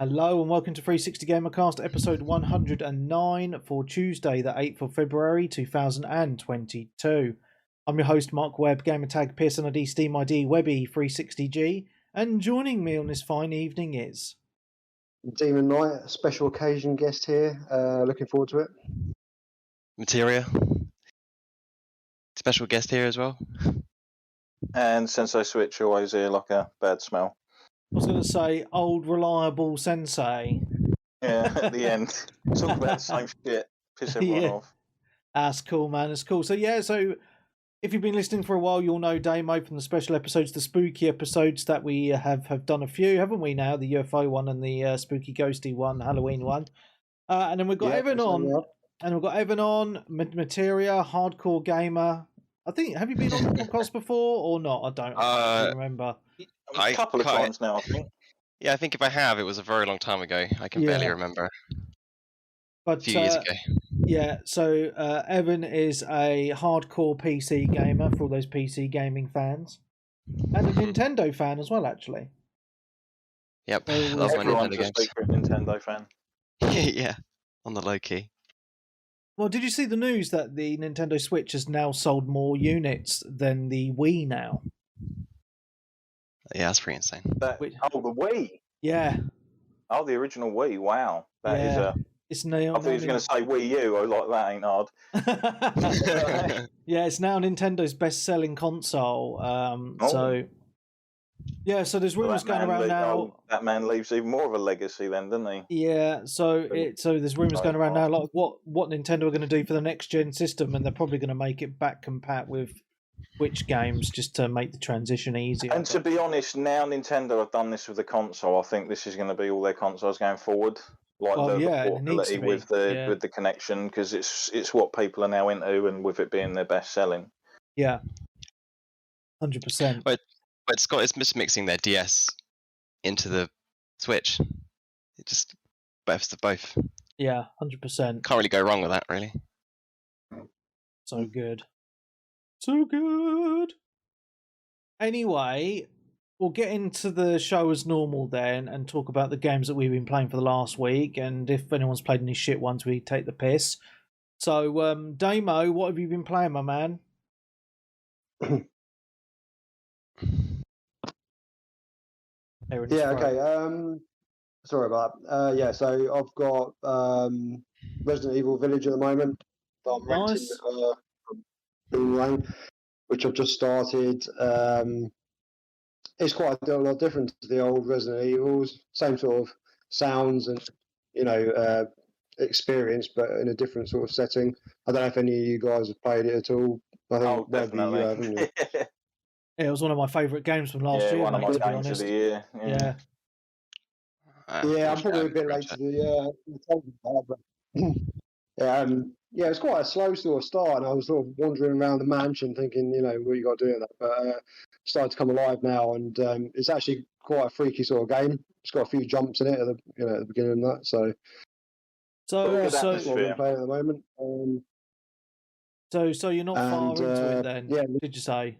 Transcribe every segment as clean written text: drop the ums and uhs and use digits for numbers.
Hello and welcome to 360 Gamercast episode 109 for Tuesday the 8th of February 2022. I'm your host Mark Webb, gamertag Pearson ID, Steam ID, Webby360G, and joining me on this fine evening is... Demon Knight, a special occasion guest here, looking forward to it. Materia, special guest here as well. And Sensei Switch always here like a bad smell. I was going to say old reliable Sensei. Yeah, at the end. Talk about the same shit. Piss everyone off. That's cool, man. That's cool. So if you've been listening for a while, you'll know Damo from the special episodes, the spooky episodes that we have done a few, haven't we now? The UFO one and the spooky ghosty one, Halloween one. And then we've got Evan on. Yeah. And we've got Evan on, Materia, hardcore gamer. I think, have you been on the podcast before or not? I don't remember. A couple of times now, I think. Yeah, I think if I have, it was a very long time ago. I can barely remember. But, a few years ago. Yeah, so Evan is a hardcore PC gamer for all those PC gaming fans. And a Nintendo fan as well, actually. Yep, so, loves my Nintendo games. A secret Nintendo fan. Yeah, on the low key. Well, did you see the news that the Nintendo Switch has now sold more units than the Wii now? Yeah, that's pretty insane. The Wii? Yeah. Oh, the original Wii, wow. That is a... It's now, I thought he was going to say Wii U. I like that ain't hard. Yeah, it's now Nintendo's best-selling console. So there's rumours going around now. Oh, that man leaves even more of a legacy then, doesn't he? Yeah, so there's rumours going around now, like what Nintendo are going to do for the next-gen system, and they're probably going to make it back compat with Switch games just to make the transition easier. And to be honest, now Nintendo have done this with the console, I think this is going to be all their consoles going forward. Like the portability with the connection, because it's what people are now into, and with it being their best selling. Yeah, 100%. But Scott is mixing their DS into the Switch. It just best of both. Yeah, 100%. Can't really go wrong with that, really. So good. So good. Anyway, we'll get into the show as normal then and talk about the games that we've been playing for the last week, and if anyone's played any shit ones, we take the piss. So, Damo, what have you been playing, my man? Sorry about that. So I've got Resident Evil Village at the moment that I'm renting from Boom Lane, which I've just started. It's quite a lot different to the old Resident Evils. Same sort of sounds and experience, but in a different sort of setting. I don't know if any of you guys have played it at all. I think definitely. Haven't you? Yeah, it was one of my favourite games from last year. One of my games of the year. Yeah. I'm probably a bit late to the it's quite a slow sort of start, and I was sort of wandering around the mansion thinking, what you got to do with that. But started to come alive now, and it's actually quite a freaky sort of game. It's got a few jumps in it at the beginning of that. So what we're playing at the moment. So you're not far into it then? Yeah. Did you say?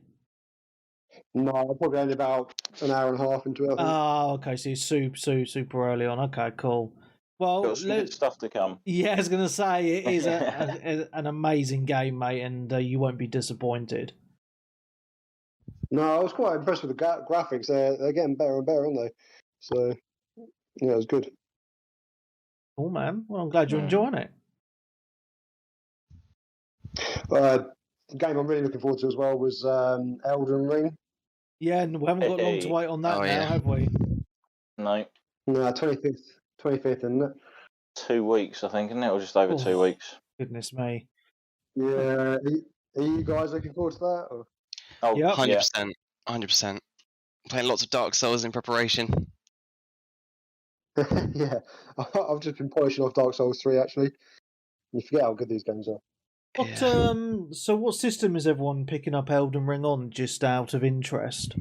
No, I'm probably only about an hour and a half into it. Oh, okay. So you're super early on. Okay, cool. Well, got some good stuff to come. Yeah, I was going to say it is an amazing game, mate, and you won't be disappointed. No, I was quite impressed with the graphics. They're getting better and better, aren't they? So yeah, it was good. Cool, man. Well, I'm glad you're enjoying it. The game I'm really looking forward to as well was Elden Ring. Yeah, and we haven't got long to wait on that have we? No. No, 25th, isn't it? 2 weeks, I think, isn't it? Or just over 2 weeks. Goodness me. Yeah. Are you guys looking forward to that? Or? Oh, yep. 100%. 100%. Playing lots of Dark Souls in preparation. Yeah. I've just been polishing off Dark Souls 3, actually. You forget how good these games are. So what system is everyone picking up Elden Ring on, just out of interest?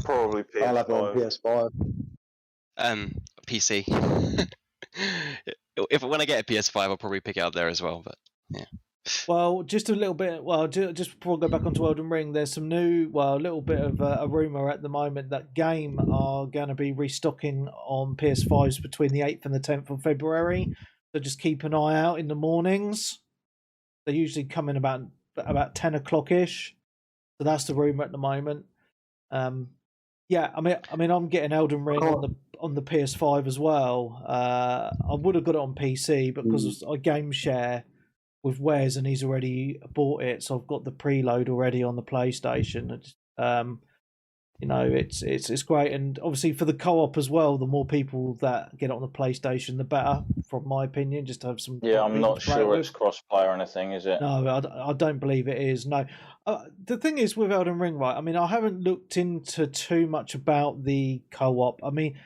Probably PS5. I'll have it on PS5. PC. When I get a PS5, I'll probably pick it up there as well. But yeah. Well, just a little bit. Well, just before I go back onto Elden Ring, there's some new. Well, a little bit of a rumor at the moment that Game are going to be restocking on PS5s between the 8th and the 10th of February. So just keep an eye out in the mornings. They usually come in about 10 o'clock ish. So that's the rumor at the moment. Yeah, I mean, I'm getting Elden Ring on the PS5 as well. I would have got it on PC, but because I game share with Wes and he's already bought it, so I've got the preload already on the PlayStation. You know, it's great, and obviously for the co-op as well. The more people that get it on the PlayStation, the better, from my opinion. Just to have some. Yeah, I'm not sure it's cross-play or anything, is it? No, I don't believe it is. No, the thing is with Elden Ring, right? I mean, I haven't looked into too much about the co-op. I mean,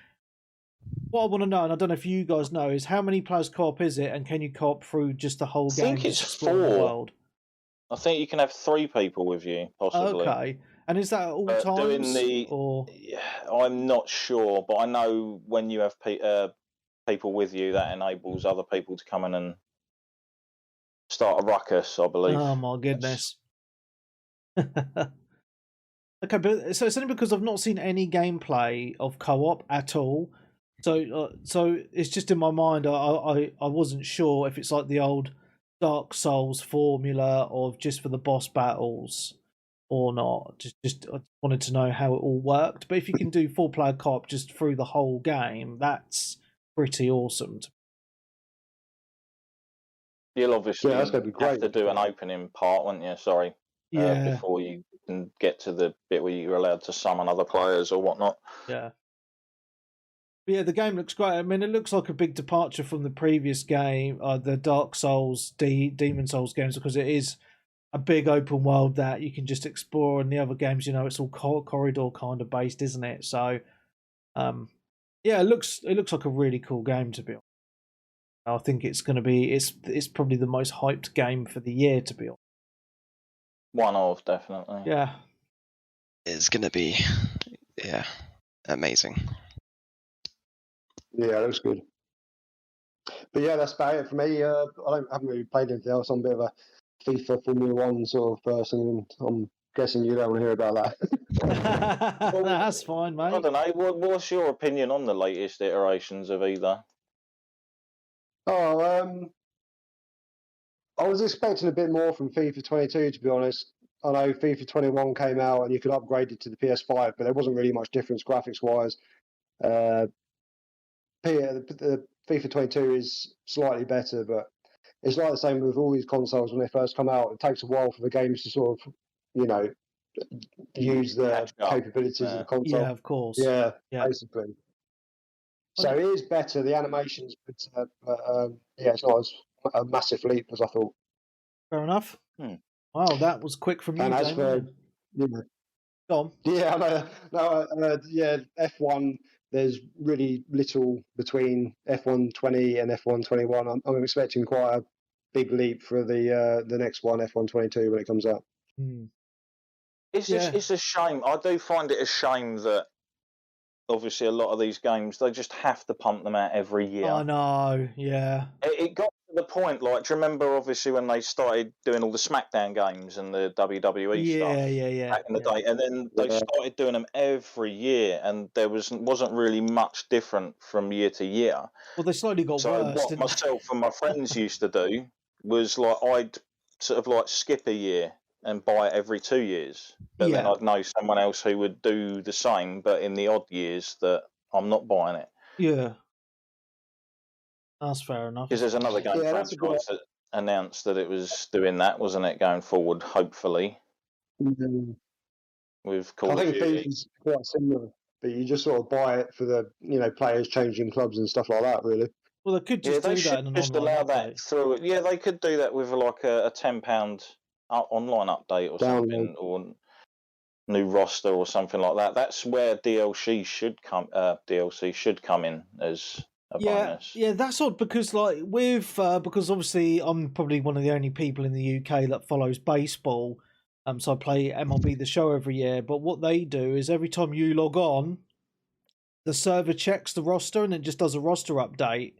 what I want to know, and I don't know if you guys know, is how many players co-op is it, and can you co-op through just the whole game? I think it's 4. World? I think you can have 3 people with you, possibly. Okay. And is that at all times? I'm not sure, but I know when you have people with you, that enables other people to come in and start a ruckus, I believe. Oh, my goodness. Okay, but so it's only because I've not seen any gameplay of co-op at all. So it's just in my mind. I wasn't sure if it's like the old Dark Souls formula of just for the boss battles or not. Just I wanted to know how it all worked. But if you can do 4-player co-op just through the whole game, that's pretty awesome. You'll obviously have to do an opening part, won't you? Sorry. Yeah. Before you can get to the bit where you're allowed to summon other players or whatnot. Yeah. Yeah, the game looks great. I mean, it looks like a big departure from the previous game, the Dark Souls, Demon Souls games, because it is a big open world that you can just explore. And the other games, you know, it's all corridor kind of based, isn't it? So, yeah, it looks like a really cool game, to be honest. I think it's going to be it's probably the most hyped game for the year, to be honest. One of, definitely. Yeah, it's going to be amazing. Yeah, it looks good. But yeah, that's about it for me. I haven't really played anything else. I'm a bit of a FIFA Formula 1 sort of person, and I'm guessing you don't want to hear about that. Well, that's fine, mate. I don't know. What's your opinion on the latest iterations of either? I was expecting a bit more from FIFA 22, to be honest. I know FIFA 21 came out and you could upgrade it to the PS5, but there wasn't really much difference graphics-wise. The FIFA 22 is slightly better, but it's like the same with all these consoles when they first come out. It takes a while for the games to sort of, you know, use the capabilities of the console. Yeah, of course. Yeah, basically. So it is better. The animation's better, but yeah, it's not as a massive leap as I thought. Fair enough. Wow, that was quick from you. And as for, go on. Yeah, yeah, F1. There's really little between F1 20 and F1 21. I'm expecting quite a big leap for the next one, F1 22, when it comes out. It's a shame. I do find it a shame that obviously a lot of these games, they just have to pump them out every year. I know, yeah. It got to the point, like, do you remember obviously when they started doing all the SmackDown games and the WWE stuff back in the day, and then they started doing them every year, and there wasn't really much different from year to year. Well, they slowly got worse. What myself and my friends used to do was, like, I'd sort of like skip a year and buy it every 2 years, but then I'd know someone else who would do the same, but in the odd years that I'm not buying it. Yeah, that's fair enough. Because there's another game franchise that announced that it was doing that, wasn't it? Going forward, hopefully. With Call of Duty. I think FIFA's quite similar, but you just sort of buy it for the players changing clubs and stuff like that, really. Well, they could just do that in an just allow that through it. Yeah, they could do that with like a £10 online update or something, or new roster or something like that. That's where DLC should come in as a bonus. Yeah, that's odd because because obviously I'm probably one of the only people in the UK that follows baseball. So I play MLB the Show every year. But what they do is every time you log on, the server checks the roster and it just does a roster update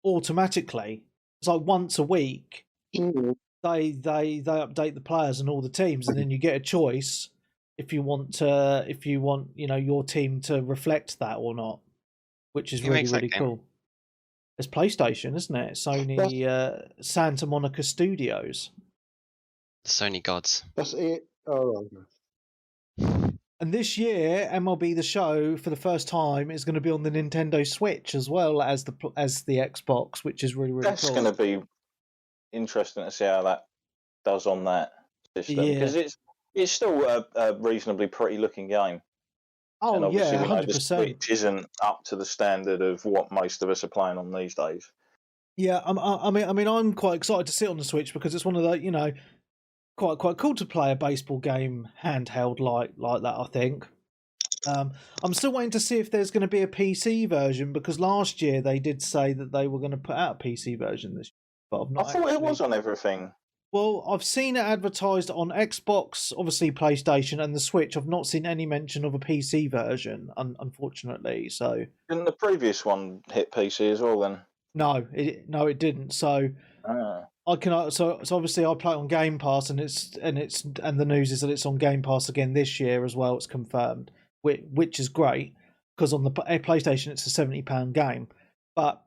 automatically. It's like once a week. they update the players and all the teams, and then you get a choice if you want your team to reflect that or not, which is really cool. It's PlayStation, isn't it? Sony Santa Monica Studios. The Sony gods. That's it. Oh. And this year, MLB The Show, for the first time, is going to be on the Nintendo Switch as well as the Xbox, which is really cool. That's going to be interesting to see how that does on that system, because it's still a reasonably pretty looking game. Oh, and obviously, 100%. The Switch isn't up to the standard of what most of us are playing on these days. Yeah, I mean, I'm quite excited to sit on the Switch because it's one of the, quite cool to play a baseball game handheld like that. I think. I'm still waiting to see if there's going to be a PC version, because last year they did say that they were going to put out a PC version this year, but I thought it was on everything. Well, I've seen it advertised on Xbox, obviously PlayStation, and the Switch. I've not seen any mention of a PC version, unfortunately. So, didn't the previous one hit PC as well? Then no, it didn't. So, I can. So obviously I play it on Game Pass, and the news is that it's on Game Pass again this year as well. It's confirmed, which is great, because on the PlayStation it's a £70 game, but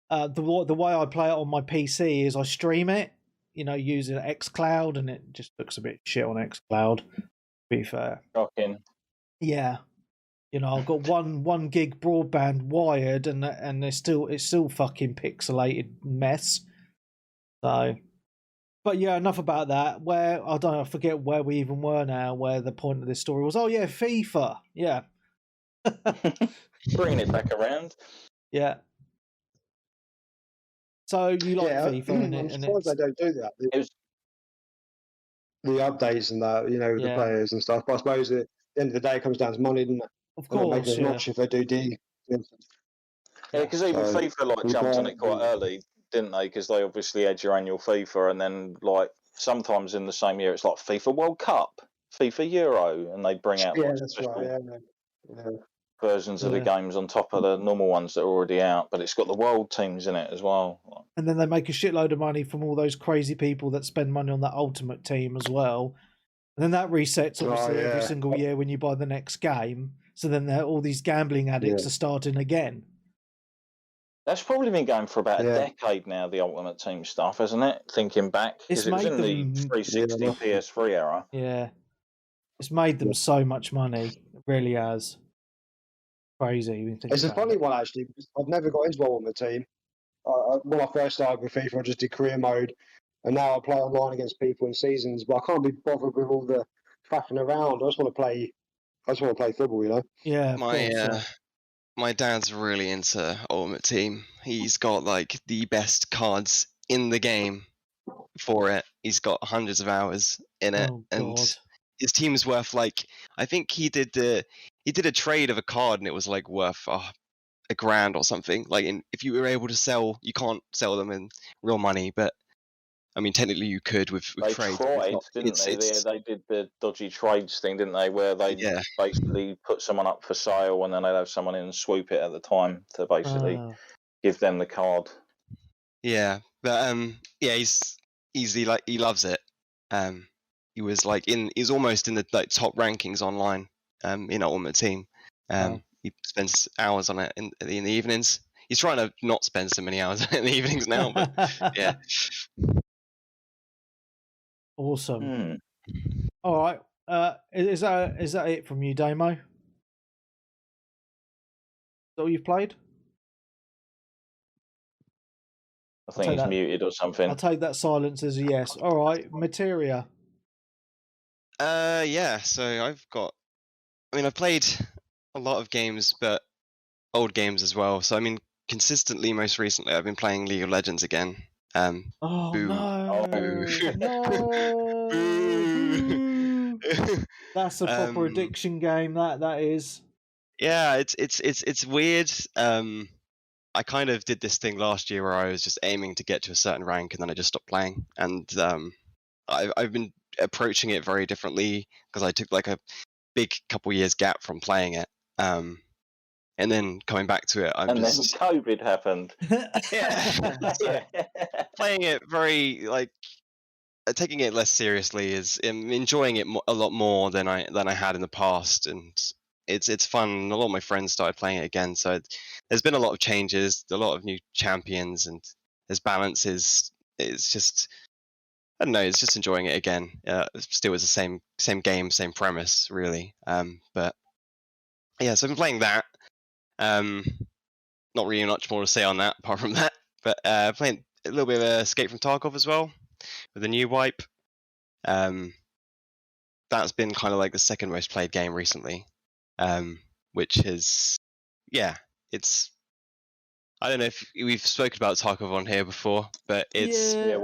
the way I play it on my PC is I stream it. Using xCloud, and it just looks a bit shit on xCloud, to be fair. Shocking. Yeah. I've got one gig broadband wired, and it's still fucking pixelated mess. So, but yeah, enough about that. Where, I don't know, I forget where we even were now, where the point of this story was. Oh yeah, FIFA. Yeah. Bringing it back around. Yeah. So you like FIFA? I'm surprised they don't do that. The updates and that, with the players and stuff. But I suppose at the end of the day, it comes down to money, doesn't it? Of course, it makes it much if they do Yeah, because even FIFA jumped on it quite early, didn't they? Because they obviously had your annual FIFA, and then sometimes in the same year it's like FIFA World Cup, FIFA Euro, and they bring out versions of the games on top of the normal ones that are already out, but it's got the world teams in it as well. And then they make a shitload of money from all those crazy people that spend money on that Ultimate Team as well. And then that resets obviously every single year when you buy the next game. So then all these gambling addicts are starting again. That's probably been going for about a decade now, the Ultimate Team stuff, hasn't it? Thinking back, because it was in the 360 PS3 era. Yeah. It's made them so much money. It really has. Crazy. It's a funny one, actually, because I've never got into Ultimate Team. When I first started with FIFA, I just did career mode, and now I play online against people in seasons, but I can't be bothered with all the faffing around. I just want to play football, Yeah. My dad's really into Ultimate Team. He's got the best cards in the game for it. He's got hundreds of hours in it, and his team's worth I think he did a trade of a card, and it was worth $1,000 or something. If you were able to sell, you can't sell them in real money, but I mean technically you could with trade. Didn't they? They did the dodgy trades thing, didn't they? Where they basically put someone up for sale, and then they'd have someone in and swoop it at the time to basically give them the card. Yeah, but he loves it. He was he's almost in the top rankings online in Ultimate Team. He spends hours on it in the evenings. He's trying to not spend so many hours in the evenings now, but yeah. Awesome. All right. Is that it from you, Damo? Is that all you've played? I think he's muted or something. I'll take that silence as a yes. All right, Materia. Yeah. So I've played a lot of games, but old games as well. So consistently, most recently, I've been playing League of Legends again. No! That's a proper addiction game. That is. Yeah, it's weird. I kind of did this thing last year where I was just aiming to get to a certain rank, and then I just stopped playing. And I've been approaching it very differently, because I took a big couple years gap from playing it. And then coming back to it, then COVID happened. Yeah. Playing it very taking it less seriously, is enjoying it a lot more than I had in the past, and it's fun. A lot of my friends started playing it again, so there's been a lot of changes, a lot of new champions, and there's balances. It's just, I don't know, it's just enjoying it again. Still is the same game, same premise, really. But yeah, so I've been playing that. Not really much more to say on that apart from that. But playing a little bit of Escape from Tarkov as well with a new wipe. That's been kind of like the second most played game recently, which is, yeah, it's. I don't know if we've spoken about Tarkov on here before, but it's. Yeah,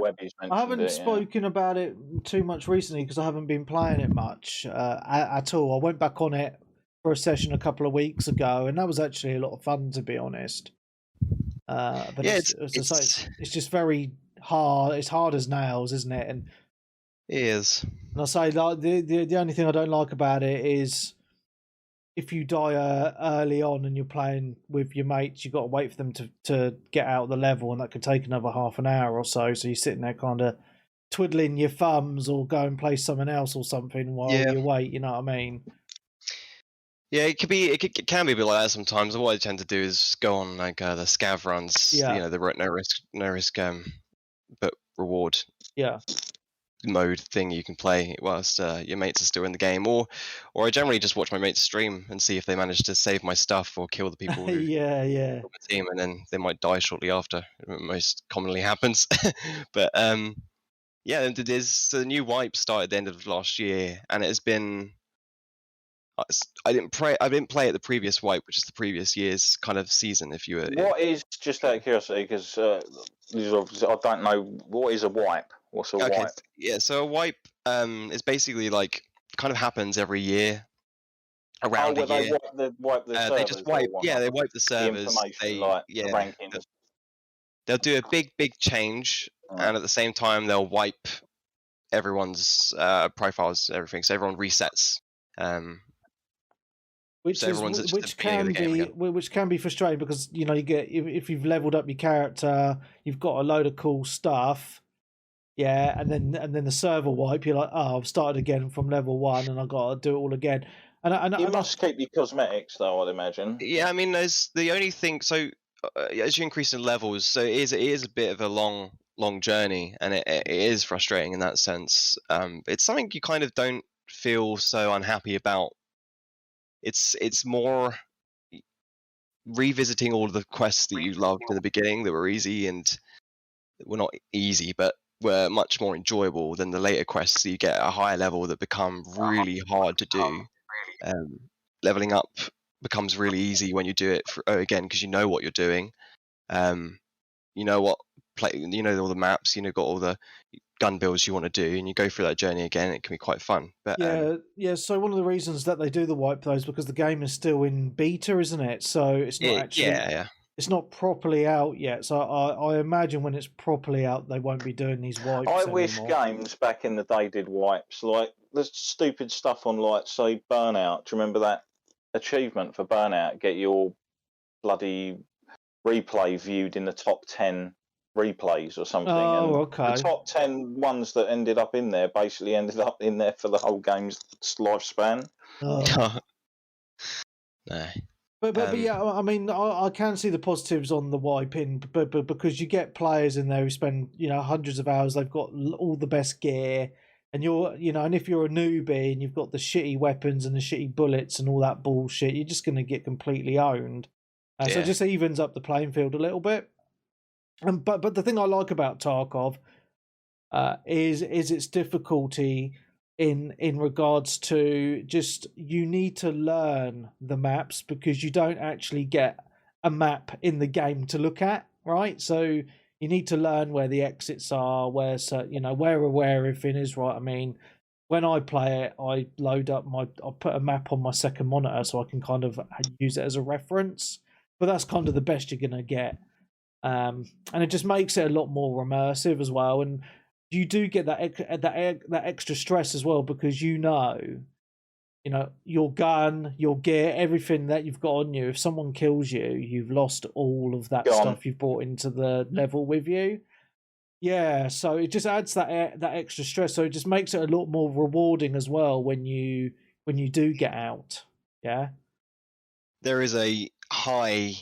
I haven't spoken about it too much recently because I haven't been playing it much at all. I went back on it for a session a couple of weeks ago, and that was actually a lot of fun, to be honest. But yeah, it's just very hard. It's hard as nails, isn't it? And it is. And I say, like, the only thing I don't like about it is if you die early on and you're playing with your mates, you've got to wait for them to get out of the level, and that could take another half an hour or so. So you're sitting there kind of twiddling your thumbs or go and play someone else or something while you wait. You know what I mean? Yeah, it can be a bit like that sometimes. What I tend to do is go on like the scav runs, you know, the no risk but reward mode thing you can play whilst your mates are still in the game, or I generally just watch my mates stream and see if they manage to save my stuff or kill the people who kill my team, and then they might die shortly after. It most commonly happens. But yeah, the new wipe started at the end of last year, and it has been. I didn't play at the previous wipe, which is the previous year's kind of season. If you were, what is, just out of curiosity, because I don't know, what is a wipe? What's a wipe? Yeah, so a wipe is basically like kind of happens every year. Around a year. They wipe the servers. They just wipe. Yeah, they wipe the servers. The rankings. They'll do a big change, and at the same time they'll wipe everyone's profiles, everything. So everyone resets. Which can be frustrating because, you know, you get, if you've leveled up your character, you've got a load of cool stuff, and then the server wipe, you're like, oh, I've started again from level 1 and I've got to do it all again. And you must keep your cosmetics though, I'd imagine. Yeah, I mean, there's the only thing. So as you increase in levels, so it is a bit of a long journey, and it is frustrating in that sense. It's something you kind of don't feel so unhappy about. It's more revisiting all of the quests that you loved in the beginning that were easy, and were not easy, but were much more enjoyable than the later quests that you get at a higher level that become really hard to do. Leveling up becomes really easy when you do it again, because you know what you're doing. You know all the maps, got all the gun builds you want to do, and you go through that journey again. It can be quite fun. But so one of the reasons that they do the wipe though is because the game is still in beta, isn't it? So it's not actually it's not properly out yet. So I imagine when it's properly out, they won't be doing these wipes I wish games back in the day did wipes, like the stupid stuff on, like, say, Burnout. Do you remember that achievement for Burnout? Get your bloody replay viewed in the top 10 replays or something. Okay. The top 10 ones that ended up in there basically ended up in there for the whole game's lifespan. No. But yeah, I mean, I can see the positives on the wiping, but because you get players in there who spend, hundreds of hours, they've got all the best gear, and and if you're a newbie and you've got the shitty weapons and the shitty bullets and all that bullshit, you're just going to get completely owned. So it just evens up the playing field a little bit. But the thing I like about Tarkov is its difficulty in regards to just, you need to learn the maps because you don't actually get a map in the game to look at, right? So you need to learn where the exits are, where everything is, right? I mean, when I play it, I load up I'll put a map on my second monitor so I can kind of use it as a reference, but that's kind of the best you're gonna get. And it just makes it a lot more immersive as well, and you do get that extra stress as well because your gun, your gear, everything that you've got on you. If someone kills you, you've lost all of that stuff you've brought into the level with you. Yeah, so it just adds that extra stress. So it just makes it a lot more rewarding as well when you do get out. Yeah. There is a high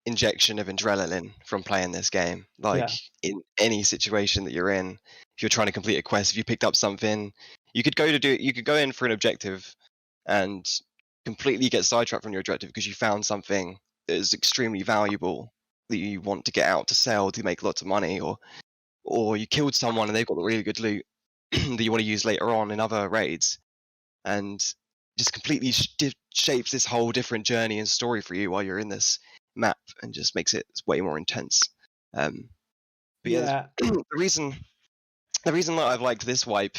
injection of adrenaline from playing this game. Like in any situation that you're in, if you're trying to complete a quest, if you picked up something, you could go in for an objective and completely get sidetracked from your objective because you found something that is extremely valuable that you want to get out to sell to make lots of money, or you killed someone and they've got really good loot that you want to use later on in other raids, and just completely shapes this whole different journey and story for you while you're in this map, and just makes it way more intense. But the reason that I've liked this wipe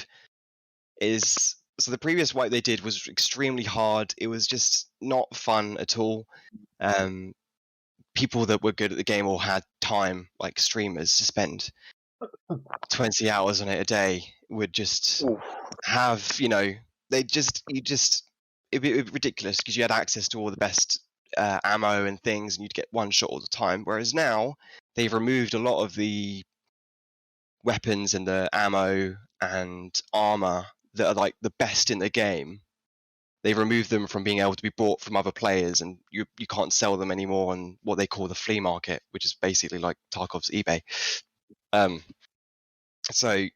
is, so the previous wipe they did was extremely hard. It was just not fun at all. People that were good at the game or had time, like streamers, to spend 20 hours on it a day would just have, it'd be ridiculous because you had access to all the best ammo and things, and you'd get one shot all the time. Whereas now they've removed a lot of the weapons and the ammo and armor that are like the best in the game. They've removed them from being able to be bought from other players, and you can't sell them anymore on what they call the flea market, which is basically like Tarkov's eBay. So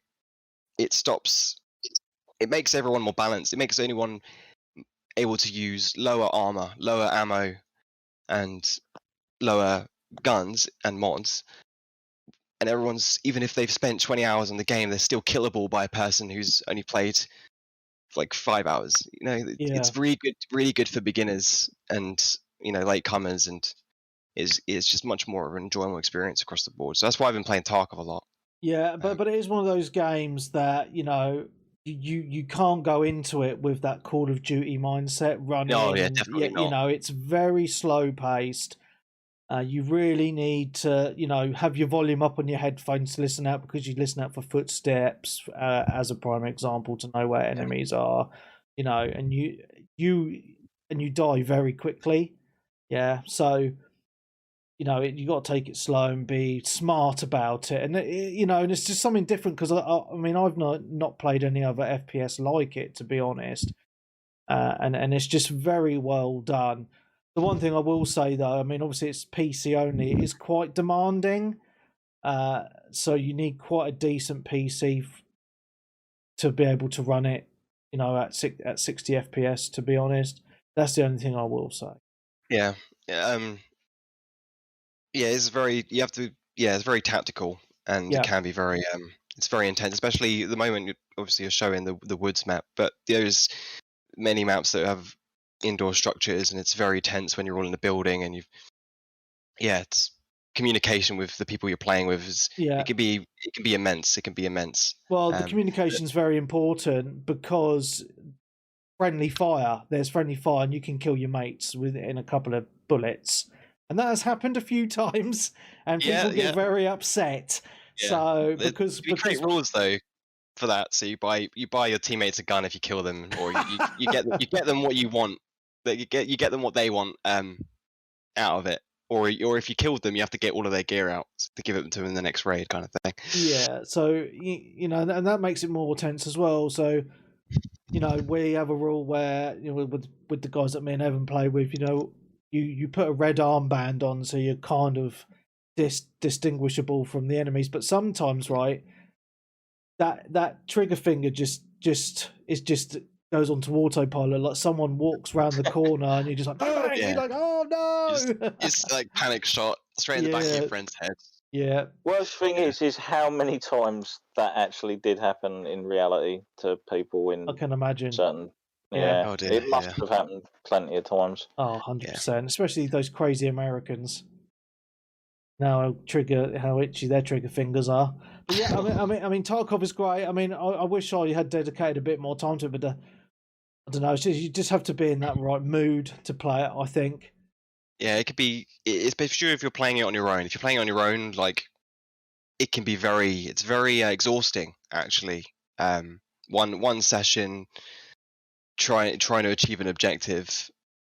it makes everyone more balanced. It makes anyone able to use lower armor, lower ammo, and lower guns and mods. And everyone's, even if they've spent 20 hours on the game, they're still killable by a person who's only played like 5 hours. It's really good for beginners and latecomers, and is just much more of an enjoyable experience across the board. So that's why I've been playing Tarkov a lot. Yeah, but it is one of those games that you can't go into it with that Call of Duty mindset running. Oh yeah, definitely not. It's very slow paced. You really need to, have your volume up on your headphones to listen out, because you listen out for footsteps, as a prime example, to know where enemies are, and you die very quickly. Yeah, so you got to take it slow and be smart about it, and and it's just something different, because I've not played any other FPS like it, to be honest, and it's just very well done. The one thing I will say, though, obviously it's PC only. It is quite demanding, so you need quite a decent PC to be able to run it, at 60 FPS. To be honest, that's the only thing I will say. Yeah, it's very. You have to. Yeah, it's very tactical, and it can be very. It's very intense, especially at the moment. Obviously, you're showing the woods map, but there's many maps that have indoor structures, and it's very tense when you're all in the building, and it's communication with the people you're playing with it can be immense. Well, the communication is very important, because there's friendly fire, and you can kill your mates within a couple of bullets, and that has happened a few times, and people get very upset. So because create rules though for that, so you buy your teammates a gun if you kill them, or you get them what you want. You get them what they want out of it, or if you killed them, you have to get all of their gear out to give it to them in the next raid, kind of thing. Yeah, so and that makes it more tense as well. So we have a rule where with the guys that me and Evan play with, you put a red armband on, so you're kind of distinguishable from the enemies. But sometimes, right, that trigger finger just goes onto autopilot. Like someone walks around the corner and you're just like, bang! You're like, oh no! It's like panic shot straight in the back of your friend's head. Yeah. Worst thing is how many times that actually did happen in reality to people in. I can imagine. Certain. Yeah. Oh dear, it must have happened plenty of times. Oh, 100%. Especially those crazy Americans. Now how itchy their trigger fingers are. But yeah, I mean, Tarkov is great. I wish I had dedicated a bit more time to it, but I don't know. You just have to be in that right mood to play it, I think. Yeah, it could be. It's sure if you're playing it on your own. If you're playing it on your own, like, it can be very exhausting. Actually, one session trying to achieve an objective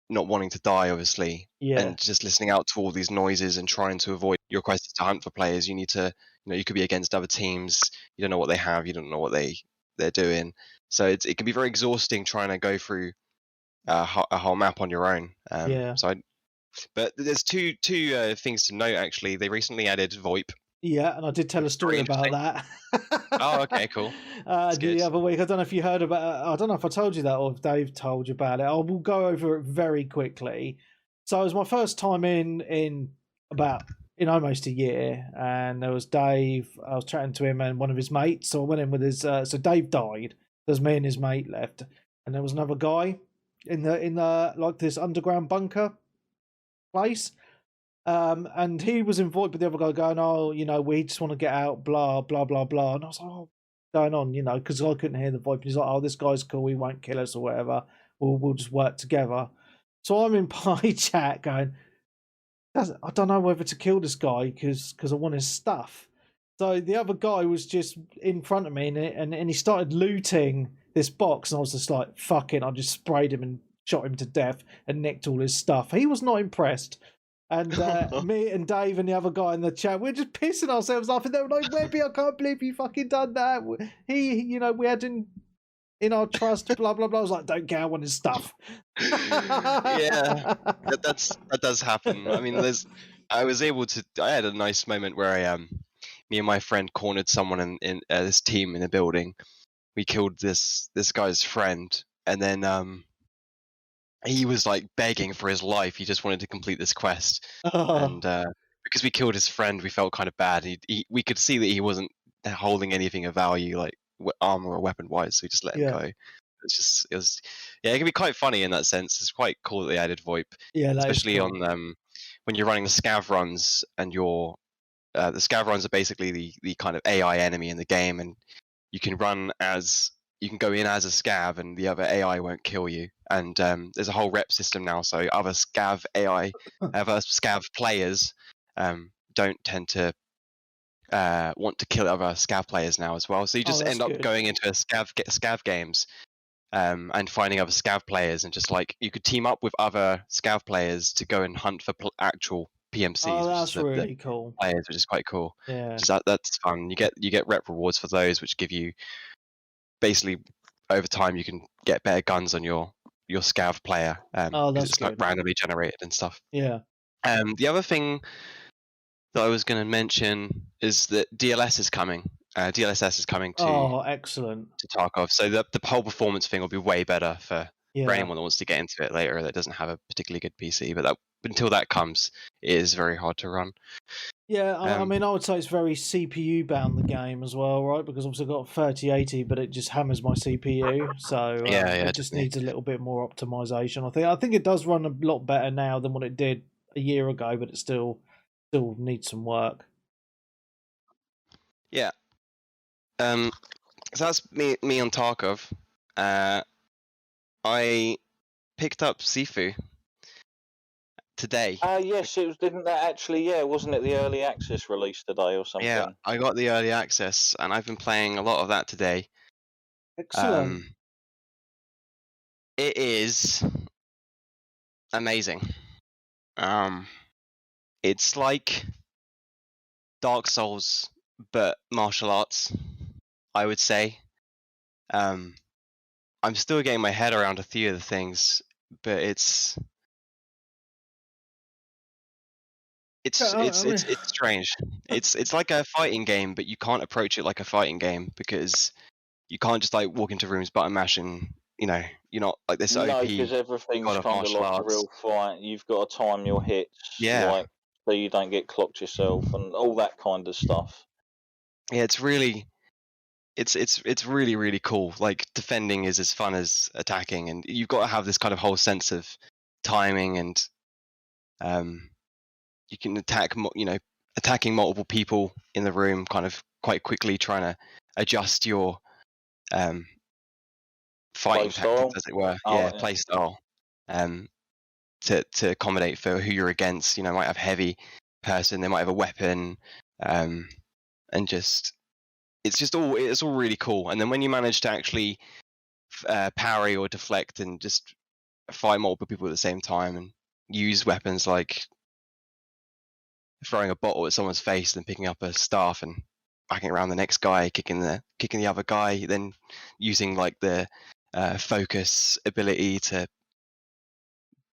not wanting to die, obviously, and just listening out to all these noises and trying to avoid. Your quest is to hunt for players. You need to, you could be against other teams. You don't know what they have. You don't know what they're doing. So it can be very exhausting trying to go through a whole map on your own. But there's two things to note, actually. They recently added VoIP. Yeah, and I did tell a story about that. Oh, okay, cool. The other week, I don't know if you heard about it. I don't know if I told you that or if Dave told you about it. I will go over it very quickly. So it was my first time in almost a year, and there was Dave. I was chatting to him and one of his mates. So I went in with his. So Dave died. There's me and his mate left, and there was another guy in the like this underground bunker place. And he was invited with the other guy going, oh, we just want to get out, blah, blah, blah, blah. And I was like, oh, what's going on, because I couldn't hear the voice. He's like, oh, this guy's cool. He won't kill us or whatever. We'll just work together. So I'm in party chat going, I don't know whether to kill this guy because I want his stuff. So the other guy was just in front of me and he started looting this box. And I was just like, fuck it. I just sprayed him and shot him to death and nicked all his stuff. He was not impressed. And me and Dave and the other guy in the chat, we're just pissing ourselves laughing. They were like, Webby, I can't believe you fucking done that. We had in our trust, blah, blah, blah. I was like, don't care, I want his stuff. Yeah, that does happen. I mean, I had a nice moment where me and my friend cornered someone in this team in a building. We killed this guy's friend, and then he was like begging for his life. He just wanted to complete this quest, and because we killed his friend, we felt kind of bad. We could see that he wasn't holding anything of value, like armor or weapon wise, so we just let him go. It can be quite funny in that sense. It's quite cool that they added VoIP, especially on when you're running the scav runs, and the scav runs are basically the kind of AI enemy in the game, and you can go in as a scav, and the other AI won't kill you. And there's a whole rep system now, so other scav players don't tend to want to kill other scav players now as well. So you just end up going into a scav games and finding other scav players, and just like you could team up with other scav players to go and hunt for actual PMCs. Oh, that's really cool. Players, which is quite cool. Yeah, that's fun. You get rep rewards for those, which give you basically over time you can get better guns on your scav player. It's like randomly generated and stuff. Yeah. The other thing that I was going to mention is that DLS is coming. DLSS is coming to. Oh, excellent. To Tarkov. So the whole performance thing will be way better for anyone that wants to get into it later that doesn't have a particularly good PC. But until that comes, it is very hard to run. Yeah, I mean, I would say it's very CPU bound, the game as well, right? Because obviously I've got 3080, but it just hammers my CPU, so it just needs a little bit more optimization. I think it does run a lot better now than what it did a year ago, but it still needs some work. Yeah. So that's me on Tarkov. I picked up Sifu today. Yes, it was. Didn't that actually? Yeah, wasn't it the early access release today or something? Yeah, I got the early access, and I've been playing a lot of that today. Excellent. It is amazing. It's like Dark Souls, but martial arts, I would say. I'm still getting my head around a few of the things, but it's strange. It's like a fighting game, but you can't approach it like a fighting game because you can't just like walk into rooms button mash and you're not like this OP. No, because everything's kind of like a real fight. You've got to time your hits, so you don't get clocked yourself and all that kind of stuff. Yeah, it's really really cool. Like defending is as fun as attacking, and you've got to have this kind of whole sense of timing and you can attacking multiple people in the room kind of quite quickly, trying to adjust your fighting tactics, as it were. Play style to accommodate for who you're against. Might have heavy person, they might have a weapon, and just it's all really cool. And then when you manage to actually parry or deflect and just fight multiple people at the same time and use weapons like throwing a bottle at someone's face, then picking up a staff and backing around the next guy, kicking the other guy, then using like the focus ability to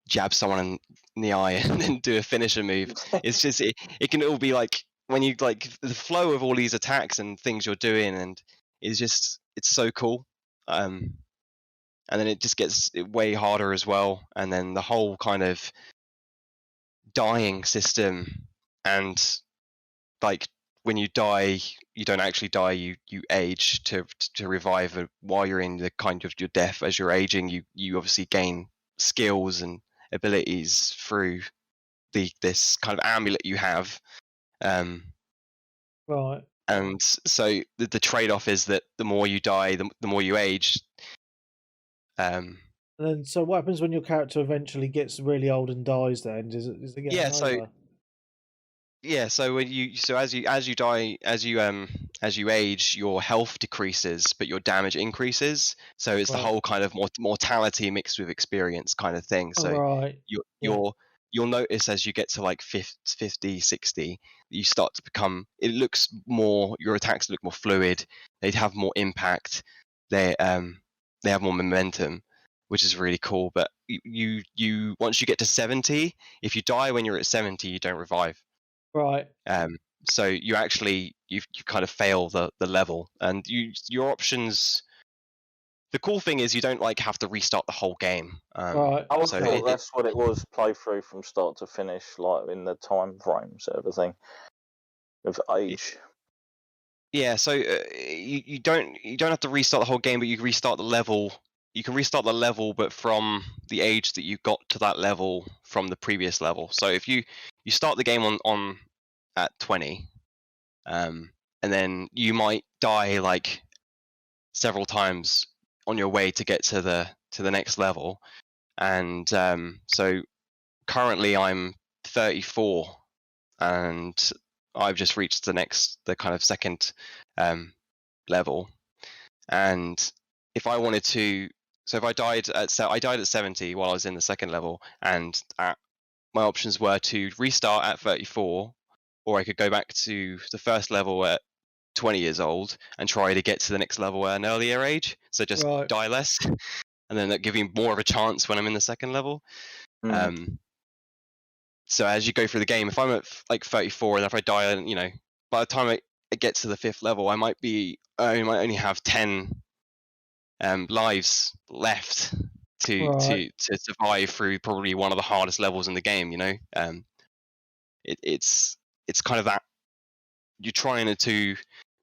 jab someone in the eye and then do a finisher move. It's just it can all be like when you like the flow of all these attacks and things you're doing, and it's so cool. And then it just gets way harder as well. And then the whole kind of dying system, and like when you die, you don't actually die. You age to revive while you're in the kind of your death. As you're aging, you obviously gain skills and abilities through this kind of amulet you have. Right. And so the trade-off is that the more you die, the more you age. And then, so what happens when your character eventually gets really old and dies? Then is it getting over? So as you die, as you age, your health decreases, but your damage increases. So it's the whole kind of mortality mixed with experience kind of thing. So you'll notice as you get to like 50, 60, you start to become. It looks more. Your attacks look more fluid. They have more impact. They have more momentum, which is really cool. But you once you get to 70, if you die when you're at 70, you don't revive. Right. So you actually you kind of fail the level, and your options. The cool thing is you don't like have to restart the whole game. Right. I thought that's what it was. Play through from start to finish, like in the time frames, everything of age. Yeah. So you don't have to restart the whole game, but you can restart the level. You can restart the level, but from the age that you got to that level from the previous level. So if you start the game on at 20, and then you might die like several times on your way to get to the next level. And so currently I'm 34, and I've just reached the kind of second level. And if I wanted to. So if I died at 70 while I was in the second level, and my options were to restart at 34, or I could go back to the first level at 20 years old and try to get to the next level at an earlier age. So just die less, and then that give me more of a chance when I'm in the second level. So as you go through the game, if I'm at like 34, and if I die, and by the time I get to the 5th level, I might only have 10 lives left to survive through probably one of the hardest levels in the game. It's kind of that you're trying to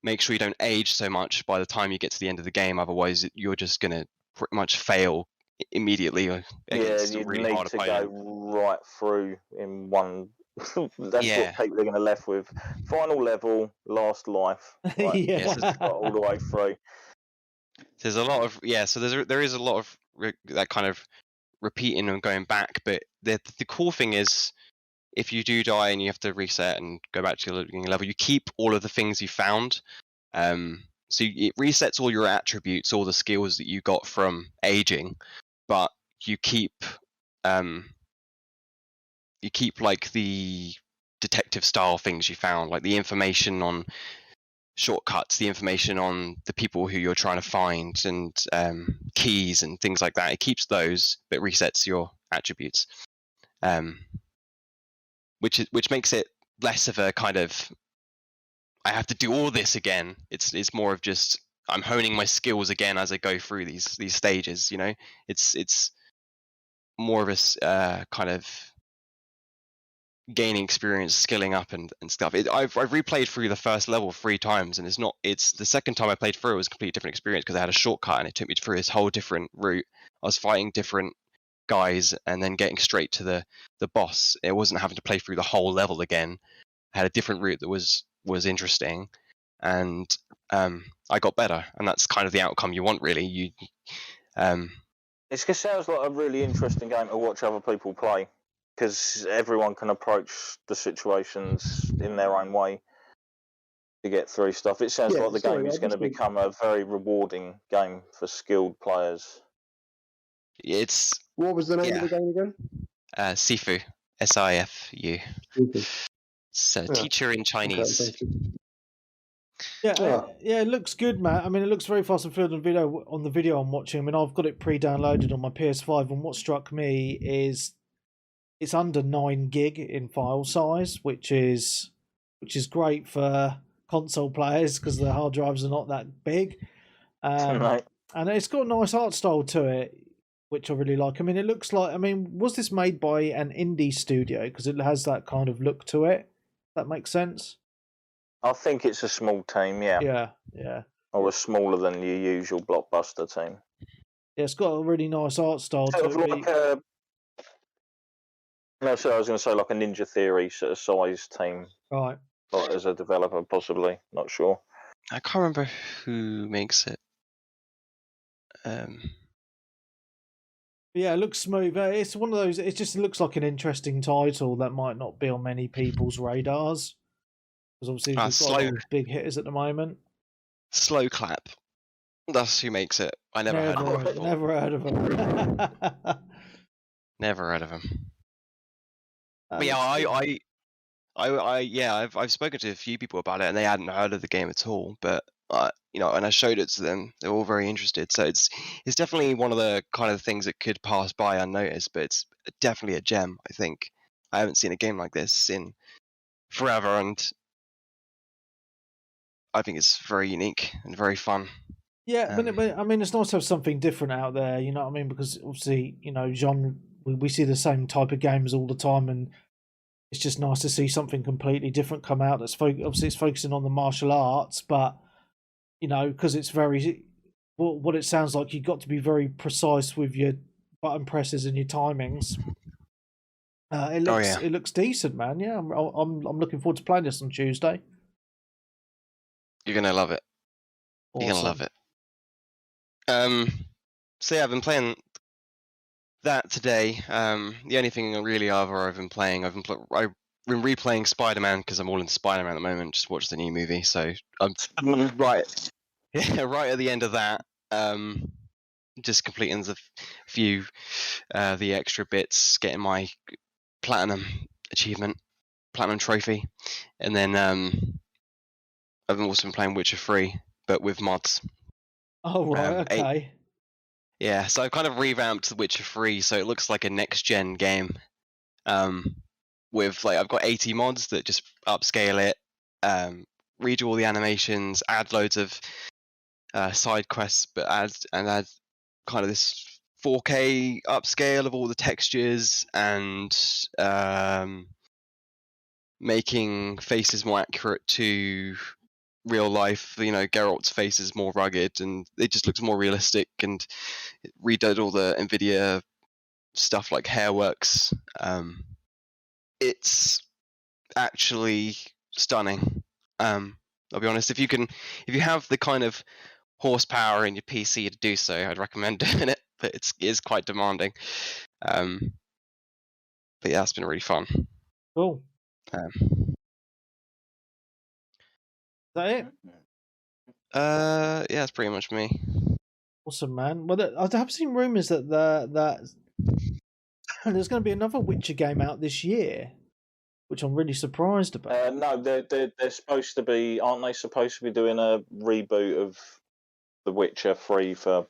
make sure you don't age so much by the time you get to the end of the game. Otherwise, you're just going to pretty much fail immediately against a really hard opponent. Yeah, you need to go right through in one. That's what people are going to left with. Final level, last life. Right? All the way through. There's a lot of so there is a lot of that kind of repeating and going back, but the cool thing is if you do die and you have to reset and go back to your beginning level, you keep all of the things you found. So it resets all your attributes, all the skills that you got from aging, but you keep like the detective style things you found, like the information on shortcuts, the information on the people who you're trying to find, and keys and things like that. It keeps those, but resets your attributes, which makes it less of a kind of I have to do all this again. It's more of just I'm honing my skills again as I go through these stages. It's more of a kind of gaining experience, skilling up and stuff. I've replayed through the first level 3 times, and it's the second time I played through it was a completely different experience because I had a shortcut and it took me through this whole different route. I was fighting different guys and then getting straight to the boss. It wasn't having to play through the whole level again. I had a different route that was interesting, and I got better, and that's kind of the outcome you want, really. It sounds like a really interesting game to watch other people play, because everyone can approach the situations in their own way to get through stuff. It sounds like the game is going to become a very rewarding game for skilled players. It's what was the name of the game again? Sifu, Sifu. It's teacher in Chinese. Okay, yeah, it looks good, man. I mean, it looks very fast and fluid on the video I'm watching. I mean, I've got it pre-downloaded on my PS5, and what struck me is it's under 9 gig in file size, which is great for console players because the hard drives are not that big. Right. And it's got a nice art style to it, which I really like. I mean, it looks like, I mean, was this made by an indie studio? Because it has that kind of look to it. That makes sense? I think it's a small team, yeah. Yeah. Or smaller than your usual blockbuster team. Yeah, it's got a really nice art style sort to of it. No, so I was going to say like a Ninja Theory sort of size team. Right. Like as a developer, possibly. Not sure. I can't remember who makes it. Yeah, it looks smooth. It's one of those. It just looks like an interesting title that might not be on many people's radars. Because obviously we've got a lot of big hitters at the moment. Slow Clap. That's who makes it. I never heard of him. Never heard of him. Never heard of him. But yeah, I've spoken to a few people about it, and they hadn't heard of the game at all. But you know, and I showed it to them. They're all very interested. So it's definitely one of the kind of things that could pass by unnoticed, but it's definitely a gem. I think I haven't seen a game like this in forever, and I think it's very unique and very fun. Yeah, but I mean, it's nice to have something different out there. You know what I mean? Because obviously, you know, genre, we see the same type of games all the time, and it's just nice to see something completely different come out. That's obviously it's focusing on the martial arts, but you know, because it's very what it sounds like, you've got to be very precise with your button presses and your timings. It looks decent, man. Yeah, I'm looking forward to playing this on Tuesday. You're gonna love it. Awesome. You're gonna love it. So yeah, I've been playing that today. The only thing really I've been playing, I've been replaying Spider-Man because I'm all into Spider-Man at the moment. Just watched the new movie, so I'm right at the end of that. Just completing the few the extra bits, getting my platinum trophy, and then I've also been playing Witcher 3, but with mods. Oh right, okay. Yeah, so I've kind of revamped The Witcher 3 so it looks like a next-gen game. With I've got 80 mods that just upscale it, redo all the animations, add loads of side quests, but add kind of this 4K upscale of all the textures and making faces more accurate to real life. You know, Geralt's face is more rugged and it just looks more realistic, and it redid all the NVIDIA stuff like Hairworks. It's actually stunning. I'll be honest, if you have the kind of horsepower in your PC to do so, I'd recommend doing it, but it is quite demanding. But yeah, it's been really fun. Cool. Is that it? Yeah, that's pretty much me. Awesome, man. Well, I have seen rumours that there's going to be another Witcher game out this year, which I'm really surprised about. No, they're supposed to be, aren't they? Supposed to be doing a reboot of The Witcher 3 for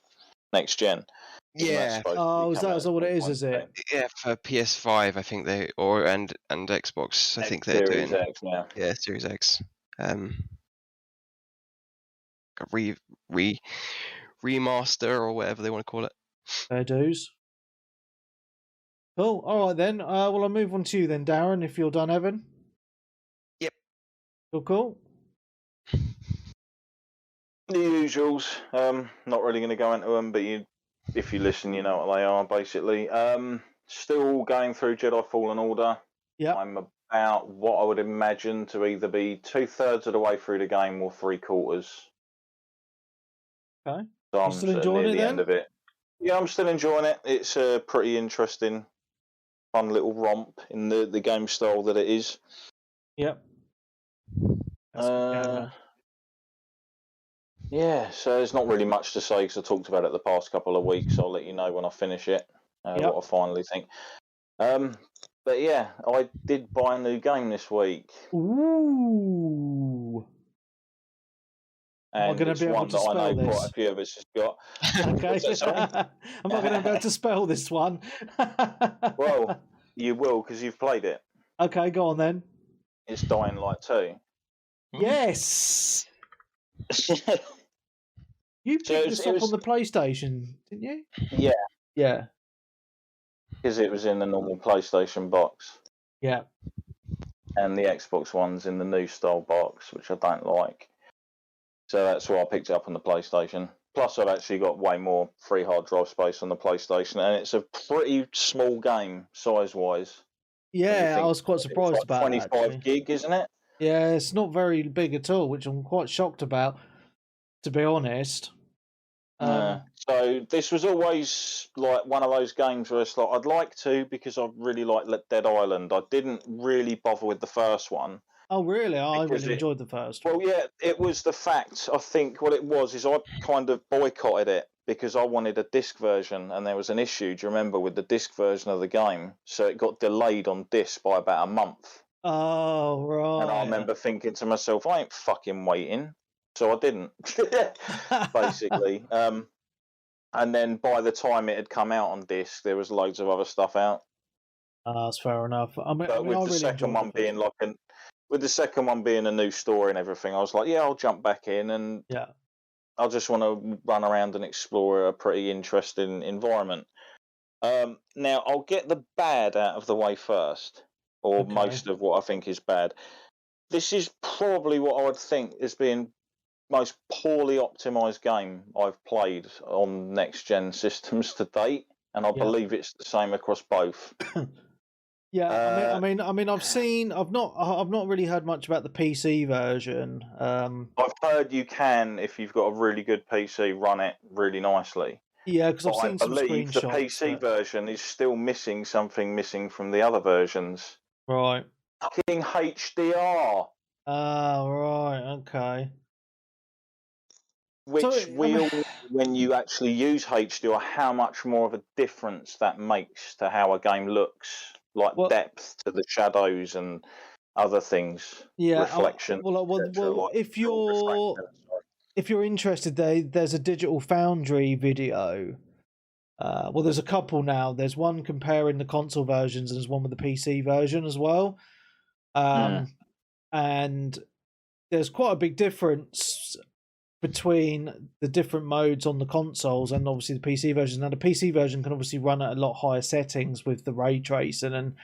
next gen. Yeah. Oh, is that what it is? Is it? Yeah, for PS5, I think and Xbox. I think they're Series doing. X now. Yeah, Series X. Remaster or whatever they want to call it. Fair dues. Cool. All right then. Well, I'll move on to you then, Darren. If you're done, Evan. Yep. Cool. The usuals. Not really going to go into them, but if you listen, you know what they are basically. Still going through Jedi Fallen Order. Yeah. I'm about what I would imagine to either be 2/3 of the way through the game or 3/4. Okay. So I'm still enjoying near it the then? end of it. Yeah, I'm still enjoying it. It's a pretty interesting, fun little romp in the game style that it is. Yep. Yeah, so there's not really much to say because I talked about it the past couple of weeks. I'll let you know when I finish it, what I finally think. But yeah, I did buy a new game this week. Ooh. And it's one that I know quite a few of us have got. Okay. I'm not going to be able to spell this one. Well, you will because you've played it. Okay, go on then. It's Dying Light 2. Yes! You picked this up on the PlayStation, didn't you? Yeah. Yeah. Because it was in the normal PlayStation box. Yeah. And the Xbox one's in the new style box, which I don't like. So that's why I picked it up on the PlayStation. Plus, I've actually got way more free hard drive space on the PlayStation, and it's a pretty small game size-wise. Yeah, I was quite surprised about 25 gig, isn't it? Yeah, it's not very big at all, which I'm quite shocked about, to be honest. So this was always like one of those games where it's like I'd like to because I really like Dead Island. I didn't really bother with the first one. Oh, really? I really enjoyed the first one. Well, yeah, it was the fact. I think what it was is I kind of boycotted it because I wanted a disc version, and there was an issue, do you remember, with the disc version of the game? So it got delayed on disc by about a month. Oh, right. And I remember thinking to myself, I ain't fucking waiting. So I didn't, basically. And then by the time it had come out on disc, there was loads of other stuff out. That's fair enough. With the second one being like with the second one being a new story and everything, I was like, yeah, I'll jump back in, and I just want to run around and explore a pretty interesting environment. Now, I'll get the bad out of the way first, or most of what I think is bad. This is probably what I would think is being most poorly optimized game I've played on next gen systems to date, and I believe it's the same across both. Yeah, I mean, I've not really heard much about the PC version. I've heard you can, if you've got a really good PC, run it really nicely. Yeah, because I've seen some screenshots. I believe the PC version is still missing from the other versions. Right. Fucking HDR. Right, okay. Which when you actually use HDR, how much more of a difference that makes to how a game looks. Like depth to the shadows and other things, reflection. Well, if you're interested, there's a Digital Foundry video. Well, there's a couple now. There's one comparing the console versions, and there's one with the PC version as well. And there's quite a big difference between the different modes on the consoles and obviously the PC version. Now the PC version can obviously run at a lot higher settings with the ray tracing, and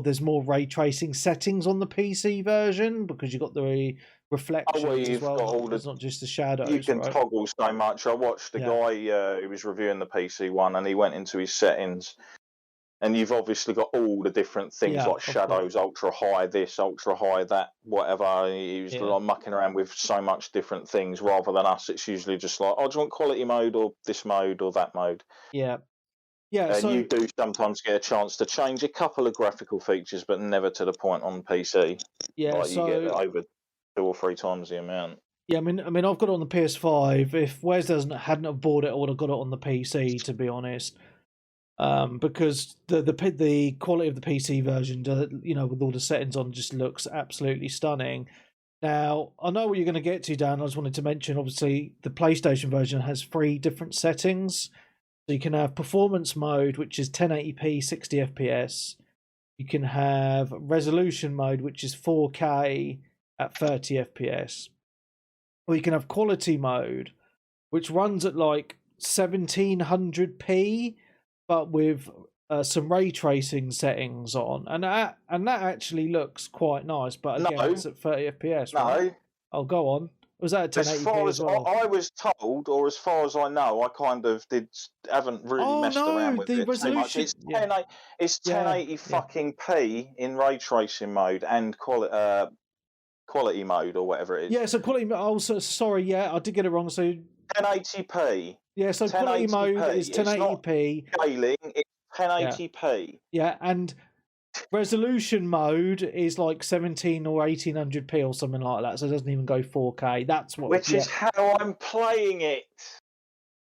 there's more ray tracing settings on the PC version because you've got the reflections as well. It's not just the shadows. You can toggle so much. I watched a guy who was reviewing the PC one, and he went into his settings, and you've obviously got all the different things like shadows, ultra high this, ultra high that, whatever. He was like mucking around with so much different things. Rather than us, it's usually just like, oh, do you want quality mode or this mode or that mode? Yeah. And you do sometimes get a chance to change a couple of graphical features, but never to the point on PC. Yeah, like you get over 2 or 3 times the amount. Yeah, I mean, I've got it on the PS5. If Wes hadn't have bought it, I would have got it on the PC, to be honest. Because the quality of the PC version, with all the settings on, just looks absolutely stunning. Now, I know what you're going to get to, Dan. I just wanted to mention, obviously, the PlayStation version has 3 different settings. So you can have performance mode, which is 1080p, 60 FPS. You can have resolution mode, which is 4K at 30 FPS. Or you can have quality mode, which runs at like 1700p, but with some ray tracing settings on, and that actually looks quite nice. But again, it's at 30 FPS. Right? Oh, go on. Was that at 1080p as well? I was told, or as far as I know, I kind of haven't really messed around with it too much. It's 1080 fucking p in ray tracing mode and quality mode or whatever it is. Yeah, so quality. Oh, sorry. Yeah, I did get it wrong. So 1080p. Yeah, so quality mode is 1080p. Scaling, it's 1080p. Yeah, and resolution mode is like 17 or 1800p or something like that, so it doesn't even go 4K. That's what. Which is how I'm playing it.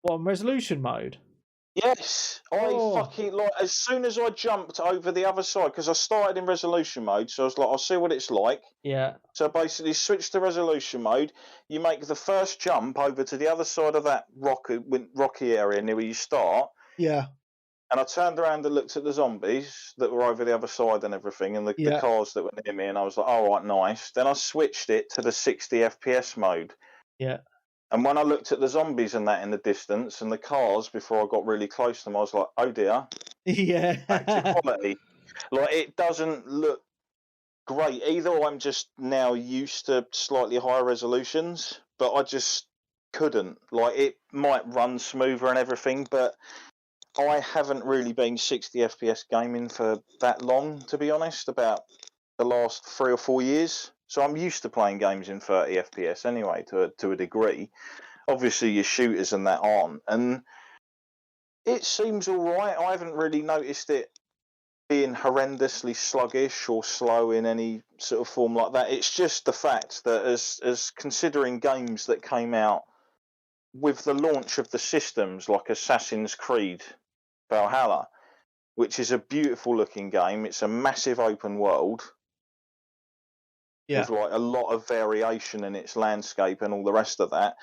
What, on resolution mode? Yes, I fucking like. As soon as I jumped over the other side, because I started in resolution mode, so I was like, I'll see what it's like. Yeah. So basically, switch to resolution mode. You make the first jump over to the other side of that rocky area near where you start. Yeah. And I turned around and looked at the zombies that were over the other side and everything, and the cars that were near me, and I was like, all right, nice. Then I switched it to the 60 FPS mode. Yeah. And when I looked at the zombies and that in the distance and the cars before I got really close to them, I was like, oh dear. Yeah. Back to quality. Like, it doesn't look great. Either I'm just now used to slightly higher resolutions, but I just couldn't. Like, it might run smoother and everything, but I haven't really been 60 FPS gaming for that long, to be honest, about the last 3 or 4 years. So I'm used to playing games in 30 FPS anyway, to a degree. Obviously, your shooters and that aren't. And it seems all right. I haven't really noticed it being horrendously sluggish or slow in any sort of form like that. It's just the fact that as considering games that came out with the launch of the systems like Assassin's Creed Valhalla, which is a beautiful looking game. It's a massive open world. With like a lot of variation in its landscape and all the rest of that.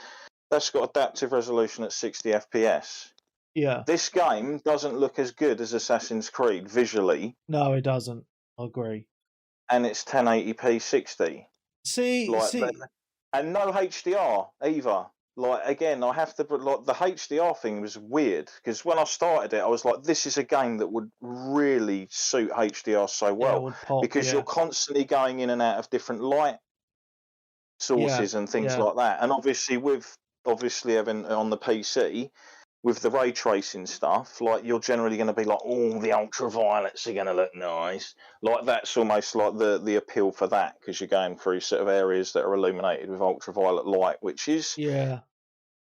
That's got adaptive resolution at 60 FPS. Yeah. This game doesn't look as good as Assassin's Creed visually. No, it doesn't. I agree. And it's 1080p 60. See. And no HDR either. Like, again, I have to put, like, the HDR thing was weird because when I started it, I was like, this is a game that would really suit HDR so well because you're constantly going in and out of different light sources and things like that. And obviously having on the PC with the ray tracing stuff, like, you're generally going to be like, oh, the ultraviolets are going to look nice. Like, that's almost like the appeal for that because you're going through sort of areas that are illuminated with ultraviolet light, which is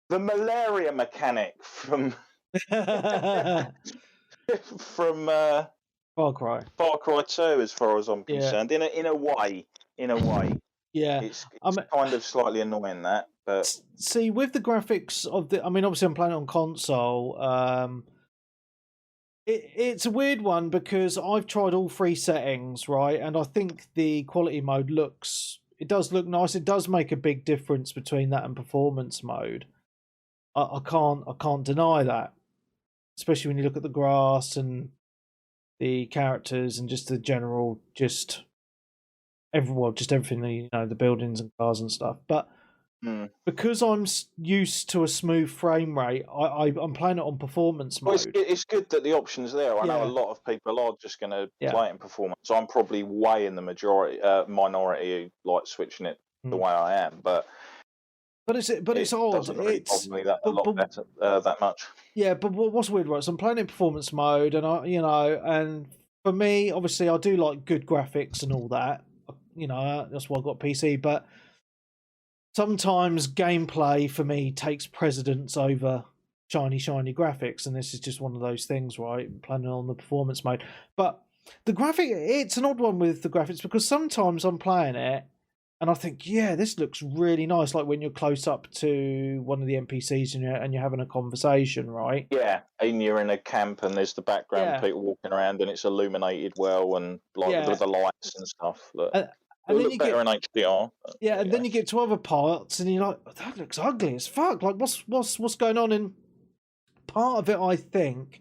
the malaria mechanic from Far Cry 2, as far as I'm concerned. In a way. Yeah, it's kind of slightly annoying that, but see, with the graphics of I mean, obviously I'm playing it on console. It's a weird one because I've tried all 3 settings, right, and I think the quality mode does look nice. It does make a big difference between that and performance mode. I can't deny that, especially when you look at the grass and the characters and just the general everything, the buildings and cars and stuff. But because I'm used to a smooth frame rate, I'm playing it on performance mode. Well, it's good that the option's there. I know a lot of people are just going to play it in performance. So I'm probably way in the minority who like switching it the way I am. But it's odd. Doesn't really bother me that much. Yeah, but what's weird, right? So I'm playing in performance mode, and and for me, obviously, I do like good graphics and all that. That's why I got PC. But sometimes gameplay for me takes precedence over shiny graphics, and this is just one of those things, right? I'm playing on the performance mode, but the it's an odd one with the graphics because sometimes I'm playing it. And I think, this looks really nice. Like when you're close up to one of the NPCs and you're having a conversation, right? Yeah, and you're in a camp and there's the background people walking around and it's illuminated well and with the lights and stuff. And then you better in HDR. And then you get to other parts and you're like, that looks ugly as fuck. Like what's going on? And part of it, I think,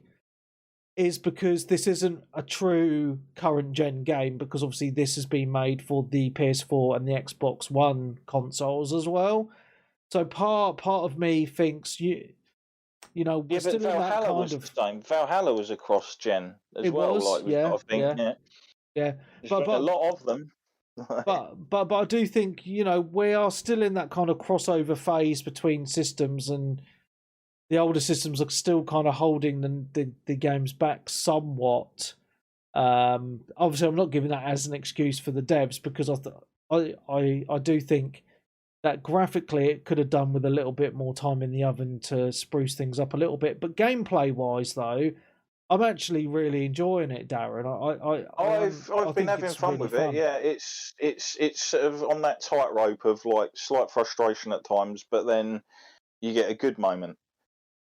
is because this isn't a true current gen game, because obviously this has been made for the PS4 and the Xbox One consoles as well. So part of me thinks we're still in that kind of. Valhalla was a cross gen as well. But a lot of them. but I do think we are still in that kind of crossover phase between systems, and the older systems are still kind of holding the games back somewhat. Obviously, I'm not giving that as an excuse for the devs, because I do think that graphically it could have done with a little bit more time in the oven to spruce things up a little bit. But gameplay-wise, though, I'm actually really enjoying it, Darren. I've been having fun with it. Yeah, it's sort of on that tightrope of like slight frustration at times, but then you get a good moment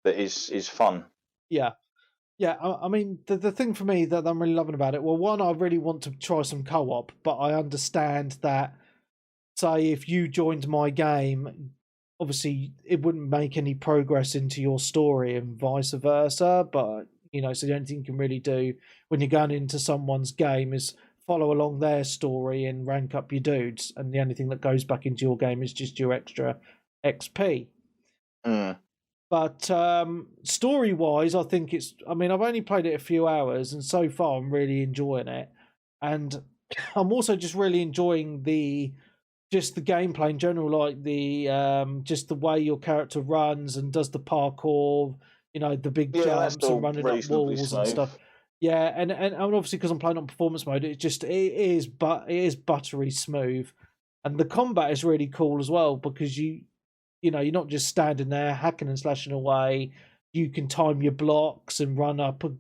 that is fun. Yeah. Yeah, I mean, the thing for me that I'm really loving about it, well, one, I really want to try some co-op, but I understand that, say, if you joined my game, obviously it wouldn't make any progress into your story and vice versa, but, you know, so the only thing you can really do when you're going into someone's game is follow along their story and rank up your dudes, and the only thing that goes back into your game is just your extra XP. But story-wise, I think it's... I mean, I've only played it a few hours, and so far I'm really enjoying it. And I'm also just really enjoying the gameplay in general, like just the way your character runs and does the parkour, you know, the big jumps and running up walls and stuff. Yeah, and obviously because I'm playing on performance mode, it is buttery smooth, and the combat is really cool as well because you know, you're not just standing there hacking and slashing away. You can time your blocks and run up on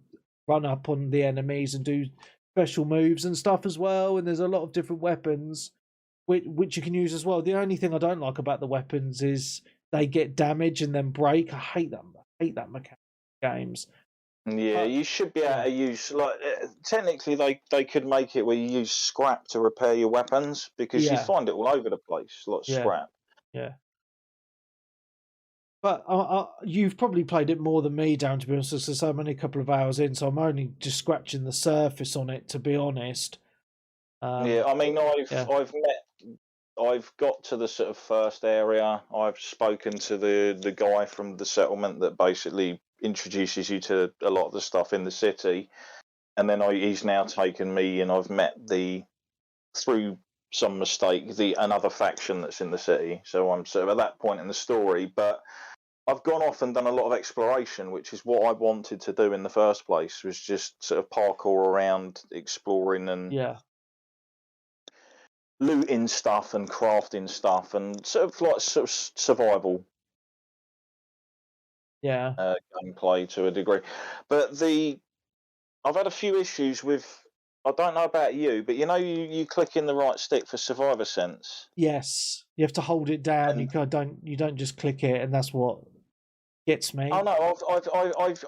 the enemies and do special moves and stuff as well. And there's a lot of different weapons which you can use as well. The only thing I don't like about the weapons is they get damage and then break. I hate that mechanic in games. Yeah, you should be able to use, like, technically they could make it where you use scrap to repair your weapons, because you find it all over the place, like scrap. Yeah. But you've probably played it more than me, Darren, to be honest, because I'm only a couple of hours in, so I'm only just scratching the surface on it, to be honest. Yeah, I mean, I've got to the sort of first area. I've spoken to the guy from the settlement that basically introduces you to a lot of the stuff in the city, and then he's now taken me, and I've met through some mistake another faction that's in the city. So I'm sort of at that point in the story, but I've gone off and done a lot of exploration, which is what I wanted to do in the first place, was just sort of parkour around, exploring and looting stuff and crafting stuff and sort of survival gameplay to a degree. But I've had a few issues with, I don't know about you, but you know, you click in the right stick for Survivor Sense. Yes, you have to hold it down. You don't just click it, and that's what gets me. Oh no,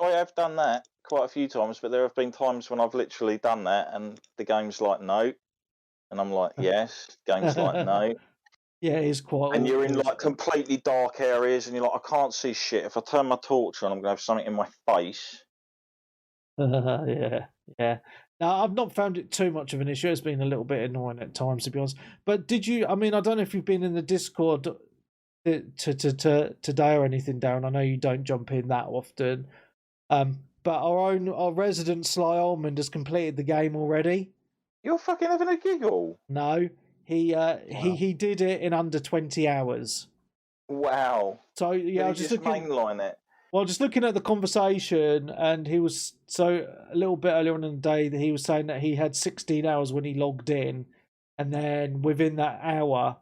I have done that quite a few times, but there have been times when I've literally done that, and the game's like no, and I'm like yes. Game's like no. Yeah, it is quite. And you're in like completely dark areas, and you're like, I can't see shit. If I turn my torch on, I'm gonna have something in my face. Yeah. Now, I've not found it too much of an issue. It's been a little bit annoying at times, to be honest. But did you? I mean, I don't know if you've been in the Discord today or anything, Darren. I know you don't jump in that often. But our resident Sly Almond has completed the game already. You're fucking having a giggle. No, he did it in under 20 hours. Wow. So yeah, I was just looking, mainline it. Well, just looking at the conversation, and he was a little bit earlier on in the day that he was saying that he had 16 hours when he logged in, and then within that hour,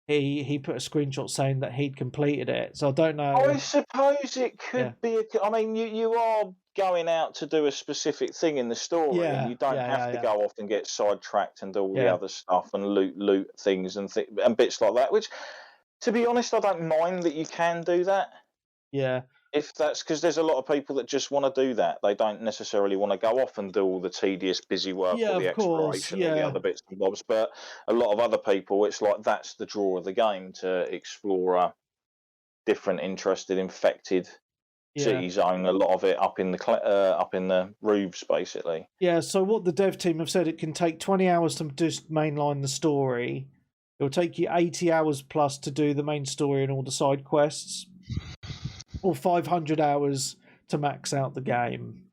he put a screenshot saying that he'd completed it. So I don't know. I suppose it could be. I mean, you are going out to do a specific thing in the story, and you don't have to go off and get sidetracked and do all the other stuff and loot things and bits like that. Which, to be honest, I don't mind that you can do that. Yeah. If that's because there's a lot of people that just want to do that. They don't necessarily want to go off and do all the tedious, busy work or the exploration or the other bits and bobs. But a lot of other people, it's like that's the draw of the game, to explore a different, interested, infected city zone. A lot of it up in the roofs, basically. Yeah. So what the dev team have said, it can take 20 hours to just mainline the story. It will take you 80 hours plus to do the main story and all the side quests, or 500 hours to max out the game.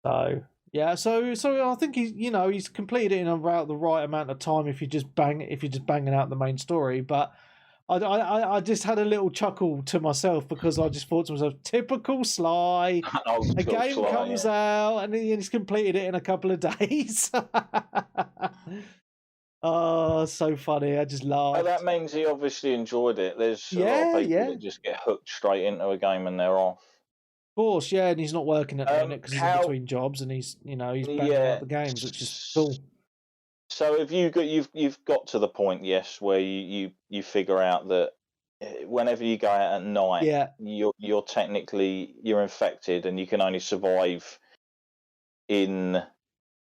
So yeah, so I think he's completed it in about the right amount of time if you're just banging out the main story. But I just had a little chuckle to myself because I just thought to myself, typical Sly. A game comes out and he's completed it in a couple of days. Oh, so funny. I just laughed. Well, that means he obviously enjoyed it. There's a lot of people that just get hooked straight into a game and they're off. course, yeah, and he's not working at the minute because he's in between jobs, and he's banging out the games, which is cool. So have you've got to the point, yes, where you figure out that whenever you go out at night, you're technically infected, and you can only survive in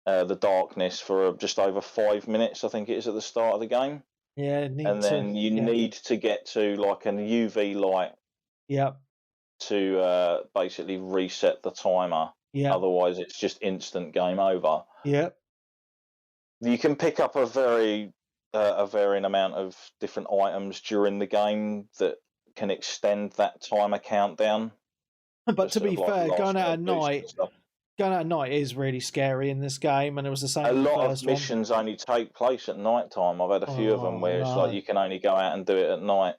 the darkness for just over 5 minutes, I think it is, at the start of the game. Yeah, and then you need to get to like an UV light. Yep. To basically reset the timer. Yeah. Otherwise, it's just instant game over. Yep. You can pick up a varying amount of different items during the game that can extend that timer countdown. But to be fair, going out at night is really scary in this game, and it was the same. A lot of missions only take place at night time. I've had a few of them where it's like you can only go out and do it at night.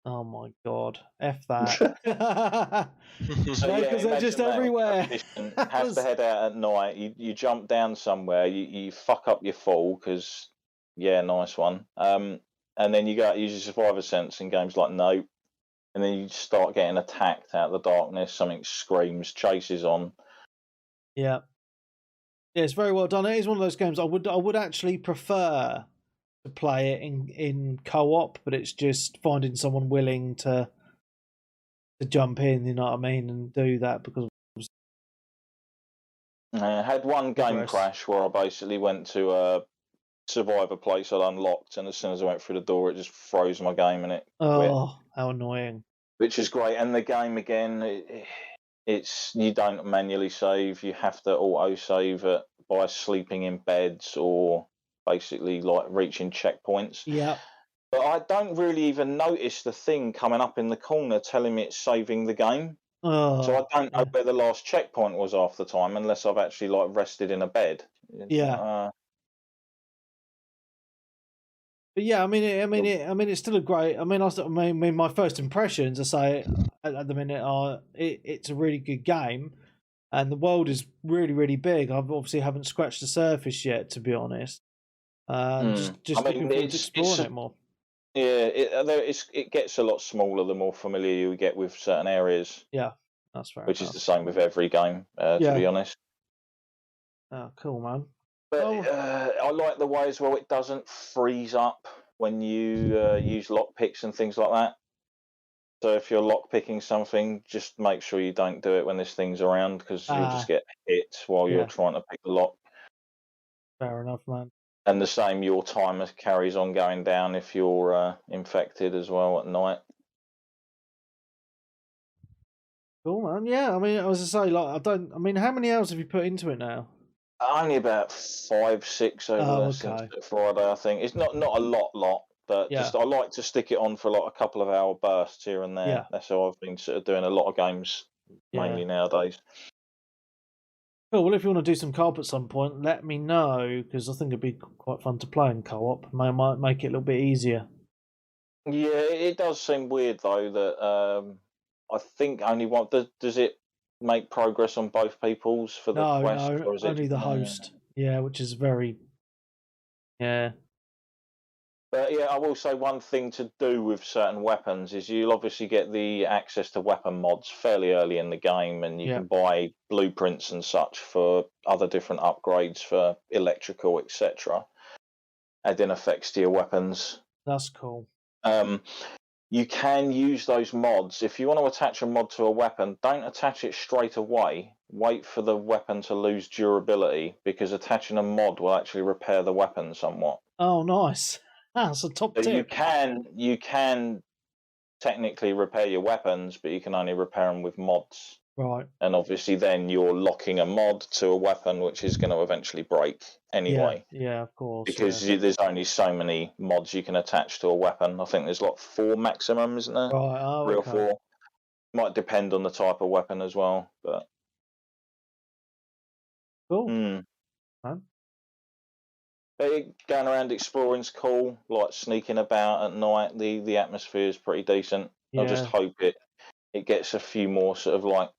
Oh my god, F that. Because they're just everywhere. Have to head out at night. You jump down somewhere, you fuck up your fall because, nice one. And then you go out, use your survivor sense in games like Nope. And then you start getting attacked out of the darkness. Something screams, chases on. Yeah. Yeah, it's very well done. It is one of those games I would actually prefer to play it in co-op, but it's just finding someone willing to jump in, you know what I mean, and do that, because I had one game crash where I basically went to a survivor place I'd unlocked, and as soon as I went through the door, it just froze my game and it quit. How annoying. Which is great. And the game again, it's you don't manually save, you have to auto save it by sleeping in beds or basically like reaching checkpoints. Yeah. But I don't really even notice the thing coming up in the corner telling me it's saving the game. So I don't know where the last checkpoint was half the time unless I've actually like rested in a bed. Yeah. But yeah, I mean, it's still a great. I mean, my first impressions, I say at the minute, are it's a really good game, and the world is really, really big. I obviously haven't scratched the surface yet, to be honest. Just looking forward to exploring it more. Yeah, it gets a lot smaller the more familiar you get with certain areas. Yeah, that's fair. Which is the same with every game, to be honest. Oh, cool, man. But I like the way as well it doesn't freeze up when you use lockpicks and things like that. So if you're lockpicking something, just make sure you don't do it when this thing's around, because you'll just get hit while you're trying to pick the lock. Fair enough, man. And the same, your timer carries on going down if you're infected as well at night. Cool, man. Yeah, I mean, as I say, like, how many hours have you put into it now? Only about 5, 6 over since Friday, I think. It's not a lot, but just I like to stick it on for like a couple of hour bursts here and there. Yeah. That's how I've been sort of doing a lot of games, mainly nowadays. Cool. Well, if you want to do some co-op at some point, let me know, because I think it'd be quite fun to play in co-op. Might make it a little bit easier. Yeah, it does seem weird though that I think only one. Does it make progress on both people's for the quest? No, or is only the host. Yeah, which is very. Yeah. But yeah, I will say one thing to do with certain weapons is you'll obviously get the access to weapon mods fairly early in the game, and you can buy blueprints and such for other different upgrades for electrical, etc. Adding effects to your weapons. That's cool. You can use those mods. If you want to attach a mod to a weapon, don't attach it straight away. Wait for the weapon to lose durability, because attaching a mod will actually repair the weapon somewhat. Oh, nice. That's a top tip. You can technically repair your weapons, but you can only repair them with mods. Right. And obviously then you're locking a mod to a weapon, which is going to eventually break anyway. Yeah, of course. Because there's only so many mods you can attach to a weapon. I think there's like 4 maximum, isn't there? Right. 3 or 4. Might depend on the type of weapon as well. But cool. Going around exploring's cool. Like sneaking about at night, the atmosphere is pretty decent. I just hope it gets a few more sort of like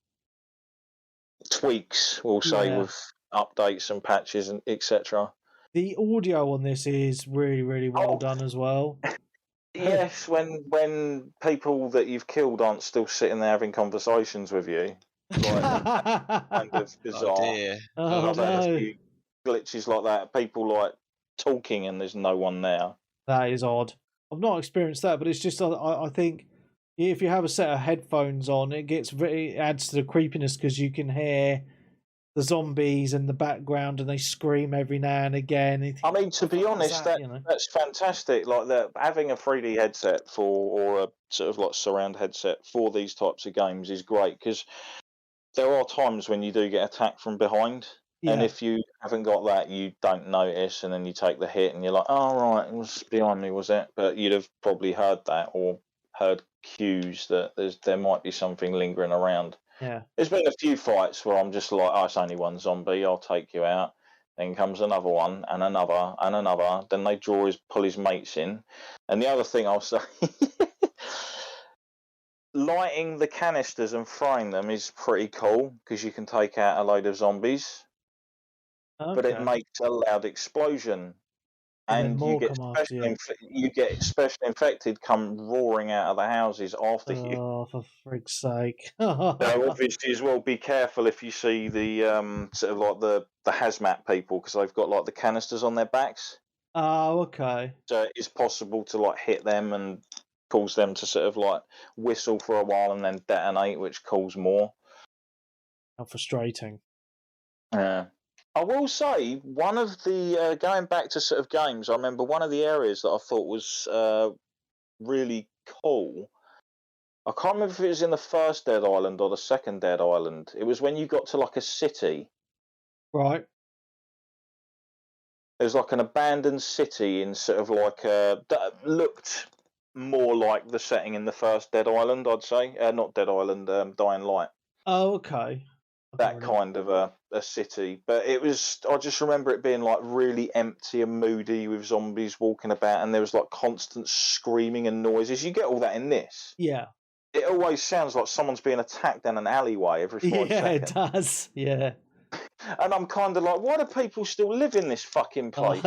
tweaks, we'll say, with updates and patches and etc. The audio on this is really, really well done as well. Yes, when people that you've killed aren't still sitting there having conversations with you. like kind of bizarre. Oh dear. Oh, I've had no. a few glitches like that. People like talking and there's no one there. That is odd. I've not experienced that, but it's just I think if you have a set of headphones on, it adds to the creepiness because you can hear the zombies in the background and they scream every now and again. I mean, to be honest, that's fantastic. Like that, having a 3D headset or a sort of like surround headset for these types of games is great because there are times when you do get attacked from behind. Yeah. And if you haven't got that, you don't notice, and then you take the hit, and you're like, "Oh right, it was behind me, was it?" But you'd have probably heard that or heard cues that there might be something lingering around. Yeah. There's been a few fights where I'm just like, "Oh, it's only one zombie. I'll take you out." Then comes another one, and another, and another. Then they pull his mates in. And the other thing I'll say. Lighting the canisters and throwing them is pretty cool because you can take out a load of zombies. Okay. But it makes a loud explosion, and you get special infected come roaring out of the houses after you. Oh, for frig's sake! So obviously, as well, be careful if you see the sort of like the hazmat people because they've got like the canisters on their backs. Oh, okay. So it's possible to like hit them and cause them to sort of like whistle for a while and then detonate, which causes more. How frustrating. Yeah. I will say, one of the, going back to sort of games, I remember one of the areas that I thought was really cool. I can't remember if it was in the first Dead Island or the second Dead Island. It was when you got to like a city. Right. It was like an abandoned city in sort of like that looked more like the setting in the first Dead Island, I'd say. Not Dead Island, Dying Light. Oh, okay. That kind of a city. But it was, I just remember it being like really empty and moody with zombies walking about, and there was like constant screaming and noises. You get all that in this. Yeah. It always sounds like someone's being attacked down an alleyway every 5 seconds. Yeah, it does. Yeah. And I'm kind of like, why do people still live in this fucking place?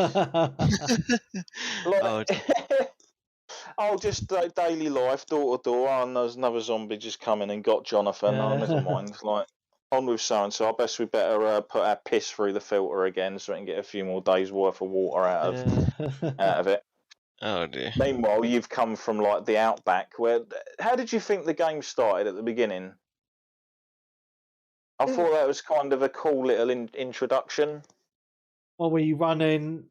Just daily life, door to door. Oh, and there's another zombie just coming and got Jonathan. Oh, never mind. Like, on with so and so. I guess we better put our piss through the filter again so we can get a few more days worth of water out of it. Oh dear. Meanwhile, you've come from like the outback. How did you think the game started at the beginning? I thought that was kind of a cool little introduction. Well, when you're running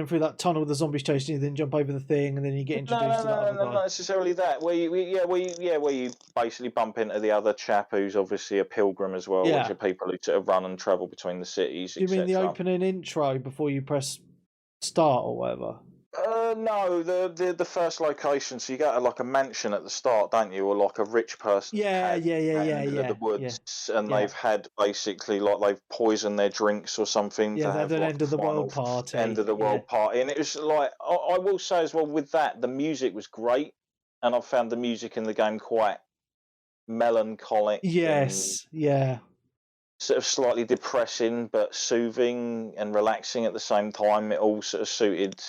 through that tunnel with the zombies chasing you, then jump over the thing, and then you get introduced to that other guy. Not necessarily that. Where you basically bump into the other chap who's obviously a pilgrim as well, which are people who sort of run and travel between the cities. Do you mean the opening intro before you press start or whatever? No, the first location. So you go to like a mansion at the start, don't you, or like a rich person? Yeah. The woods, and they've had basically like they've poisoned their drinks or something. Yeah, they had an end of the world party. End of the world party, and it was like I will say as well with that, the music was great, and I found the music in the game quite melancholic. Yes, yeah. Sort of slightly depressing, but soothing and relaxing at the same time. It all sort of suited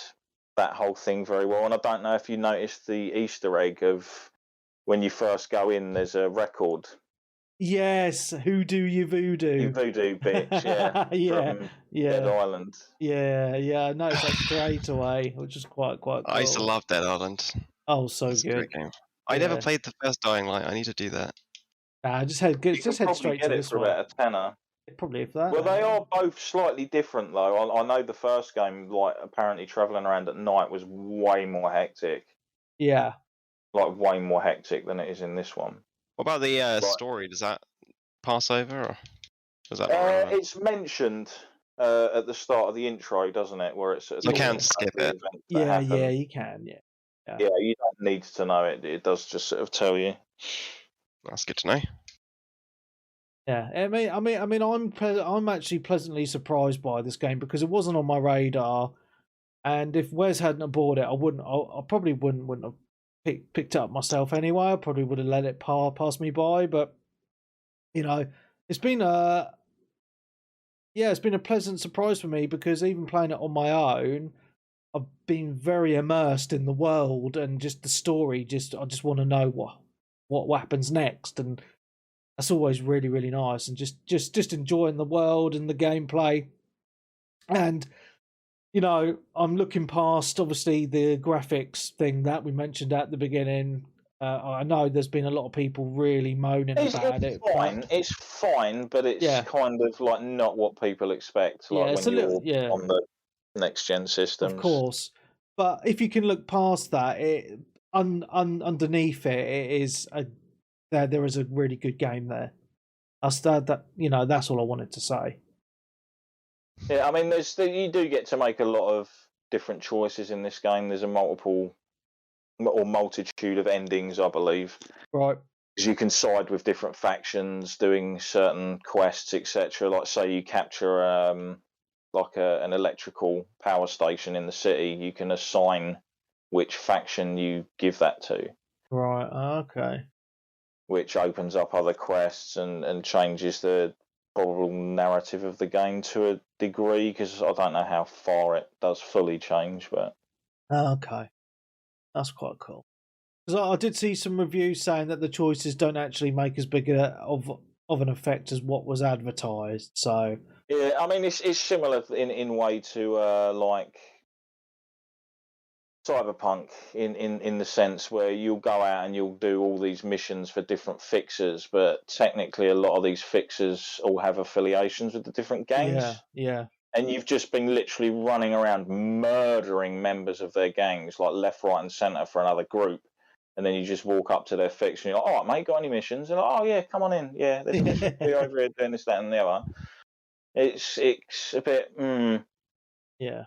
that whole thing very well. And I don't know if you noticed the Easter egg of when you first go in, there's a record. Yes, Who Do You Voodoo? You voodoo bitch, from Dead Island. Yeah, I noticed that straight away, which is quite cool. I used to love Dead Island. Oh, so That's good. A great game. I never played the first Dying Light. I need to do that. Just head straight to this one. About a tenner. Probably if that. Well, they are both slightly different, though. I know the first game, like apparently traveling around at night, was way more hectic. Yeah, like way more hectic than it is in this one. What about the story? Does that pass over, or does that? It's mentioned at the start of the intro, doesn't it? Where it's you can skip it. Yeah, you can. Yeah, you don't need to know it. It does just sort of tell you. That's good to know. Yeah, I mean, I'm actually pleasantly surprised by this game because it wasn't on my radar, and if Wes hadn't bought it, I probably wouldn't have picked it up myself anyway. I probably would have let it pass me by. But it's been a pleasant surprise for me because even playing it on my own, I've been very immersed in the world and just the story. I just want to know what happens next and. that's always really, really nice, and just enjoying the world and the gameplay. And I'm looking past obviously the graphics thing that we mentioned at the beginning. I know there's been a lot of people really moaning about it. It's fine, but it's kind of like not what people expect. Like when you're on the next gen systems, of course. But if you can look past that, underneath it is there is a really good game there. That's all I wanted to say. Yeah, I mean, you do get to make a lot of different choices in this game. There's a multitude of endings, I believe. Right. Because you can side with different factions, doing certain quests, etc. Like, say you capture an electrical power station in the city, you can assign which faction you give that to. Right. Okay. Which opens up other quests and changes the probable narrative of the game to a degree, because I don't know how far it does fully change, but okay, that's quite cool. Because I did see some reviews saying that the choices don't actually make as big of an effect as what was advertised. So yeah, I mean it's similar in way to like Cyberpunk in the sense where you'll go out and you'll do all these missions for different fixers, but technically a lot of these fixers all have affiliations with the different gangs. Yeah. And you've just been literally running around murdering members of their gangs, like left, right, and centre for another group. And then you just walk up to their fix and you're like, all right, mate, got any missions? And like, oh, yeah, come on in. Yeah, there's a mission for you over here doing this, that, and the other. It's a bit, yeah.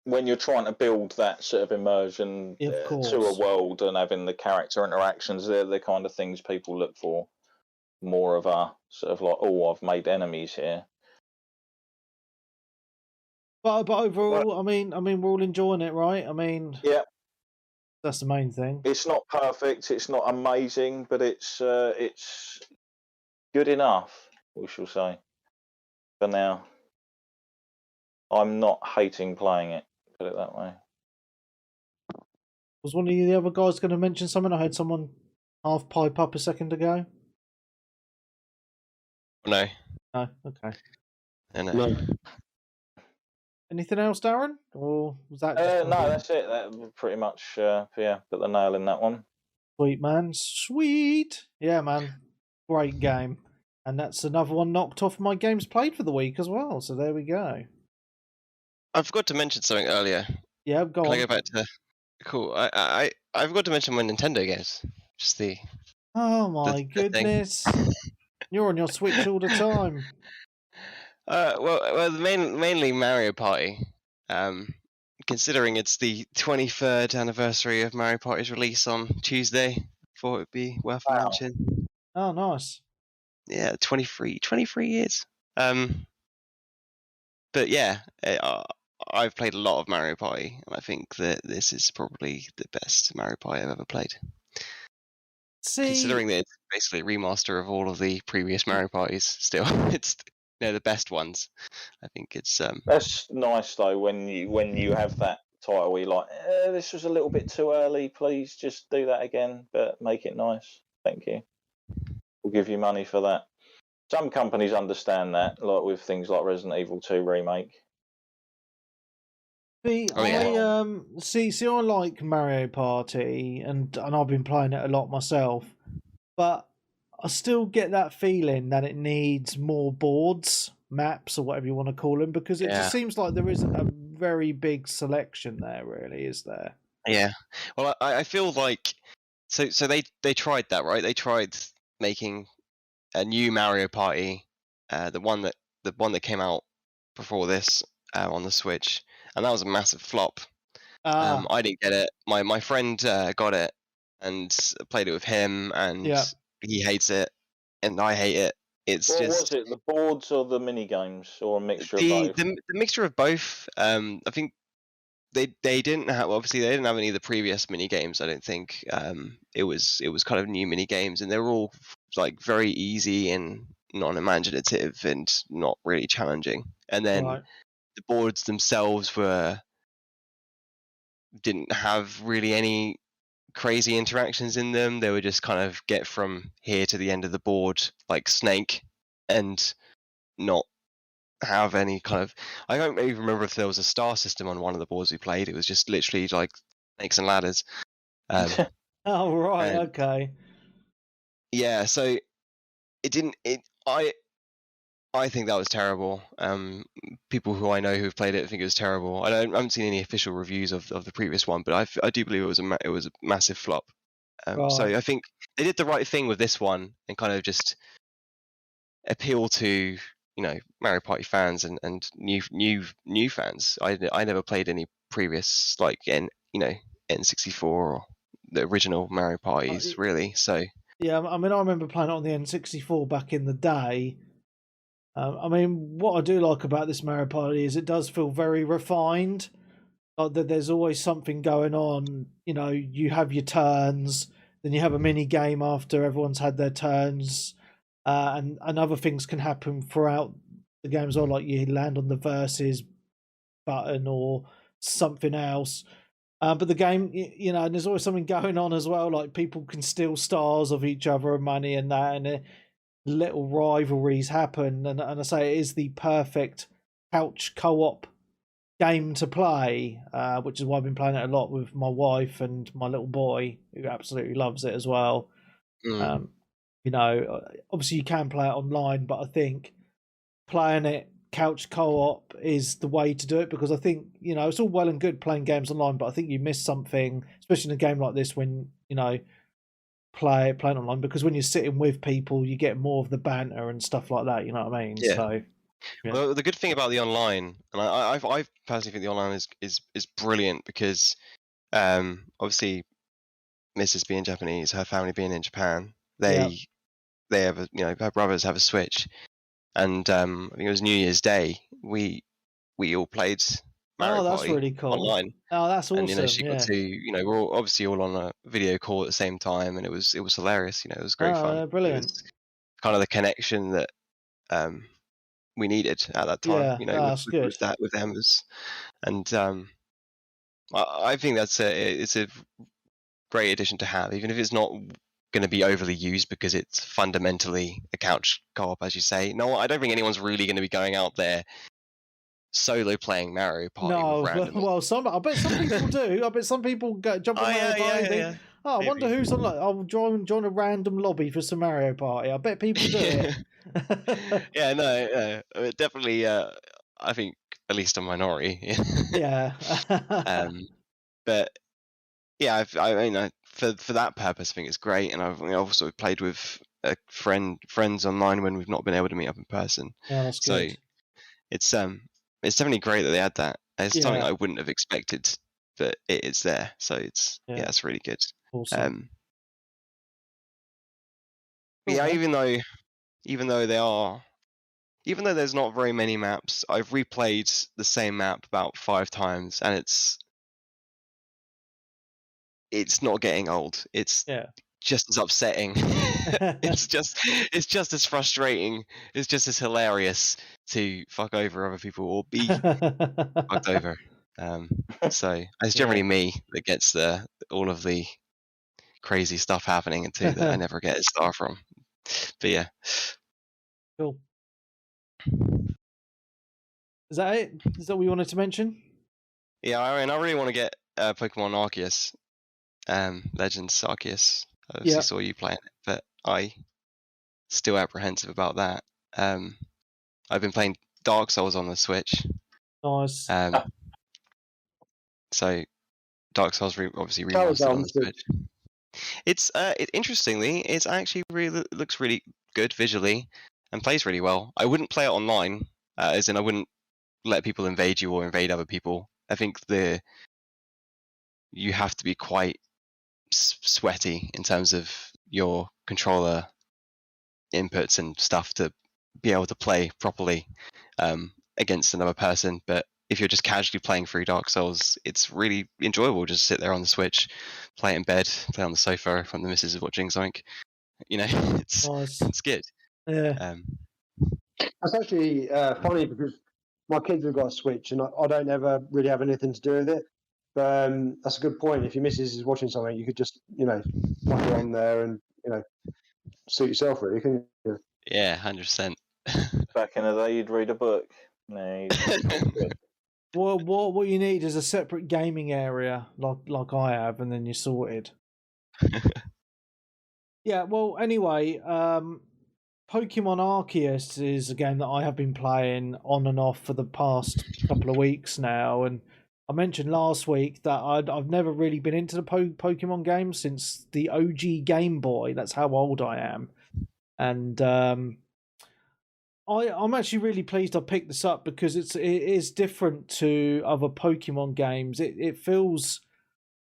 When you're trying to build that sort of immersion to a world and having the character interactions, they're the kind of things people look for. More of a sort of like, oh, I've made enemies here. But overall, I mean, we're all enjoying it, right? I mean, yeah, that's the main thing. It's not perfect, it's not amazing, but it's good enough, we shall say. For now, I'm not hating playing it. Put it that way. Was one of the other guys going to mention something? I heard someone half pipe up a second ago. No. No. Okay. No. Anything else, Darren? Or was that? No, that's it. That pretty much, put the nail in that one. Sweet, man. Sweet. Yeah, man. Great game. And that's another one knocked off my games played for the week as well. So there we go. I forgot to mention something earlier. Yeah, go on. Can I go back to? Cool. I forgot to mention my Nintendo games. Just the. Oh my goodness! You're on your Switch all the time. Well, mainly Mario Party. Considering it's the 23rd anniversary of Mario Party's release on Tuesday, thought it'd be worth a mention. Oh, nice. Yeah, 23 years. But yeah, I've played a lot of Mario Party, and I think that this is probably the best Mario Party I've ever played. Considering that it's basically a remaster of all of the previous Mario Parties, still, it's the best ones. I think it's that's nice though when you have that title where you're like, this was a little bit too early, please just do that again, but make it nice. Thank you. We'll give you money for that. Some companies understand that, like with things like Resident Evil 2 remake. See, I like Mario Party, and I've been playing it a lot myself, but I still get that feeling that it needs more boards, maps, or whatever you want to call them, because it just seems like there isn't a very big selection there, really, is there? Yeah. Well, I feel like so they tried that, right? They tried making a new Mario Party, the one that came out before this on the Switch, and that was a massive flop. I didn't get it. My friend got it and played it with him, and he hates it, and I hate it. What was it? The boards or the mini games, or a mixture of both? The mixture of both. I think they didn't have. Obviously, they didn't have any of the previous mini games. I don't think. It was kind of new mini games, and they were all like very easy and non-imaginative and not really challenging. And then the boards themselves didn't have really any crazy interactions in them. They would just kind of get from here to the end of the board like Snake, and not have any kind of. I don't even remember if there was a star system on one of the boards we played. It was just literally like snakes and ladders. Oh right, okay. Yeah, so it didn't. I think that was terrible. People who I know who've played it think it was terrible. I haven't seen any official reviews of the previous one, but I do believe it was a massive flop. Right. So I think they did the right thing with this one and kind of just appeal to Mario Party fans and new fans. I never played any previous like N64 or the original Mario Parties really. So yeah, I mean I remember playing it on the N64 back in the day. I mean, what I do like about this Mario Party is it does feel very refined. Like that, there's always something going on. You have your turns, then you have a mini game after everyone's had their turns, and other things can happen throughout the game as well. Like you land on the versus button or something else. But the game, and there's always something going on as well. Like people can steal stars of each other and money and that, and little rivalries happen, and I say it is the perfect couch co-op game to play, which is why I've been playing it a lot with my wife and my little boy, who absolutely loves it as well. Obviously you can play it online, but I think playing it couch co-op is the way to do it, because I think it's all well and good playing games online, but I think you miss something, especially in a game like this when playing online, because when you're sitting with people you get more of the banter and stuff like that, you know what I mean? Yeah. So well, the good thing about the online, and I personally think the online is brilliant, because obviously Mrs. being Japanese, her family being in Japan, they have her brothers have a Switch, and I think it was New Year's Day, we all played Mario Party really cool online. Oh, that's awesome. And she got to we're obviously all on a video call at the same time, and it was hilarious. It was great fun. Brilliant. It was kind of the connection that we needed at that time. With them, and I think it's a great addition to have, even if it's not going to be overly used, because it's fundamentally a couch co-op, as you say. No, I don't think anyone's really going to be going out there solo playing Mario Party. No, well, I bet some people do. I bet some people jump on Mario Party and think, I wonder who's on. I'll join a random lobby for some Mario Party. I bet people do it. Yeah, no, definitely. I think at least a minority. Yeah. But yeah, I mean, for that purpose, I think it's great, and I've also played with friends online when we've not been able to meet up in person. Yeah, that's good. So it's definitely great that they had that. It's something I wouldn't have expected, but it's there. So it's it's really good. Awesome. Yeah, even though there's not very many maps, I've replayed the same map about 5 times, and it's not getting old. It's just as upsetting. it's just as frustrating. It's just as hilarious to fuck over other people or be fucked over. So it's generally me that gets all of the crazy stuff happening too that I never get a star from. But yeah. Cool. Is that it? Is that what you wanted to mention? Yeah, I mean, I really want to get Pokemon Arceus, Legends Arceus. I obviously saw you playing it, but I still apprehensive about that. I've been playing Dark Souls on the Switch. Nice. So Dark Souls obviously remastered on the Switch. It's interestingly, it's actually looks really good visually and plays really well. I wouldn't play it online, as in I wouldn't let people invade you or invade other people. I think you have to be quite sweaty in terms of your controller inputs and stuff to be able to play properly against another person. But if you're just casually playing through Dark Souls, it's really enjoyable. Just sit there on the Switch, play it in bed, play on the sofa if the missus is watching something. It's good. Yeah. That's actually funny, because my kids have got a Switch and I don't ever really have anything to do with it. But that's a good point. If your missus is watching something, you could just, put it on there and, suit yourself really, couldn't you? Yeah, 100%. Back in the day, you'd read a book. No, Well, what you need is a separate gaming area, like I have, and then you're sorted. Yeah. Well, anyway, Pokemon Arceus is a game that I have been playing on and off for the past couple of weeks now, and I mentioned last week that I've never really been into the Pokemon games since the OG Game Boy. That's how old I am, and I'm actually really pleased I picked this up because it is different to other Pokemon games. It feels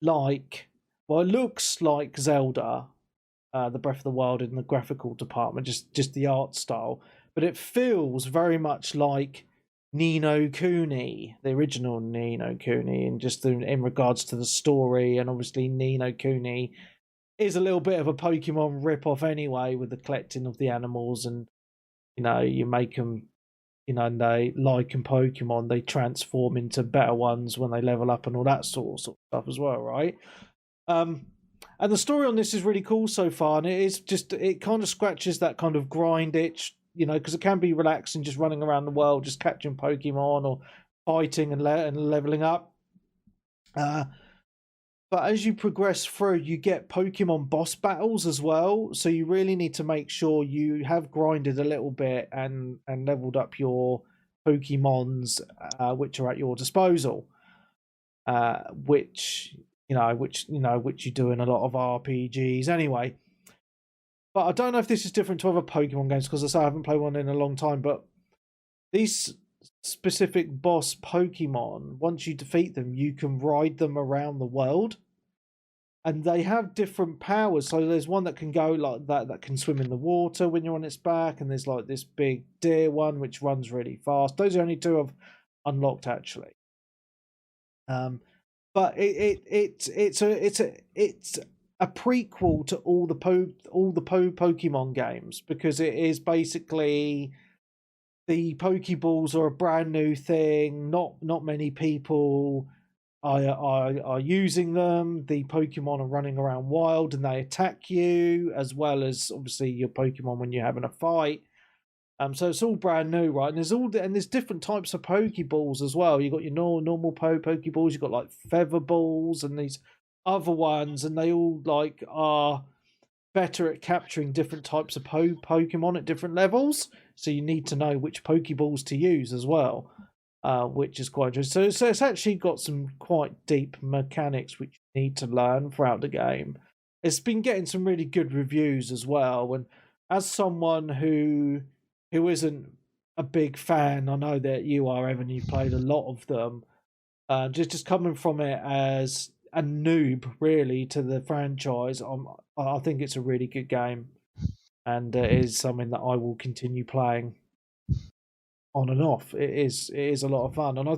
like, well, it looks like Zelda, the Breath of the Wild in the graphical department, just the art style, but it feels very much like Ni no Kuni, the original Ni no Kuni, and just in regards to the story, and obviously Ni no Kuni is a little bit of a Pokemon rip-off anyway, with the collecting of the animals, and you make them, and they, like in Pokemon, they transform into better ones when they level up and all that sort of stuff as well, right? And the story on this is really cool so far, and it kind of scratches that kind of grind itch, because it can be relaxing just running around the world, just catching Pokemon or fighting and leveling up. But as you progress through, you get Pokemon boss battles as well. So you really need to make sure you have grinded a little bit and leveled up your Pokemons, which are at your disposal. Which you do in a lot of RPGs anyway. But I don't know if this is different to other Pokemon games, because I say I haven't played one in a long time. But these specific boss Pokemon, once you defeat them, you can ride them around the world, and they have different powers. So there's one that can go like that can swim in the water when you're on its back, and there's like this big deer one which runs really fast. Those are only two I've unlocked actually. But it's a prequel to all the Pokemon games, because it is basically, the Pokeballs are a brand new thing. Not many people are using them. The Pokemon are running around wild and they attack you, as well as obviously your Pokemon when you're having a fight. So it's all brand new, right? And there's different types of Pokeballs as well. You've got your normal Pokeballs. You've got like feather balls and these other ones, and they all like are better at capturing different types of Pokemon at different levels. So you need to know which Pokeballs to use as well, which is quite interesting. So it's actually got some quite deep mechanics which you need to learn throughout the game. It's been getting some really good reviews as well. And as someone who isn't a big fan, I know that you are, Evan, you've played a lot of them, just coming from it as a noob really to the franchise, I think it's a really good game, and it is something that I will continue playing on and off. It is a lot of fun, and I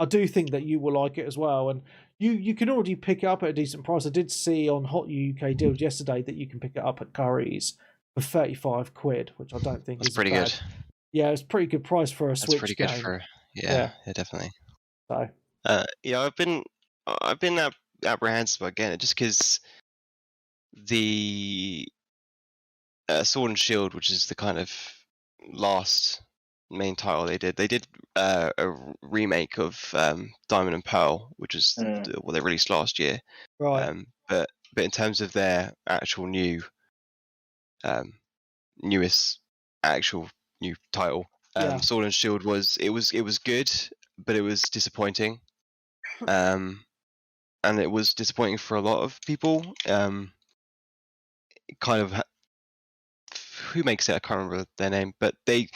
do think that you will like it as well. And you can already pick it up at a decent price. I did see on Hot UK Deals yesterday that you can pick it up at Curry's for £35, which I don't think is pretty bad. Good. Yeah, it's a pretty good price for a Switch pretty game. Good for yeah, definitely. So I've been apprehensive again, just because the Sword and Shield, which is the kind of last main title they did a remake of Diamond and Pearl, which is what they released last year, right? But in terms of their actual newest actual new title, Sword and Shield was good, but it was disappointing, and it was disappointing for a lot of people. Kind of, who makes it? I can't remember their name, but they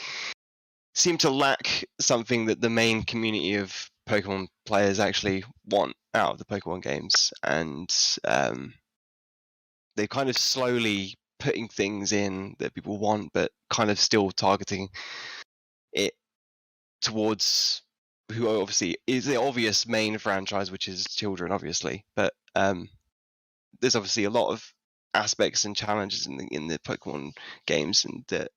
seem to lack something that the main community of Pokemon players actually want out of the Pokemon games, and they're kind of slowly putting things in that people want, but kind of still targeting it towards who obviously is the obvious main franchise, which is children, obviously. But there's obviously a lot of aspects and challenges in the Pokemon games, and that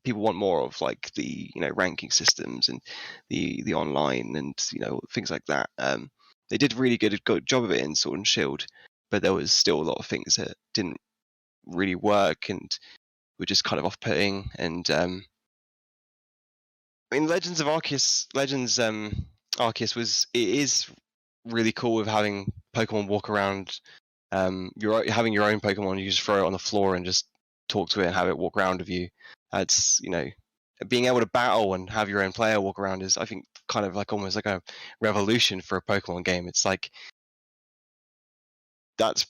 people want more of, like the ranking systems and the online and things like that. they did really good job of it in Sword and Shield, but there was still a lot of things that didn't really work and were just kind of off-putting. And I mean, Legends Arceus is really cool with having Pokemon walk around. You're having your own Pokemon, you just throw it on the floor and just talk to it and have it walk around with you. That's, being able to battle and have your own player walk around is, I think, kind of like almost like a revolution for a Pokemon game. It's like, that's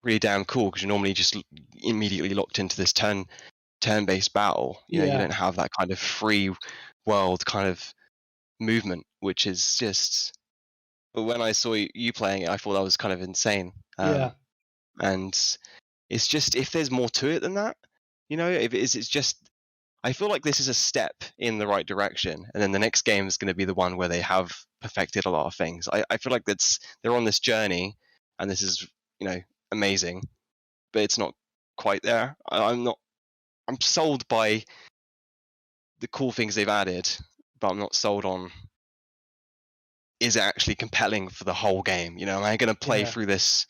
really damn cool, because you're normally just immediately locked into this turn-based battle. You don't have that kind of free world kind of movement, which is just, when I saw you playing it, I thought that was kind of insane. And it's just, if there's more to it than that, if it's just, I feel like this is a step in the right direction, and then the next game is going to be the one where they have perfected a lot of things. I feel like they're on this journey, and this is, amazing, but it's not quite there. I'm sold by the cool things they've added, but I'm not sold on, is it actually compelling for the whole game? Am I going to play through this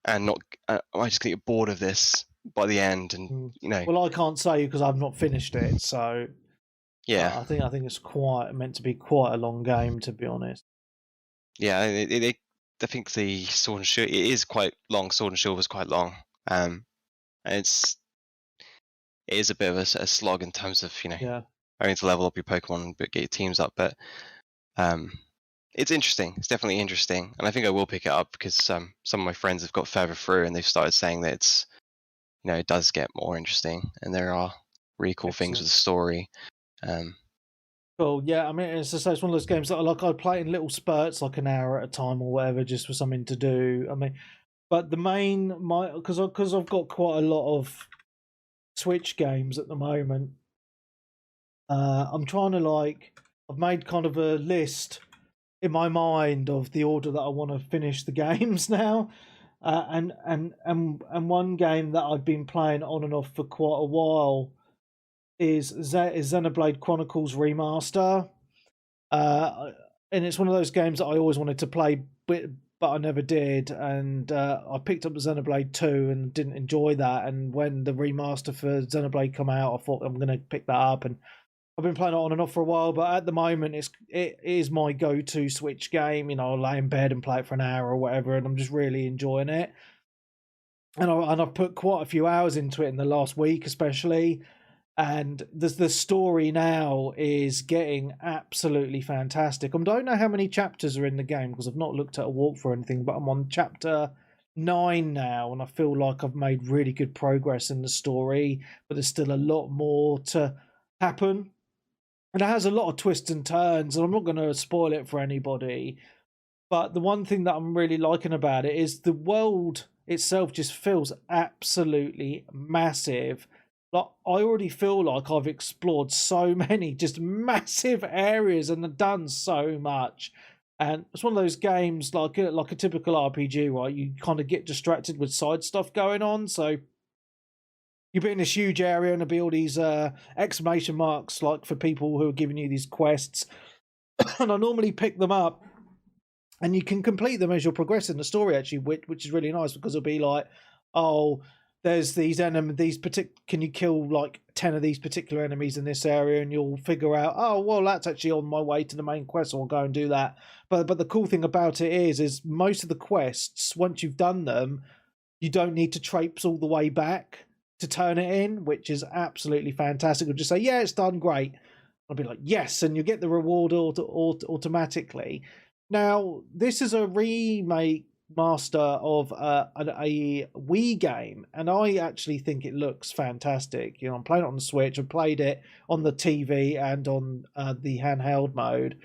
and not, am I just going to get bored of this by the end? And well, I can't say because I've not finished it, so I think it's meant to be quite a long game, to be honest. I think the Sword and Shield, it is quite long. Sword and Shield was quite long. And it is a bit of a slog in terms of having to level up your Pokemon and get your teams up, but it's interesting. It's definitely interesting, and I think I will pick it up because some of my friends have got further through and they've started saying that it's, it does get more interesting, and there are really cool things with the story. Cool, yeah. I mean, it's one of those games that I play in little spurts, like an hour at a time or whatever, just for something to do. I mean, but because I've got quite a lot of Switch games at the moment. I'm trying to I've made kind of a list in my mind of the order that I want to finish the games now, and one game that I've been playing on and off for quite a while is Xenoblade Chronicles Remaster, and it's one of those games that I always wanted to play, but I never did, and I picked up Xenoblade 2 and didn't enjoy that, and when the remaster for Xenoblade come out, I thought I'm going to pick that up, and I've been playing it on and off for a while, but at the moment it is my go-to Switch game. I'll lay in bed and play it for an hour or whatever, and I'm just really enjoying it. And I've put quite a few hours into it in the last week, especially. And the story now is getting absolutely fantastic. I don't know how many chapters are in the game because I've not looked at a walkthrough or anything, but I'm on chapter 9 now, and I feel like I've made really good progress in the story, but there's still a lot more to happen. And it has a lot of twists and turns, and I'm not going to spoil it for anybody. But the one thing that I'm really liking about it is the world itself just feels absolutely massive. I already feel like I've explored so many just massive areas and done so much. And it's one of those games like a typical RPG, right? You kind of get distracted with side stuff going on, so you'll be in this huge area and there'll be all these exclamation marks for people who are giving you these quests. And I normally pick them up and you can complete them as you're progressing the story, actually, which is really nice because it'll be like, oh, there's these enemies, can you kill 10 of these particular enemies in this area, and you'll figure out, oh, well, that's actually on my way to the main quest, so I'll go and do that. But the cool thing about it is most of the quests, once you've done them, you don't need to traipse all the way back to turn it in, which is absolutely fantastic. You'll just say, yeah, it's done, great. I'll be like, yes, and you get the reward automatically. Now, this is a remaster of a Wii game, and I actually think it looks fantastic. I'm playing it on the Switch. I've played it on the TV and on the handheld mode.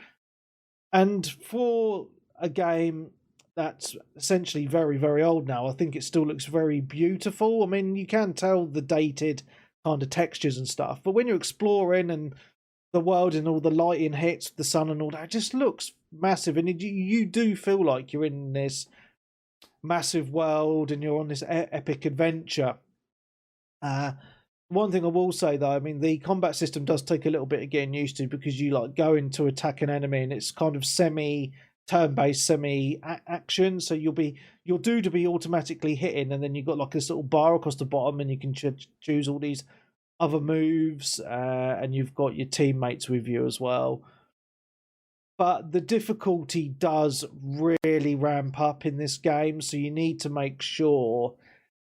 And for a game that's essentially very, very old now, I think it still looks very beautiful. I mean, you can tell the dated kind of textures and stuff, but when you're exploring and the world and all the lighting hits the sun and all that, it just looks massive, and you do feel like you're in this massive world and you're on this epic adventure. One thing I will say though, I mean, the combat system does take a little bit of getting used to, because you go into attack an enemy and it's kind of semi turn-based semi-action. So you're due to be automatically hitting, and then you've got like this little bar across the bottom, and you can choose all these other moves, and you've got your teammates with you as well. But the difficulty does really ramp up in this game, so you need to make sure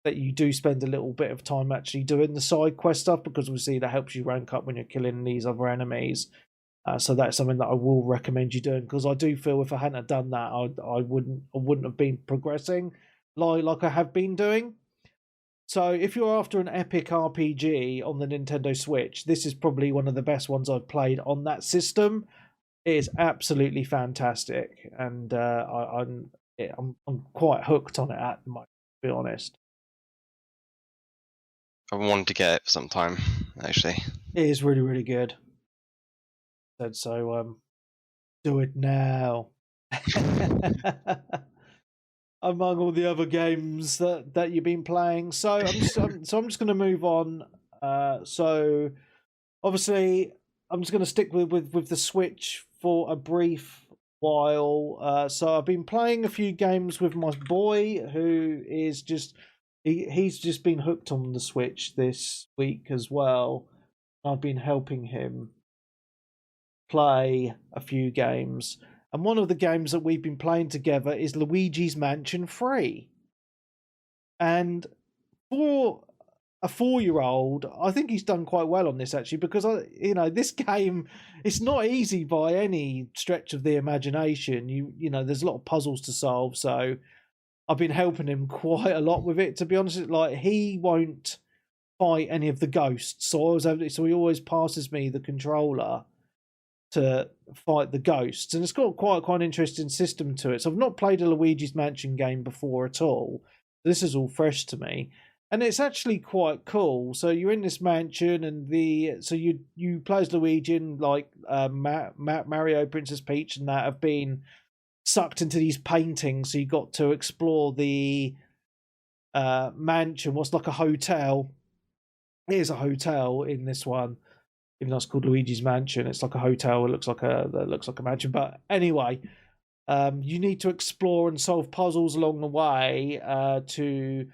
that you do spend a little bit of time actually doing the side quest stuff, because obviously that helps you rank up when you're killing these other enemies. So that's something that I will recommend you doing, because I do feel if I hadn't done that, I wouldn't have been progressing like I have been doing. So if you're after an epic RPG on the Nintendo Switch, this is probably one of the best ones I've played on that system. It is absolutely fantastic, and I'm quite hooked on it at the moment, to be honest. I wanted to get it for some time, actually. It is really, really good. So do it now. Among all the other games that you've been playing, so I'm just going to move on. So obviously, I'm just going to stick with the Switch for a brief while. So I've been playing a few games with my boy, who is just he's just been hooked on the Switch this week as well. I've been helping him play a few games, and one of the games that we've been playing together is Luigi's Mansion 3. And for a 4-year-old, I think he's done quite well on this, actually, because this game, it's not easy by any stretch of the imagination. You know, there's a lot of puzzles to solve, so I've been helping him quite a lot with it, to be honest. Like, he won't fight any of the ghosts, so he always passes me the controller to fight the ghosts, and it's got quite an interesting system to it. So I've not played a Luigi's Mansion game before at all. This is all fresh to me, and it's actually quite cool. So you're in this mansion, and you play as Luigi, and like Mario, Princess Peach, and that have been sucked into these paintings. So you got to explore the mansion. What's like a hotel? It is a hotel in this one. Even though it's called Luigi's Mansion, it's like a hotel. It looks like a mansion. But anyway, you need to explore and solve puzzles along the way to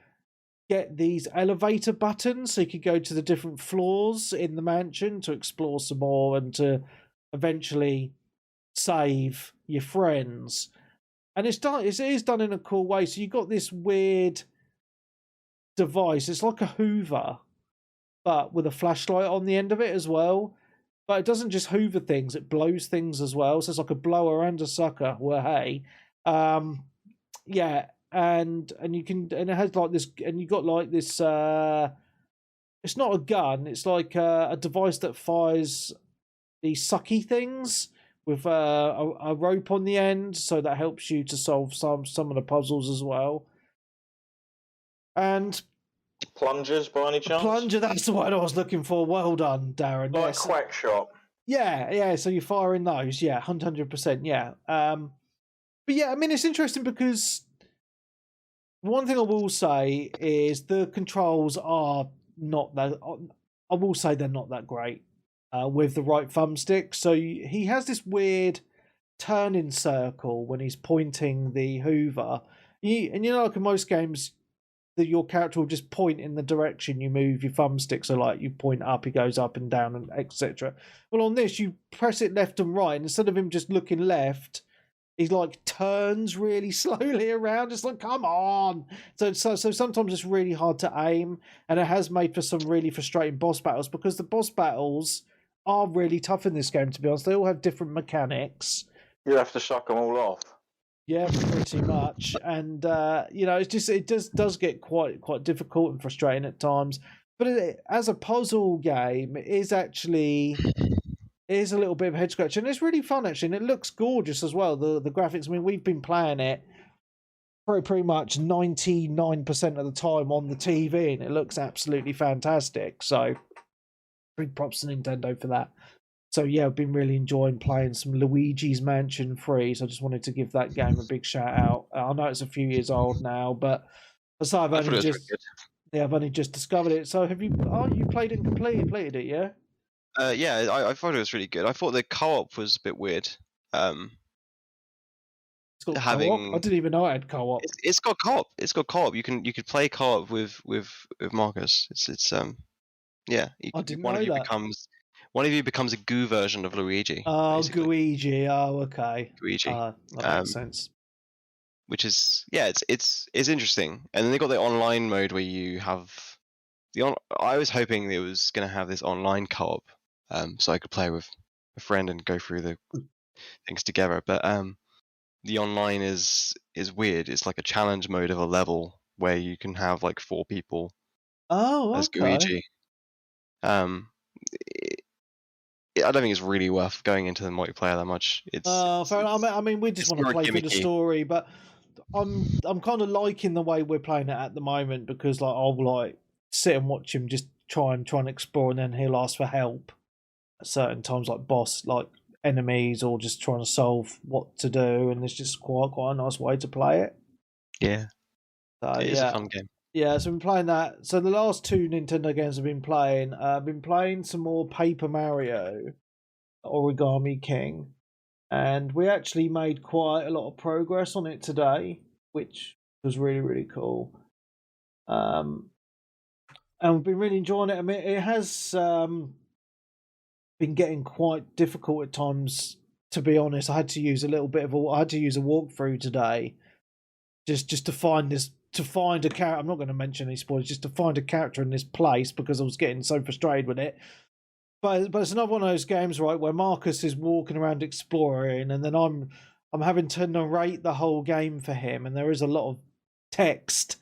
get these elevator buttons, so you could go to the different floors in the mansion to explore some more and to eventually save your friends. And it is done in a cool way. So you got this weird device. It's like a Hoover, but with a flashlight on the end of it as well. But it doesn't just hoover things, it blows things as well. So it's like a blower and a sucker. Well, hey. Yeah, and you can, and it has like this, and you got like this, it's not a gun, it's like a device that fires these sucky things with a rope on the end, so that helps you to solve some of the puzzles as well. And plungers, by any chance? Plunger, that's the word I was looking for. Well done, Darren. Like Quack Shot. Yeah. So you're firing those, yeah, 100%, yeah. But yeah, I mean, it's interesting because one thing I will say is the controls are not that. I will say they're not that great with the right thumbstick. So he has this weird turning circle when he's pointing the Hoover. And you know, like in most games, that your character will just point in the direction you move your thumbstick. So like you point up, he goes up and down, and etc. Well, on this, you press it left and right, and instead of him just looking left, he like turns really slowly around. It's like, come on. So sometimes it's really hard to aim, and it has made for some really frustrating boss battles, because the boss battles are really tough in this game, to be honest. They all have different mechanics. You have to suck them all off. Yeah, pretty much, and it does get quite difficult and frustrating at times. But as a puzzle game, it is a little bit of a head scratcher, and it's really fun actually, and it looks gorgeous as well. The graphics. I mean, we've been playing it pretty much 99% of the time on the TV, and it looks absolutely fantastic. So, big props to Nintendo for that. So yeah, I've been really enjoying playing some Luigi's Mansion 3, so I just wanted to give that game a big shout out. I know it's a few years old now, but I've only just discovered it. So have you played it and completed it, yeah? Yeah, I thought it was really good. I thought the co-op was a bit weird. having. Co-op? I didn't even know it had co-op. It's got co-op. It's got co-op. You could play co-op with Marcus. It's yeah. I didn't know that. One of you becomes a goo version of Luigi. Oh, Luigi. Oh, okay. Luigi. That makes sense. Which is it's interesting. And then they got the online mode where you have I was hoping it was going to have this online co-op, so I could play with a friend and go through the things together. But the online is weird. It's like a challenge mode of a level where you can have like 4 people. Oh, okay. As Luigi. I don't think it's really worth going into the multiplayer that much. I mean, we just want to play through the story, but I'm kind of liking the way we're playing it at the moment, because like I'll like sit and watch him just try and explore, and then he'll ask for help at certain times, like boss, like enemies, or just trying to solve what to do, and it's just quite a nice way to play it. Yeah, so, it is a fun game. Yeah, so I've been playing that. So the last 2 Nintendo games I've been playing some more Paper Mario, Origami King, and we actually made quite a lot of progress on it today, which was really, really cool. And we've been really enjoying it. I mean, it has been getting quite difficult at times, to be honest. I had to use a walkthrough today, just to find a character. I'm not going to mention any spoilers. Just to find a character in this place, because I was getting so frustrated with it. But it's another one of those games, right, where Marcus is walking around exploring, and then I'm having to narrate the whole game for him, and there is a lot of text,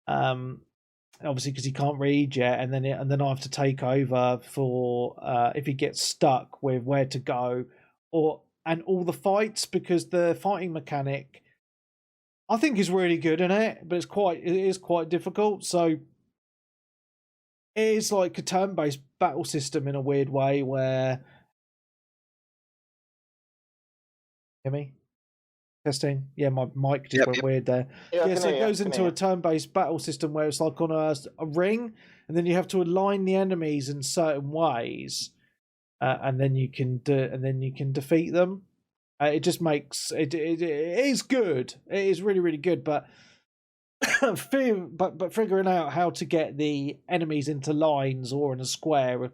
obviously because he can't read yet, and then I have to take over for if he gets stuck with where to go, and all the fights, because the fighting mechanic I think is really good in it, but it is quite difficult. So it is like a turn-based battle system in a weird way, where... Hear me? Testing? Yeah, my mic just went weird there. Yeah, so it goes into a turn-based battle system where it's like on a ring, and then you have to align the enemies in certain ways, and then you can defeat them. It just makes it is good. It is really, really good, but figuring out how to get the enemies into lines or in a square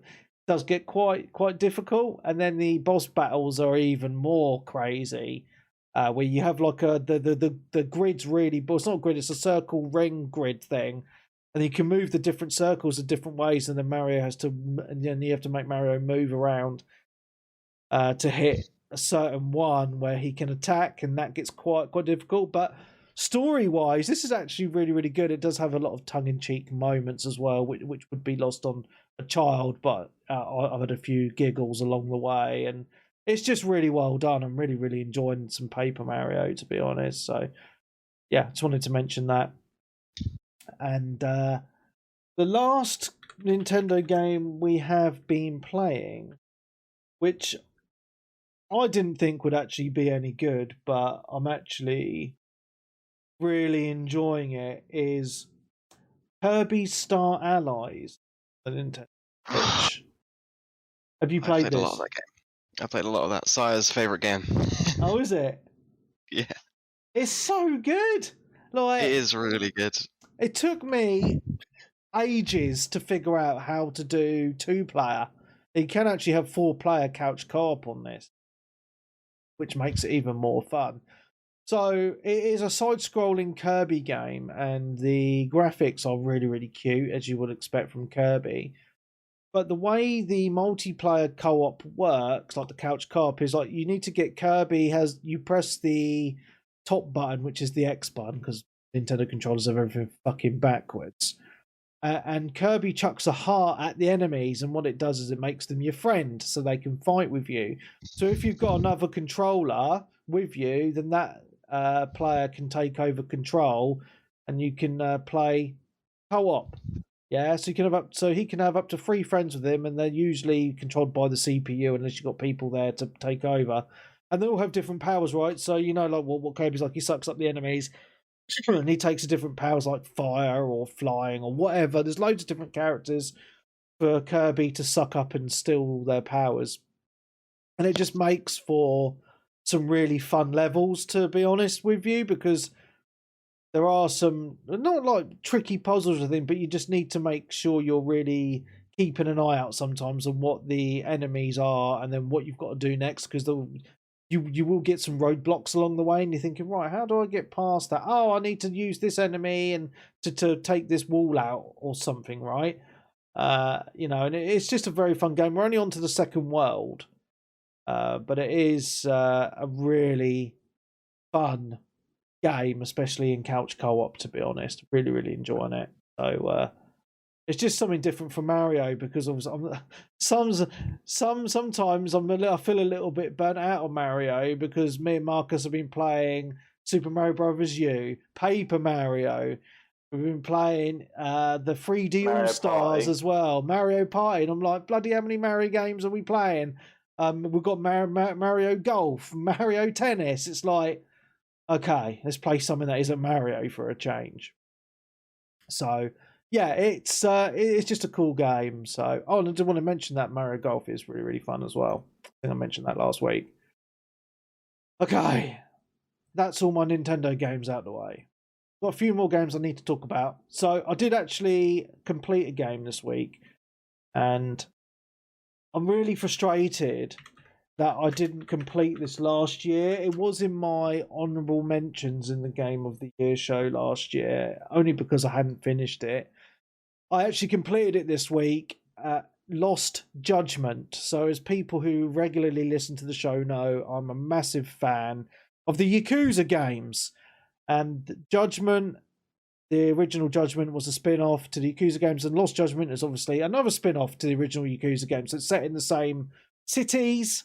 does get quite difficult. And then the boss battles are even more crazy, where you have like the grid's really, but it's not a grid, it's a circle ring grid thing, and you can move the different circles in different ways, and then you have to make Mario move around to hit a certain one where he can attack, and that gets quite difficult. But story-wise, this is actually really, really good. It does have a lot of tongue-in-cheek moments as well, which would be lost on a child, but I've had a few giggles along the way, and it's just really well done. I'm really, really enjoying some Paper Mario, to be honest. So, yeah, just wanted to mention that. And the last Nintendo game we have been playing, which I didn't think would actually be any good, but I'm actually really enjoying it, is Herbies Star Allies. Have you played this? I played a lot of that game. I played a lot of that. Sire's favourite game. Oh, is it? Yeah. It's so good. Like, it is really good. It took me ages to figure out how to do 2-player. You can actually have 4-player couch co-op on this, which makes it even more fun. So it is a side-scrolling Kirby game, and the graphics are really, really cute, as you would expect from Kirby. But the way the multiplayer co-op works, like the couch co-op, is like you need to get Kirby. You press the top button, which is the X button, because Nintendo controllers have everything fucking backwards. And Kirby chucks a heart at the enemies, and what it does is it makes them your friend, so they can fight with you. So if you've got another controller with you, then that player can take over control, and you can play co-op. Yeah, so he can have up to 3 friends with him, and they're usually controlled by the CPU, unless you've got people there to take over. And they all have different powers, right? So like what Kirby's like, he sucks up the enemies. And he takes different powers like fire or flying or whatever. There's loads of different characters for Kirby to suck up and steal their powers. And it just makes for some really fun levels, to be honest with you, because there are some, not like tricky puzzles or anything, but you just need to make sure you're really keeping an eye out sometimes on what the enemies are and then what you've got to do next, because you will get some roadblocks along the way and you're thinking, right, how do I get past that? Oh, I need to use this enemy and to take this wall out or something, right? And it's just a very fun game. We're only on to the second world, but it is a really fun game, especially in couch co-op, to be honest. Really, really enjoying it. So it's just something different from Mario, because sometimes I feel a little bit burnt out on Mario, because me and Marcus have been playing Super Mario Brothers U, Paper Mario. We've been playing the 3D All Stars as well, Mario Party, and I'm like, bloody, how many Mario games are we playing? We've got Mario Golf, Mario Tennis. It's like, okay, let's play something that isn't Mario for a change. So yeah, it's just a cool game. So I did want to mention that Mario Golf is really, really fun as well. I think I mentioned that last week. Okay, that's all my Nintendo games out of the way. Got a few more games I need to talk about. So I did actually complete a game this week, and I'm really frustrated that I didn't complete this last year. It was in my honourable mentions in the Game of the Year show last year, only because I hadn't finished it. I actually completed it this week, Lost Judgment. So as people who regularly listen to the show know, I'm a massive fan of the Yakuza games. And Judgment, the original Judgment, was a spin-off to the Yakuza games, and Lost Judgment is obviously another spin-off to the original Yakuza games. So it's set in the same cities,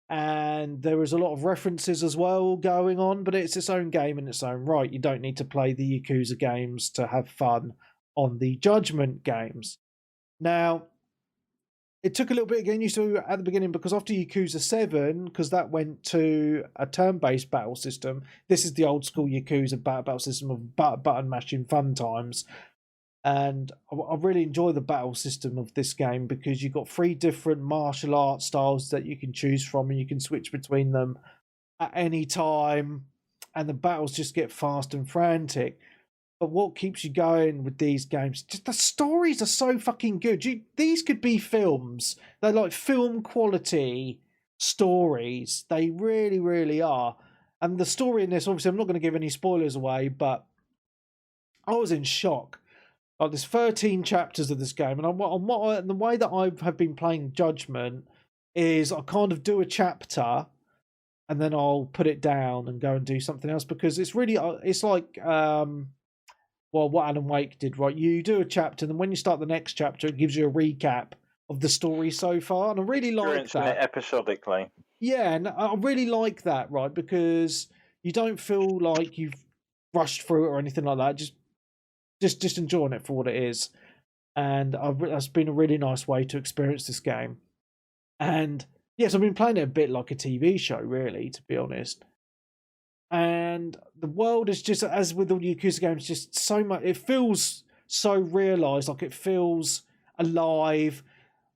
and there is a lot of references as well going on, but it's its own game in its own right. You don't need to play the Yakuza games to have fun on the Judgment games. Now, it took a little bit of getting used to at the beginning, because after Yakuza 7, because that went to a turn-based battle system, this is the old school Yakuza battle system of button mashing fun times. And I really enjoy the battle system of this game, because you've got 3 different martial arts styles that you can choose from, and you can switch between them at any time, and the battles just get fast and frantic. But what keeps you going with these games, just the stories are so fucking good. These could be films. They're like film quality stories. They really, really are. And the story in this, obviously, I'm not going to give any spoilers away, but I was in shock. Like, there's 13 chapters of this game, and the way that I have been playing Judgment is I kind of do a chapter, and then I'll put it down and go and do something else, because it's really, it's like, what Alan Wake did, right? You do a chapter, and then when you start the next chapter, it gives you a recap of the story so far, and I really like that. It episodically. Yeah, and I really like that, right? Because you don't feel like you've rushed through it or anything like that. Just enjoying it for what it is, and that's been a really nice way to experience this game. And yes, I've been playing it a bit like a TV show, really, to be honest. And the world is just, as with all the Yakuza games, just so much. It feels so realised, like it feels alive.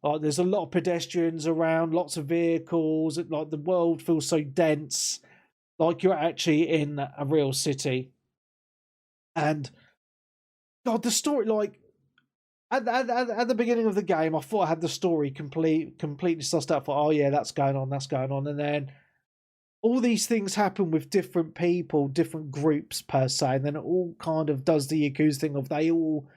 Like there's a lot of pedestrians around, lots of vehicles. Like the world feels so dense, like you're actually in a real city. And God, the story, like at the beginning of the game, I thought I had the story completely sussed out. For, oh yeah, that's going on, and then all these things happen with different people, different groups per se, and then it all kind of does the Yakuza thing of they all,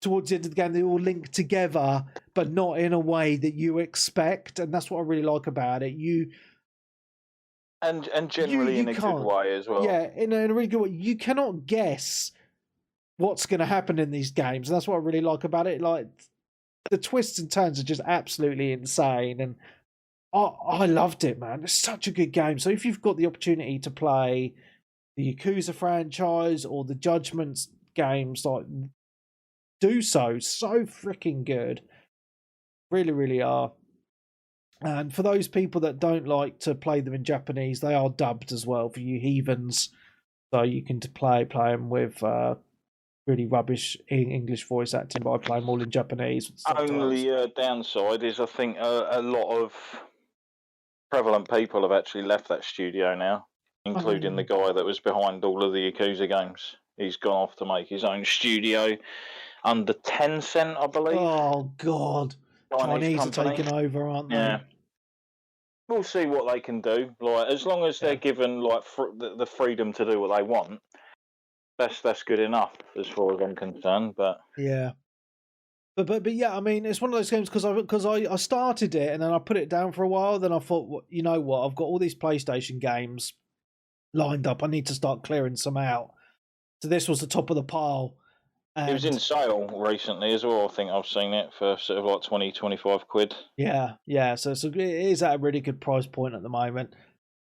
towards the end of the game, they all link together, but not in a way that you expect, and that's what I really like about it. And generally in a good way as well. Yeah, in a really good way. You cannot guess what's going to happen in these games, and that's what I really like about it. Like, the twists and turns are just absolutely insane, and I loved it, man. It's such a good game. So if you've got the opportunity to play the Yakuza franchise or the Judgment games, like, do so. So freaking good. Really, really are. And for those people that don't like to play them in Japanese, they are dubbed as well for you heathens. So you can play them with really rubbish English voice acting, but I play them all in Japanese. Only downside is I think a lot of prevalent people have actually left that studio now, including the guy that was behind all of the Yakuza games. He's gone off to make his own studio under Tencent, I believe. Oh, God. Chinese are taking over, aren't they? Yeah. We'll see what they can do. Like, as long as they're given like the freedom to do what they want, that's good enough as far as I'm concerned. But yeah, but yeah, I mean, it's one of those games because I started it and then I put it down for a while. Then I thought, well, you know what? I've got all these PlayStation games lined up. I need to start clearing some out. So this was the top of the pile. It was in sale recently as well. I think I've seen it for sort of like 20, 25 quid. Yeah. So it is at a really good price point at the moment.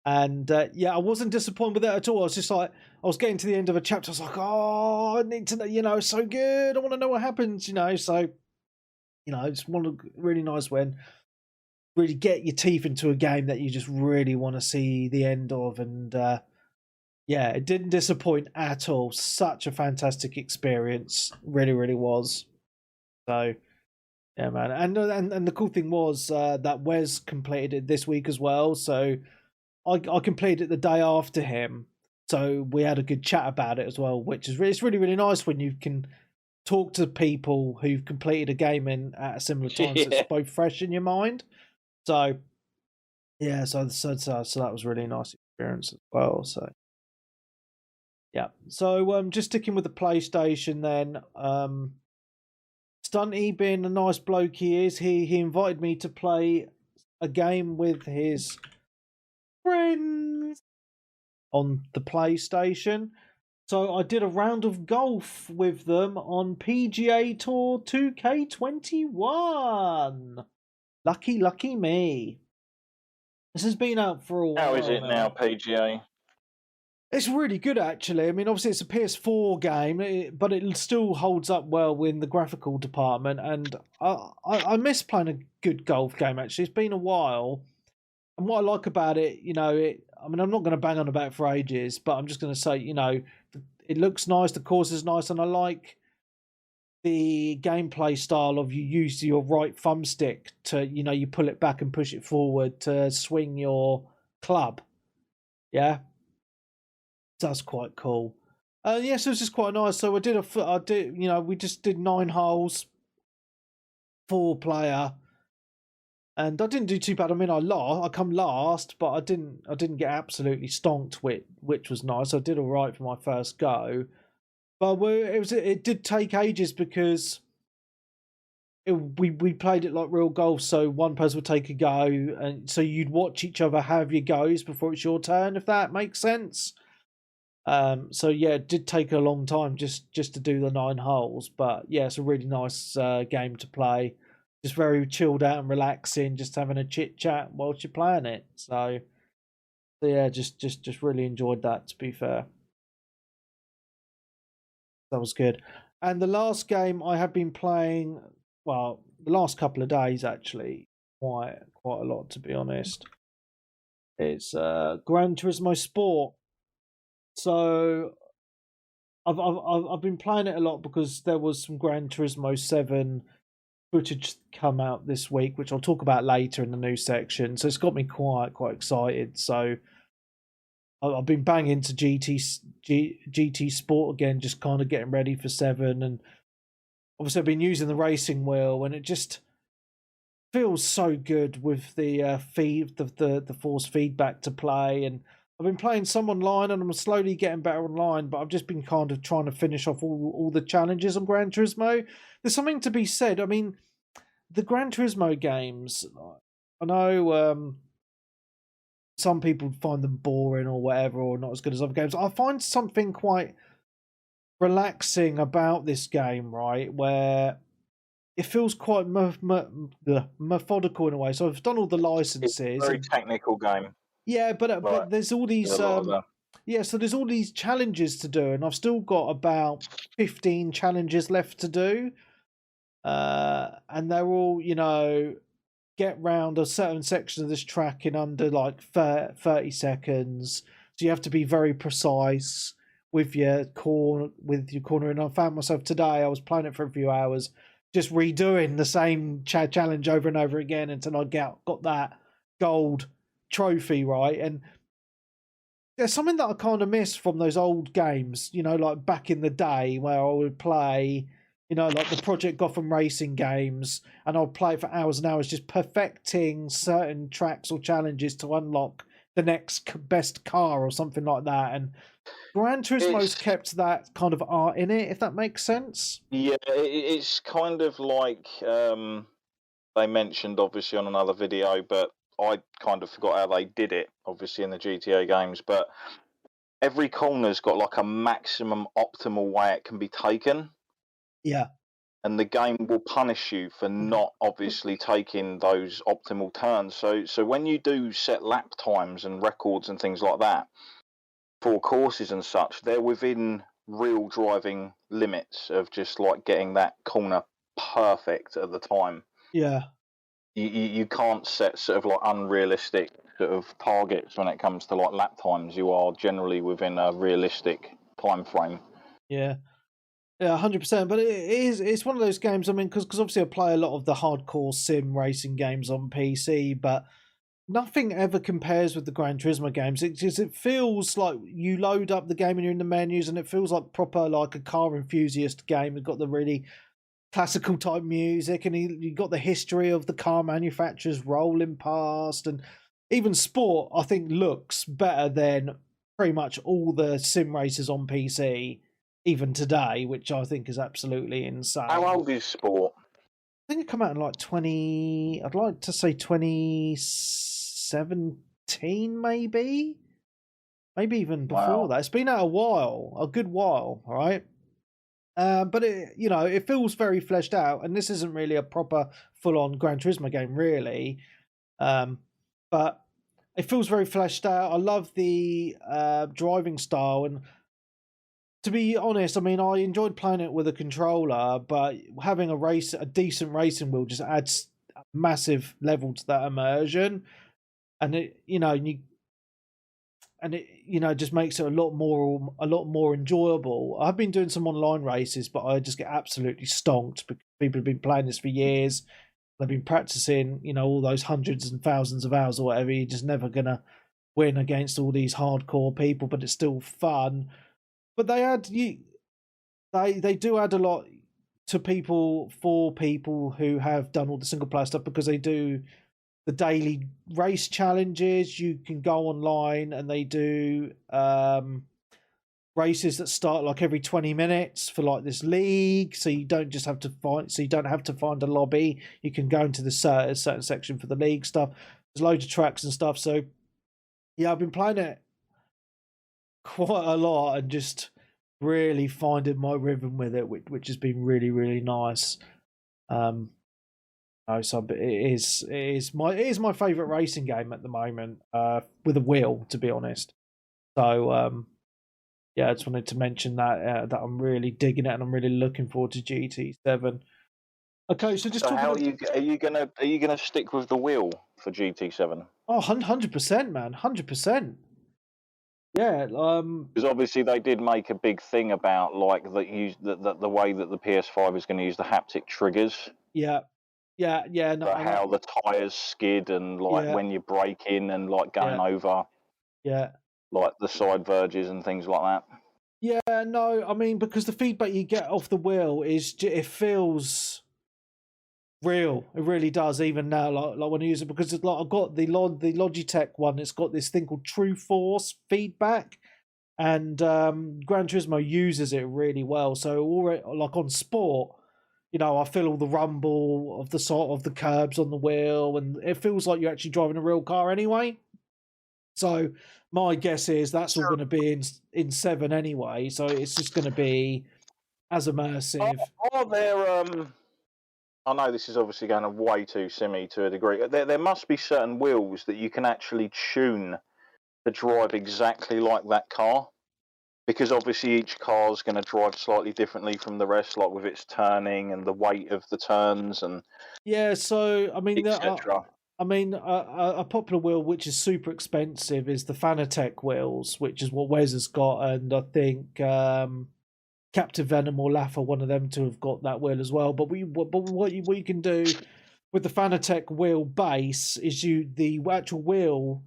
And I wasn't disappointed with it at all. I was just like, I was getting to the end of a chapter. I was like, oh, I need to know, it's so good. I want to know what happens, So, it's one really nice when really get your teeth into a game that you just really want to see the end of. And it didn't disappoint at all. Such a fantastic experience. Really, really was. So, yeah, man. And the cool thing was that Wes completed it this week as well. So I completed it the day after him. So we had a good chat about it as well, which is it's really, really nice when you can talk to people who've completed a game at a similar time. So it's both fresh in your mind. So, yeah, so that was really nice experience as well. So, yeah. So just sticking with the PlayStation then, Stunty being a nice bloke he is, he invited me to play a game with his friends on the PlayStation. So I did a round of golf with them on PGA Tour 2K21. Lucky me. This has been out for a while. How is it now, PGA? It's really good, actually. I mean, obviously it's a PS4 game, but it still holds up well in the graphical department. And I miss playing a good golf game, actually. It's been a while. And what I like about it, I'm not going to bang on about it for ages, but I'm just going to say, it looks nice, the course is nice, and I like the gameplay style of you use your right thumbstick to, you pull it back and push it forward to swing your club. Yeah. That's quite cool. So it was just quite nice. So we just did 9 holes, 4-player. And I didn't do too bad. I mean, I come last, but I didn't get absolutely stonked, which was nice. I did all right for my first go, but it did take ages because we played it like real golf. So one person would take a go, and so you'd watch each other have your goes before it's your turn, if that makes sense. So yeah, it did take a long time just to do the 9 holes, but yeah, it's a really nice game to play. Just very chilled out and relaxing, just having a chit chat whilst you're playing it. So yeah, just really enjoyed that, to be fair. That was good. And the last game I have been playing, well, the last couple of days actually, quite a lot, to be honest. It's Gran Turismo Sport. So I've been playing it a lot because there was some Gran Turismo 7 footage come out this week, which I'll talk about later in the news section. So it's got me quite excited. So I've been banging to GT Sport again, just kind of getting ready for 7, and obviously I've been using the racing wheel, and it just feels so good with the the force feedback to play. And I've been playing some online, and I'm slowly getting better online, but I've just been kind of trying to finish off all the challenges on Gran Turismo. There's something to be said. I mean, the Gran Turismo games, I know some people find them boring or whatever, or not as good as other games. I find something quite relaxing about this game, right, where it feels quite methodical in a way. So I've done all the licenses. It's a very technical game. Yeah, but there's all these so there's all these challenges to do, and I've still got about 15 challenges left to do. And they're all, get round a certain section of this track in under like 30 seconds. So you have to be very precise with your corner. And I found myself today, I was playing it for a few hours, just redoing the same challenge over and over again until I got that gold trophy, right? And there's something that I kind of miss from those old games, you know, like back in the day where I would play, you know, like the Project Gotham racing games, and I'd play for hours and hours just perfecting certain tracks or challenges to unlock the next best car or something like that. And Gran Turismo's kept that kind of art in it, if that makes sense. Yeah, it's kind of like they mentioned, obviously, on another video, but I kind of forgot how they did it, obviously, in the GTA games. But every corner's got like a maximum optimal way it can be taken. Yeah. And the game will punish you for not obviously taking those optimal turns. So when you do set lap times and records and things like that for courses and such, they're within real driving limits of just like getting that corner perfect at the time. Yeah. You can't set sort of like unrealistic sort of targets when it comes to like lap times. You are generally within a realistic time frame. Yeah. Yeah, 100%. But it's one of those games, I mean, because obviously I play a lot of the hardcore sim racing games on PC, but nothing ever compares with the Gran Turismo games. It feels like you load up the game and you're in the menus, and it feels like proper like a car enthusiast game. It's got the really classical type music, and you got the history of the car manufacturers rolling past, and even sport I think looks better than pretty much all the sim races on PC even today, which I think is absolutely insane. How old is sport? I think it came out in like 2017 maybe even before that. It's been out a good while, all right? But it feels very fleshed out, and this isn't really a proper full-on Gran Turismo game, really. But it feels very fleshed out. I love the driving style, and to be honest, I mean, I enjoyed playing it with a controller, but having a decent racing wheel just adds a massive level to that immersion, and it just makes it a lot more enjoyable. I've been doing some online races, but I just get absolutely stonked because people have been playing this for years. They've been practicing, all those hundreds and thousands of hours or whatever. You're just never gonna win against all these hardcore people, but it's still fun. But they do add a lot to people who have done all the single player stuff, because they do the daily race challenges. You can go online and they do races that start like every 20 minutes for like this league. So you don't have to find a lobby. You can go into the certain section for the league stuff. There's loads of tracks and stuff. So yeah, I've been playing it quite a lot and just really finding my rhythm with it, which has been really, really nice. So it is my favourite racing game at the moment, with a wheel, to be honest. So I just wanted to mention that I'm really digging it, and I'm really looking forward to GT7. Okay, so are you gonna stick with the wheel for GT7? Oh, 100%, man, 100%. Yeah, because obviously they did make a big thing about like the way that the PS5 is going to use the haptic triggers. Yeah. No, how the tires skid and like when you brake in and like going over. Yeah. Like the side verges and things like that. Yeah, no, I mean, because the feedback you get off the wheel it feels real. It really does, even now, like when I use it, because it's like I've got the Logitech one. It's got this thing called True Force feedback, and Gran Turismo uses it really well. So already, like on sport, I feel all the rumble of the sort of the curbs on the wheel, and it feels like you're actually driving a real car anyway. So my guess is that's all going to be in 7 anyway. So it's just going to be as immersive. Are there I know this is obviously going way too simmy to a degree. There must be certain wheels that you can actually tune to drive exactly like that car, because obviously each car is going to drive slightly differently from the rest, like with its turning and the weight of the turns and So I mean, etc. A popular wheel which is super expensive is the Fanatec wheels, which is what Wes has got, and I think Captain Venom or Laff are one of them to have got that wheel as well. But what you can do with the Fanatec wheel base is the actual wheel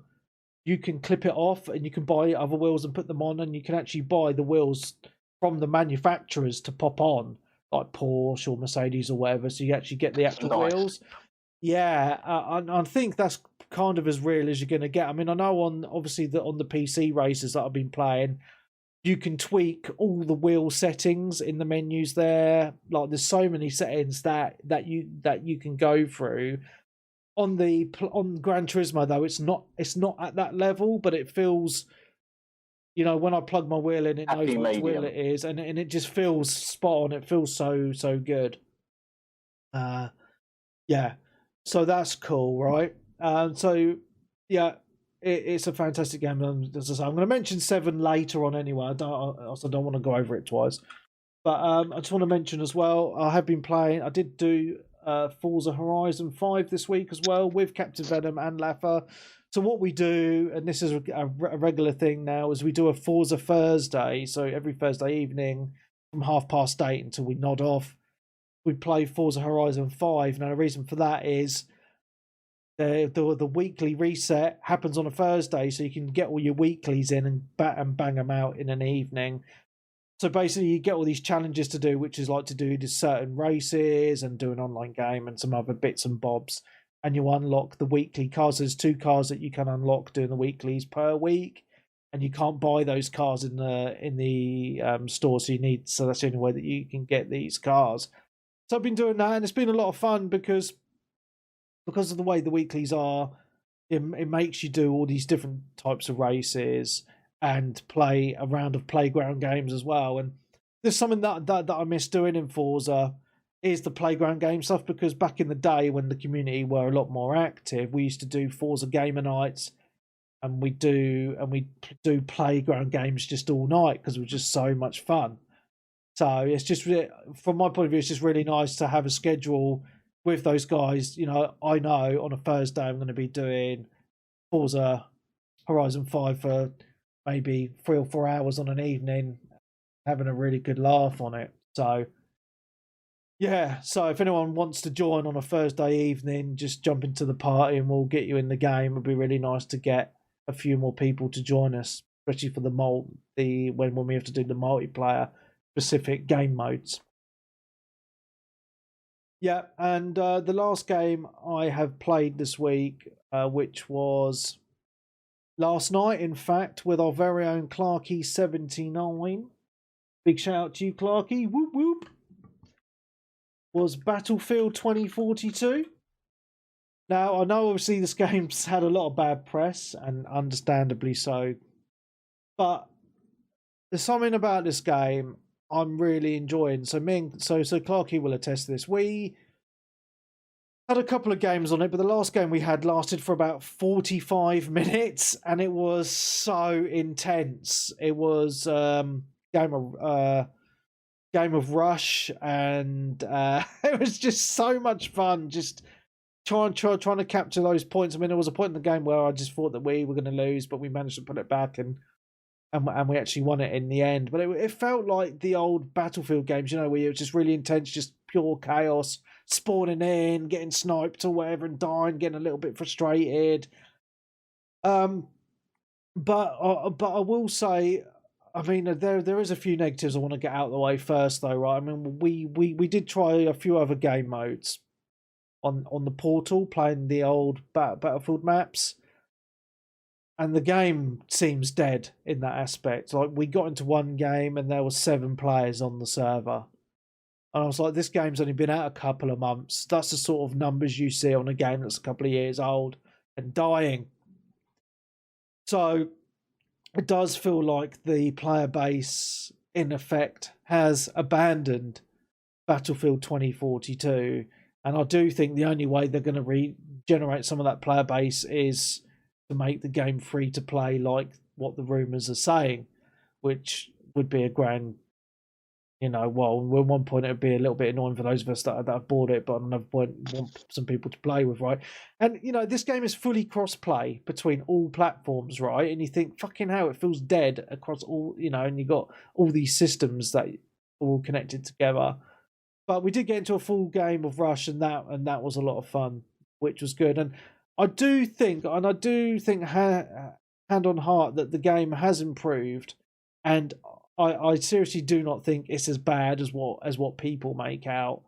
you can clip it off and you can buy other wheels and put them on, and you can actually buy the wheels from the manufacturers to pop on, like Porsche or Mercedes or whatever. So you actually get the actual wheels. Yeah, I think that's kind of as real as you're going to get. I mean, I know on the PC races that I've been playing, you can tweak all the wheel settings in the menus there. Like there's so many settings that you can go through. On Gran Turismo though, it's not at that level, but it feels, when I plug my wheel in, it knows which wheel it is, and it just feels spot on. It feels so good. Yeah, so that's cool, right? So yeah, it's a fantastic game. As I say, I'm going to mention 7 later on anyway. I don't want to go over it twice, but I just want to mention as well, I have been playing. I did do Forza Horizon 5 this week as well with Captain Venom and Laffer. So what we do, and this is a regular thing now, is we do a Forza Thursday. So every Thursday evening from 8:30 until we nod off, we play Forza Horizon 5. Now the reason for that is the weekly reset happens on a Thursday, so you can get all your weeklies in and bang them out in an evening. So basically, you get all these challenges to do, which is like to do certain races and do an online game and some other bits and bobs. And you unlock the weekly cars. There's 2 cars that you can unlock doing the weeklies per week, and you can't buy those cars in the store. So that's the only way that you can get these cars. So I've been doing that, and it's been a lot of fun because of the way the weeklies are. It makes you do all these different types of races and play a round of playground games as well. And there's something that I miss doing in Forza is the playground game stuff, because back in the day when the community were a lot more active, we used to do Forza gamer nights, and we do playground games just all night because it was just so much fun. So it's just, from my point of view, it's just really nice to have a schedule with those guys. I know on a Thursday I'm going to be doing Forza Horizon 5 for maybe 3 or 4 hours on an evening, having a really good laugh on it. So yeah, so if anyone wants to join on a Thursday evening, just jump into the party and we'll get you in the game. It'd be really nice to get a few more people to join us, especially for when we have to do the multiplayer specific game modes. Yeah, and the last game I have played this week, which was last night, in fact, with our very own Clarky79. Big shout out to you, Clarky. Whoop whoop. Was Battlefield 2042. Now, I know obviously this game's had a lot of bad press, and understandably so, but there's something about this game I'm really enjoying. So Clarky will attest to this. We had a couple of games on it, but the last game we had lasted for about 45 minutes, and it was so intense. It was game of Rush, and it was just so much fun. Just trying to capture those points. I mean, there was a point in the game where I just thought that we were going to lose, but we managed to put it back, and we actually won it in the end. But it felt like the old Battlefield games, where it was just really intense, just pure chaos, spawning in, getting sniped or whatever, and dying, getting a little bit frustrated. But I will say, I mean, there is a few negatives I want to get out of the way first, though, right? I mean, we did try a few other game modes on the Portal, playing the old Battlefield maps, and the game seems dead in that aspect. Like, we got into one game and there was 7 players on the server, and I was like, this game's only been out a couple of months. That's the sort of numbers you see on a game that's a couple of years old and dying. So it does feel like the player base, in effect, has abandoned Battlefield 2042. And I do think the only way they're going to regenerate some of that player base is to make the game free to play, like what the rumours are saying, which would be a grand, well, at one point it would be a little bit annoying for those of us that have bought it, but at another point want some people to play with, right? And, this game is fully cross-play between all platforms, right? And you think, fucking hell, it feels dead across all, and you got all these systems that are all connected together. But we did get into a full game of Rush, and that was a lot of fun, which was good. And I do think hand on heart that the game has improved, and I seriously do not think it's as bad as what people make out.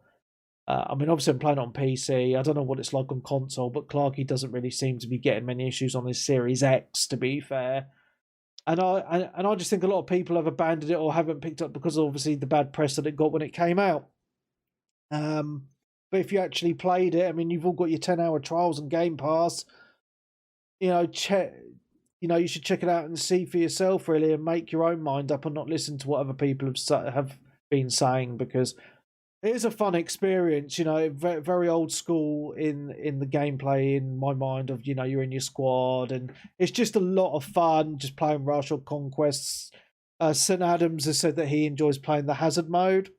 I mean, obviously I'm playing on PC. I don't know what it's like on console, but Clarky doesn't really seem to be getting many issues on his Series X, to be fair. And I just think a lot of people have abandoned it or haven't picked up because of obviously the bad press that it got when it came out. But if you actually played it, I mean, you've all got your 10-hour trials and Game Pass. You should check it out and see for yourself, really, and make your own mind up and not listen to what other people have been saying, because it is a fun experience, very, very old school in the gameplay in my mind of, you're in your squad, and it's just a lot of fun just playing Rush or Conquests. St. Adams has said that he enjoys playing the hazard mode,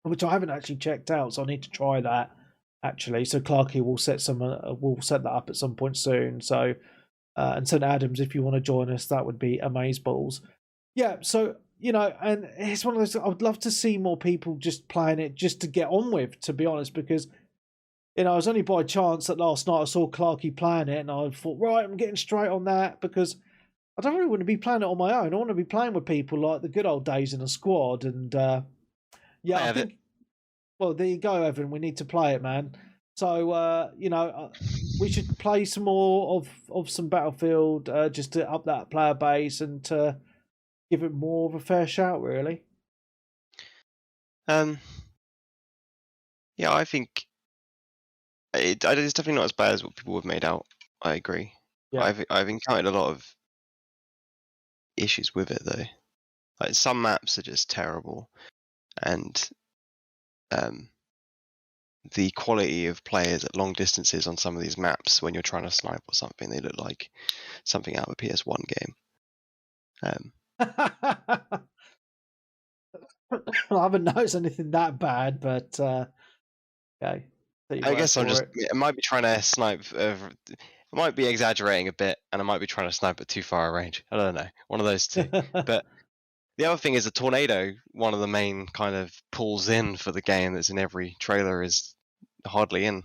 which I haven't actually checked out, so I need to try that, actually. So Clarky will set that up at some point soon. So, and St. Adams, if you want to join us, that would be amazeballs. Yeah, so... and it's one of those, I would love to see more people just playing it just to get on with, to be honest, because, it was only by chance that last night I saw Clarky playing it and I thought, right, I'm getting straight on that, because I don't really want to be playing it on my own. I want to be playing with people like the good old days in a squad. And, I think, well, there you go, Evan. We need to play it, man. So, we should play some more of some Battlefield just to up that player base and to give it more of a fair shout, really. Yeah, I think it's definitely not as bad as what people have made out. I agree. Yeah. I've encountered a lot of issues with it, though. Like, some maps are just terrible, and the quality of players at long distances on some of these maps, when you're trying to snipe or something, they look like something out of a PS1 game. I haven't noticed anything that bad, but okay. I guess it might be trying to snipe. I might be exaggerating a bit, and I might be trying to snipe at too far a range. I don't know, one of those two. But the other thing is a tornado. One of the main kind of pulls in for the game that's in every trailer is hardly in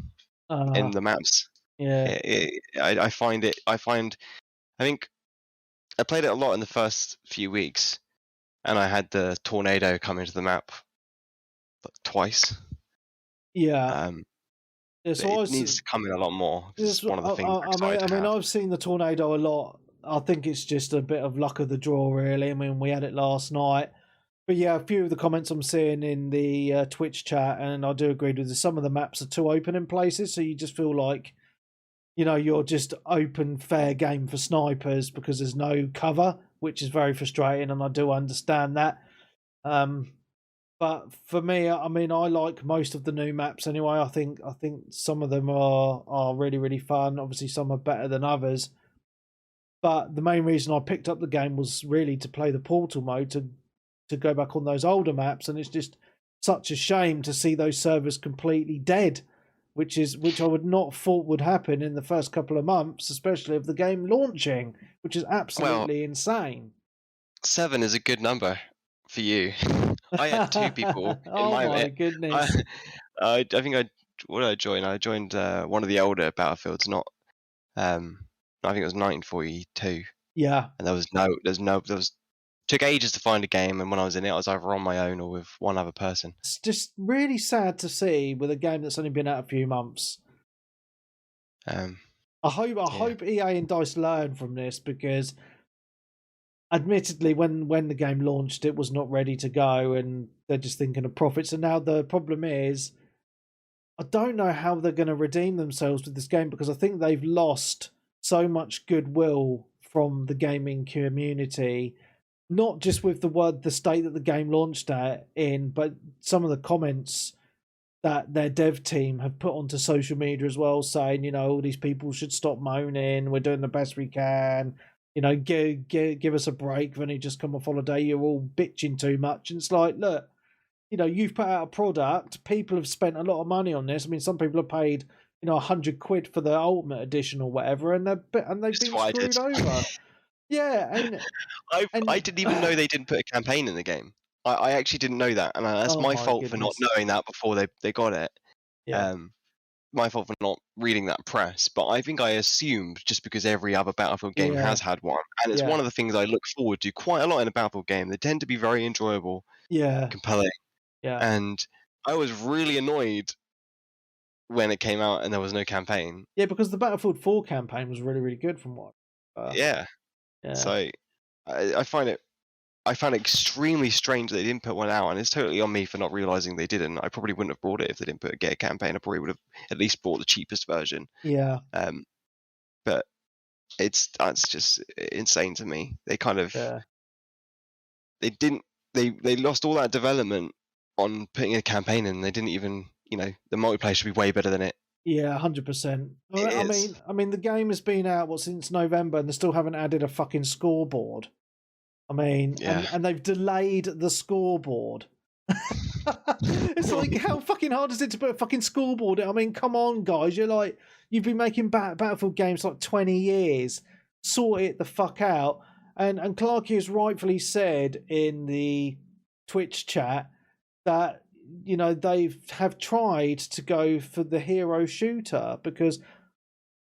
the maps. Yeah, I think I played it a lot in the first few weeks, and I had the tornado come into the map twice. Yeah. So it needs to come in a lot more. It's one of the things. I mean, I've seen the tornado a lot. I think it's just a bit of luck of the draw, really. I mean, we had it last night. But yeah, a few of the comments I'm seeing in the Twitch chat, and I do agree with this, some of the maps are too open in places, so you just feel like, you're just open fair game for snipers because there's no cover, which is very frustrating, and I do understand that. But for me, I mean, I like most of the new maps anyway. I think some of them are really, really fun. Obviously, some are better than others. But the main reason I picked up the game was really to play the Portal mode, to go back on those older maps, and it's just such a shame to see those servers completely dead, which I would not thought would happen in the first couple of months, especially of the game launching, which is absolutely insane. 7 is a good number for you. I had 2 people in my goodness. I think what did I join? I joined one of the older Battlefields, not I think it was 1942. Yeah. And there was took ages to find a game, and when I was in it, I was either on my own or with one other person. It's just really sad to see with a game that's only been out a few months. I hope EA and DICE learn from this, because admittedly, when the game launched, it was not ready to go, and they're just thinking of profits. And now the problem is, I don't know how they're going to redeem themselves with this game, because I think they've lost so much goodwill from the gaming community, not just with the state that the game launched in, but some of the comments that their dev team have put onto social media as well, saying, all these people should stop moaning, we're doing the best we can, give us a break. When you just come off holiday, you're all bitching too much. And it's like, look, you've put out a product, people have spent a lot of money on this. I mean, some people have paid, £100 for the Ultimate Edition or whatever, and they've been screwed over. Yeah, I didn't even know they didn't put a campaign in the game. I actually didn't know that, and that's my fault for not knowing that before they got it. Yeah. my fault for not reading that press, but I think I assumed just because every other Battlefield game has had one, and it's one of the things I look forward to quite a lot in a Battlefield game. They tend to be very enjoyable, compelling, and I was really annoyed when it came out and there was no campaign. Yeah, because the Battlefield 4 campaign was really, really good from what. So I find it extremely strange that they didn't put one out, and it's totally on me for not realizing they didn't. I probably wouldn't have bought it if they didn't put a gay campaign. I probably would have at least bought the cheapest version. Yeah. But that's just insane to me. They kind of they lost all that development on putting a campaign in. They didn't even, the multiplayer should be way better than it. Yeah, 100%. I mean, the game has been out since November, and they still haven't added a fucking scoreboard. I mean, and they've delayed the scoreboard. It's like, how fucking hard is it to put a fucking scoreboard? I mean, come on, guys. You've been making Battlefield games like 20 years. Sort it the fuck out. And Clarky has rightfully said in the Twitch chat that, they have tried to go for the hero shooter, because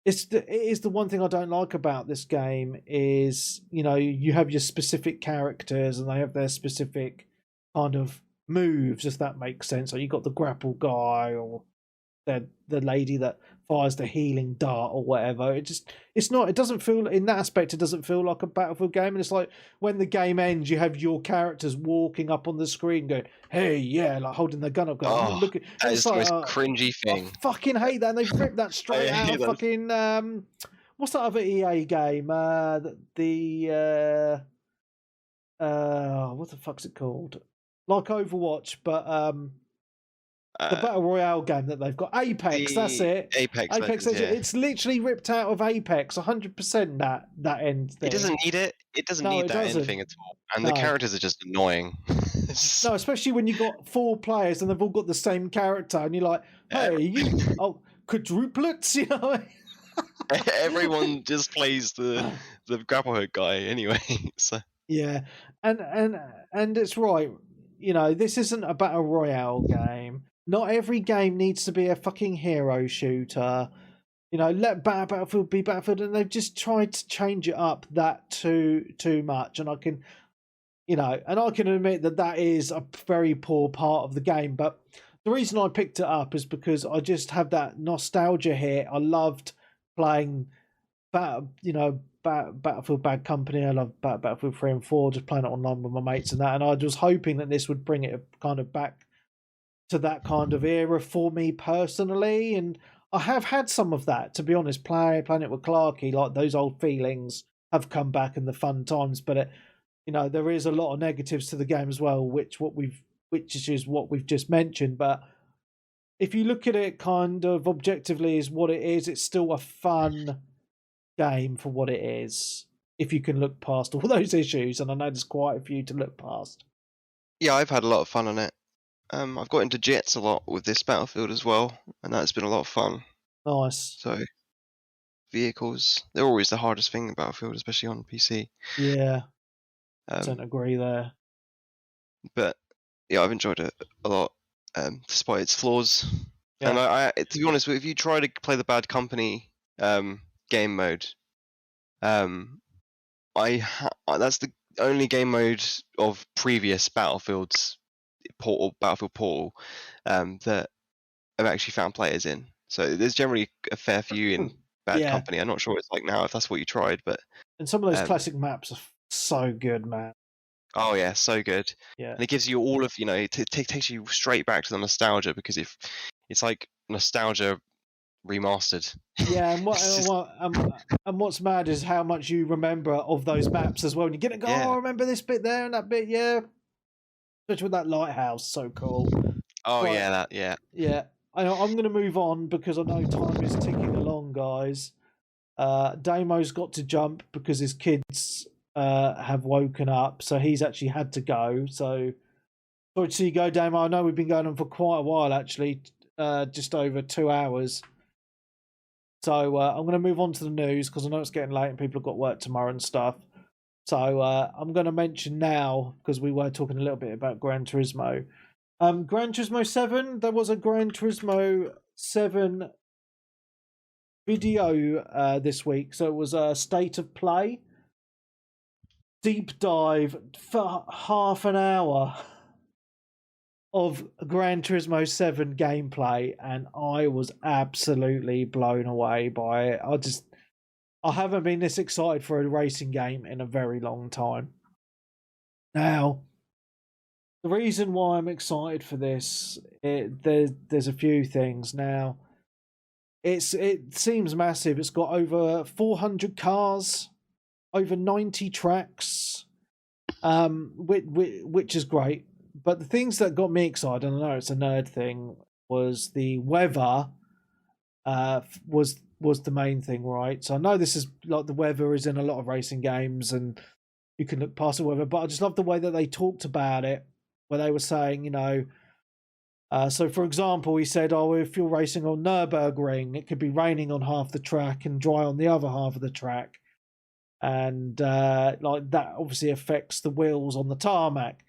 it is the one thing I don't like about this game is, you have your specific characters and they have their specific kind of moves, if that makes sense. So you got the grapple guy, or the lady that fires the healing dart or whatever. It doesn't feel, in that aspect, it doesn't feel like a Battlefield game. And it's like when the game ends, you have your characters walking up on the screen going, hey, like holding the gun up, going, look at that is the most cringy thing. I fucking hate that. And they've ripped that straight out of fucking what's that other EA game? What the fuck's it called? Like Overwatch, but the Battle Royale game that they've got. Apex, that's it. Apex it's literally ripped out of Apex, 100% that end thing. It doesn't need it. It doesn't need that end thing at all. And the characters are just annoying. No, especially when you've got 4 players and they've all got the same character, and you're like, hey, quadruplets, Everyone just plays the grapple hook guy anyway. So. Yeah, and it's right. This isn't a Battle Royale game. Not every game needs to be a fucking hero shooter. Let Battlefield be Battlefield, and they've just tried to change it up that too much. And I can, I can admit that is a very poor part of the game. But the reason I picked it up is because I just have that nostalgia here. I loved playing Battlefield Bad Company. I love Battlefield 3 and 4, just playing it online with my mates and that. And I was hoping that this would bring it kind of back to that kind of era for me personally. And I have had some of that, to be honest, playing it with Clarky. Like, those old feelings have come back in the fun times. But there is a lot of negatives to the game as well, which is what we've just mentioned. But if you look at it kind of objectively as what it is, it's still a fun game for what it is, if you can look past all those issues, and I know there's quite a few to look past. Yeah, I've had a lot of fun on it. I've got into jets a lot with this Battlefield as well, and that's been a lot of fun. Nice. So, vehicles, they're always the hardest thing in Battlefield, especially on PC. Yeah, I don't agree there. But, yeah, I've enjoyed it a lot, despite its flaws. Yeah. And I, to be honest, if you try to play the Bad Company game mode, that's the only game mode of previous Battlefield Portal that I've actually found players in. So there's generally a fair few in Bad Company. I'm not sure what it's like now if that's what you tried, but and some of those classic maps are so good, man. Oh yeah, so good. Yeah, and it gives you all of it takes you straight back to the nostalgia, because it's like nostalgia remastered. Yeah, and what's mad is how much you remember of those maps as well. And you get to go, oh, I remember this bit there and that bit, especially with that lighthouse, so cool. Oh, but, yeah. I'm going to move on because I know time is ticking along, guys. Damo's got to jump because his kids have woken up, so he's actually had to go. So sorry to see you go, Damo. I know we've been going on for quite a while, actually, just over 2 hours. So I'm going to move on to the news because I know it's getting late and people have got work tomorrow and stuff. So I'm going to mention now, because we were talking a little bit about Gran Turismo. Gran Turismo 7, there was a Gran Turismo 7 video this week. So it was a state of play, deep dive for half an hour of Gran Turismo 7 gameplay, and I was absolutely blown away by it. I haven't been this excited for a racing game in a very long time. Now, the reason why I'm excited for this, there's a few things. Now, it seems massive. It's got over 400 cars, over 90 tracks, which is great. But the things that got me excited, and I know it's a nerd thing, was the weather. Was the main thing, right? So I know this is like the weather is in a lot of racing games, and you can look past the weather. But I just love the way that they talked about it, where they were saying, you know, so for example, he said, "Oh, if you're racing on Nürburgring, it could be raining on half the track and dry on the other half of the track, and like that obviously affects the wheels on the tarmac."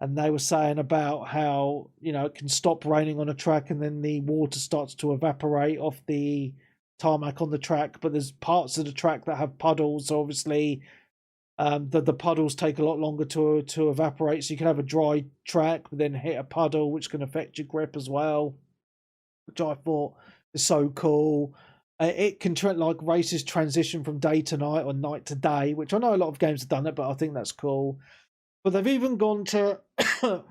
And they were saying about how, you know, it can stop raining on a track and then the water starts to evaporate off the tarmac on the track. But there's parts of the track that have puddles. So obviously, the puddles take a lot longer to evaporate. So you can have a dry track, but then hit a puddle, which can affect your grip as well, which I thought is so cool. It can like races transition from day to night or night to day, which I know a lot of games have done it, but I think that's cool. But they've even gone to the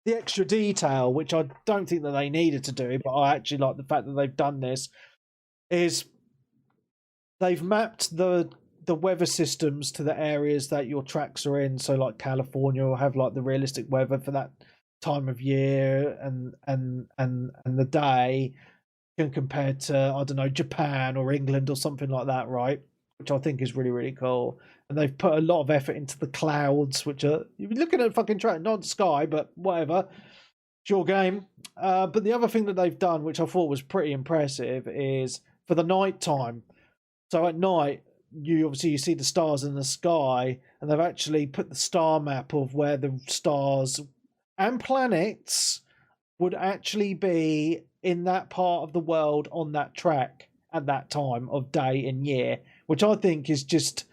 extra detail, which I don't think that they needed to do, but I actually like the fact that they've done this, is they've mapped the weather systems to the areas that your tracks are in. So like California will have like the realistic weather for that time of year and the day can compare to, I don't know, Japan or England or something like that, right? Which I think is really, really cool. And they've put a lot of effort into the clouds, which are, you're looking at a fucking track, not the sky, but whatever. It's your game. But the other thing that they've done, which I thought was pretty impressive, is for the night time. So at night, you see the stars in the sky, and they've actually put the star map of where the stars and planets would actually be in that part of the world on that track at that time of day and year, which I think is just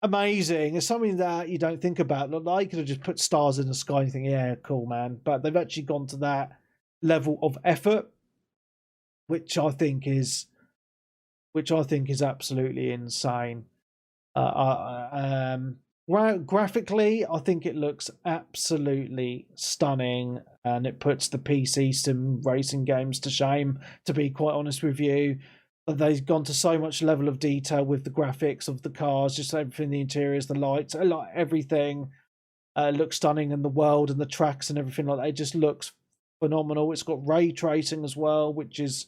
amazing. It's something that you don't think about. Like, you could have just put stars in the sky and you think, yeah, cool, man. But they've actually gone to that level of effort, which I think is absolutely insane. Graphically, I think it looks absolutely stunning, and it puts the PC sim racing games to shame, to be quite honest with you. They've gone to so much level of detail with the graphics of the cars, just everything, the interiors, the lights, like everything looks stunning, and the world and the tracks and everything like that. It just looks phenomenal. It's got ray tracing as well, which is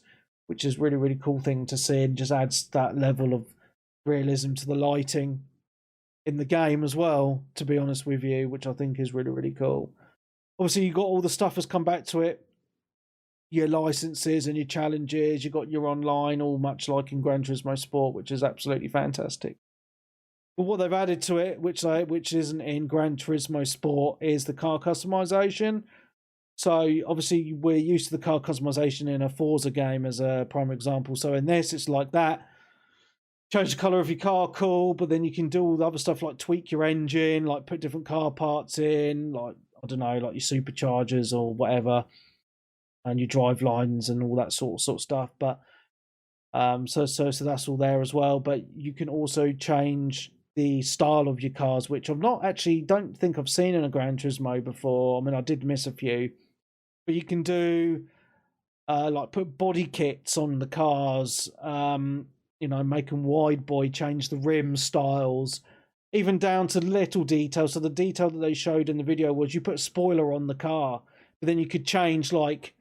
really, really cool thing to see, and just adds that level of realism to the lighting in the game as well, to be honest with you, which I think is really, really cool. Obviously, you got all the stuff has come back to it. Your licenses and your challenges, you got your online, all much like in Gran Turismo Sport, which is absolutely fantastic. But what they've added to it, which isn't in Gran Turismo Sport, is the car customization. So obviously we're used to the car customization in a Forza game as a prime example. So in this, it's like that. Change the colour of your car, cool, but then you can do all the other stuff like tweak your engine, like put different car parts in, like, I don't know, like your superchargers or whatever, and your drive lines and all that sort of stuff. But so that's all there as well. But you can also change the style of your cars, which don't think I've seen in a Gran Turismo before. I mean, I did miss a few, but you can do like put body kits on the cars, make them wide boy, change the rim styles, even down to little details. So the detail that they showed in the video was you put a spoiler on the car, but then you could change like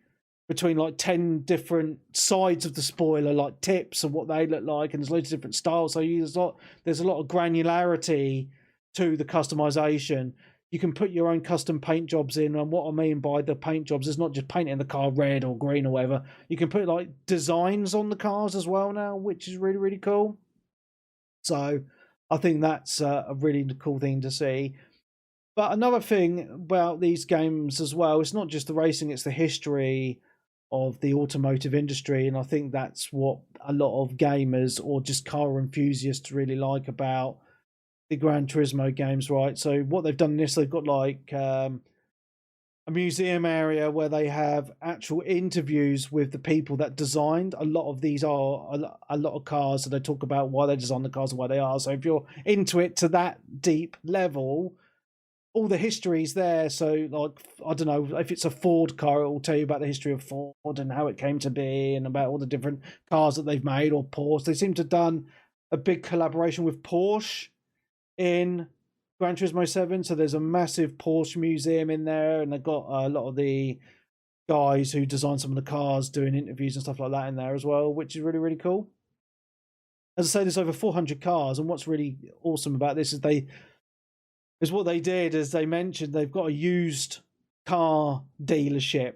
between like 10 different sides of the spoiler, like tips and what they look like, and there's loads of different styles. So there's a lot of granularity to the customization. You can put your own custom paint jobs in, and what I mean by the paint jobs is not just painting the car red or green or whatever. You can put like designs on the cars as well now, which is really, really cool. So I think that's a really cool thing to see. But another thing about these games as well, it's not just the racing, it's the history of the automotive industry, and I think that's what a lot of gamers or just car enthusiasts really like about the Gran Turismo games, right? So what they've done in this, they've got like a museum area where they have actual interviews with the people that designed a lot of these are a lot of cars, so they talk about why they designed the cars and why they are. So if you're into it to that deep level, all the history's there. So like, I don't know, if it's a Ford car, it will tell you about the history of Ford and how it came to be and about all the different cars that they've made, or Porsche. They seem to have done a big collaboration with Porsche in Gran Turismo 7, so there's a massive Porsche museum in there, and they've got a lot of the guys who designed some of the cars doing interviews and stuff like that in there as well, which is really, really cool. As I say, there's over 400 cars, and what's really awesome about this is what they did, as they mentioned, they've got a used car dealership,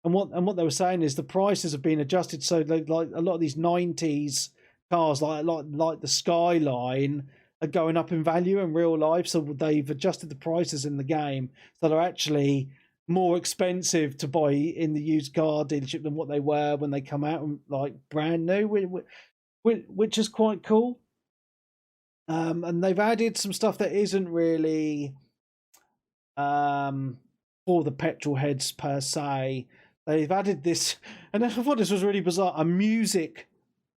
and what they were saying is the prices have been adjusted, so they, like a lot of these 90s cars, like the Skyline, are going up in value in real life, so they've adjusted the prices in the game so they're actually more expensive to buy in the used car dealership than what they were when they come out like brand new, which is quite cool. And they've added some stuff that isn't really for the petrol heads per se. They've added this, and I thought this was really bizarre, a music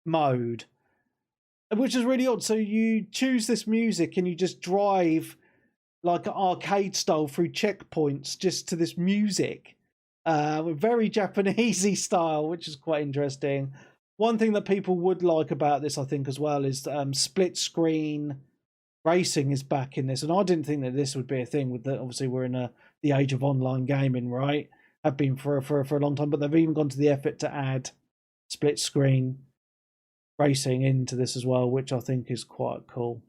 mode, which is really odd. So you choose this music and you just drive like an arcade style through checkpoints just to this music, very Japanesey style, which is quite interesting. One thing that people would like about this, I think, as well, is split screen racing is back in this, and I didn't think that this would be a thing. With the, obviously we're in the age of online gaming, right? Have been for a long time, but they've even gone to the effort to add split screen racing into this as well, which I think is quite cool.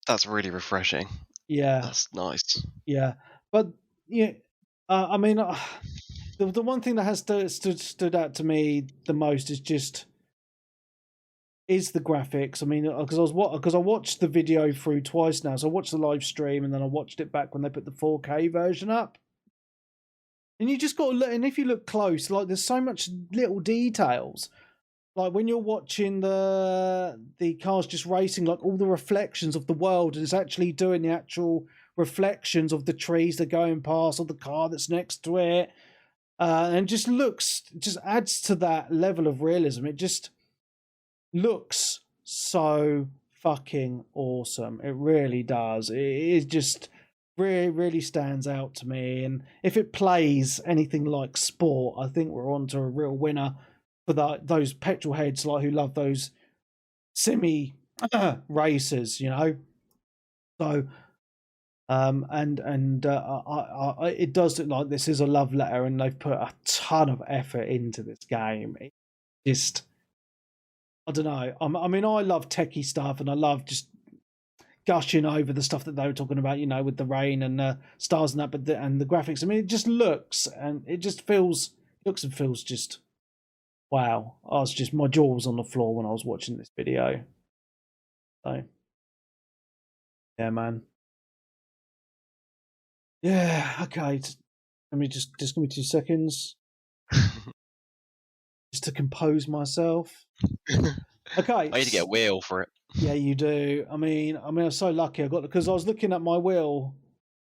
That's really refreshing. Yeah, that's nice. Yeah, but yeah, I mean, the one thing that has stood out to me the most is the graphics. I mean, because I watched the video through twice now. So I watched the live stream and then I watched it back when they put the 4K version up. And you just got to look, and if you look close, like there's so much little details. Like when you're watching the cars just racing, like all the reflections of the world, and it's actually doing the actual reflections of the trees that are going past or the car that's next to it. And just adds to that level of realism. It just looks so fucking awesome. It really does. It just really, really stands out to me. And if it plays anything like sport, I think we're on to a real winner for those petrol heads like who love those semi racers, you know. So it does look like this is a love letter, and they've put a ton of effort into this game. It just, I don't know. I mean, I love techie stuff, and I love just gushing over the stuff that they were talking about, you know, with the rain and the stars and that, but and the graphics. I mean, it just looks and feels just wow. My jaw was on the floor when I was watching this video. So yeah, man. Yeah, okay. Let me just give me 2 seconds. Just to compose myself. Okay. I need to get a wheel for it. Yeah, you do. I mean, I'm so lucky I got, because I was looking at my wheel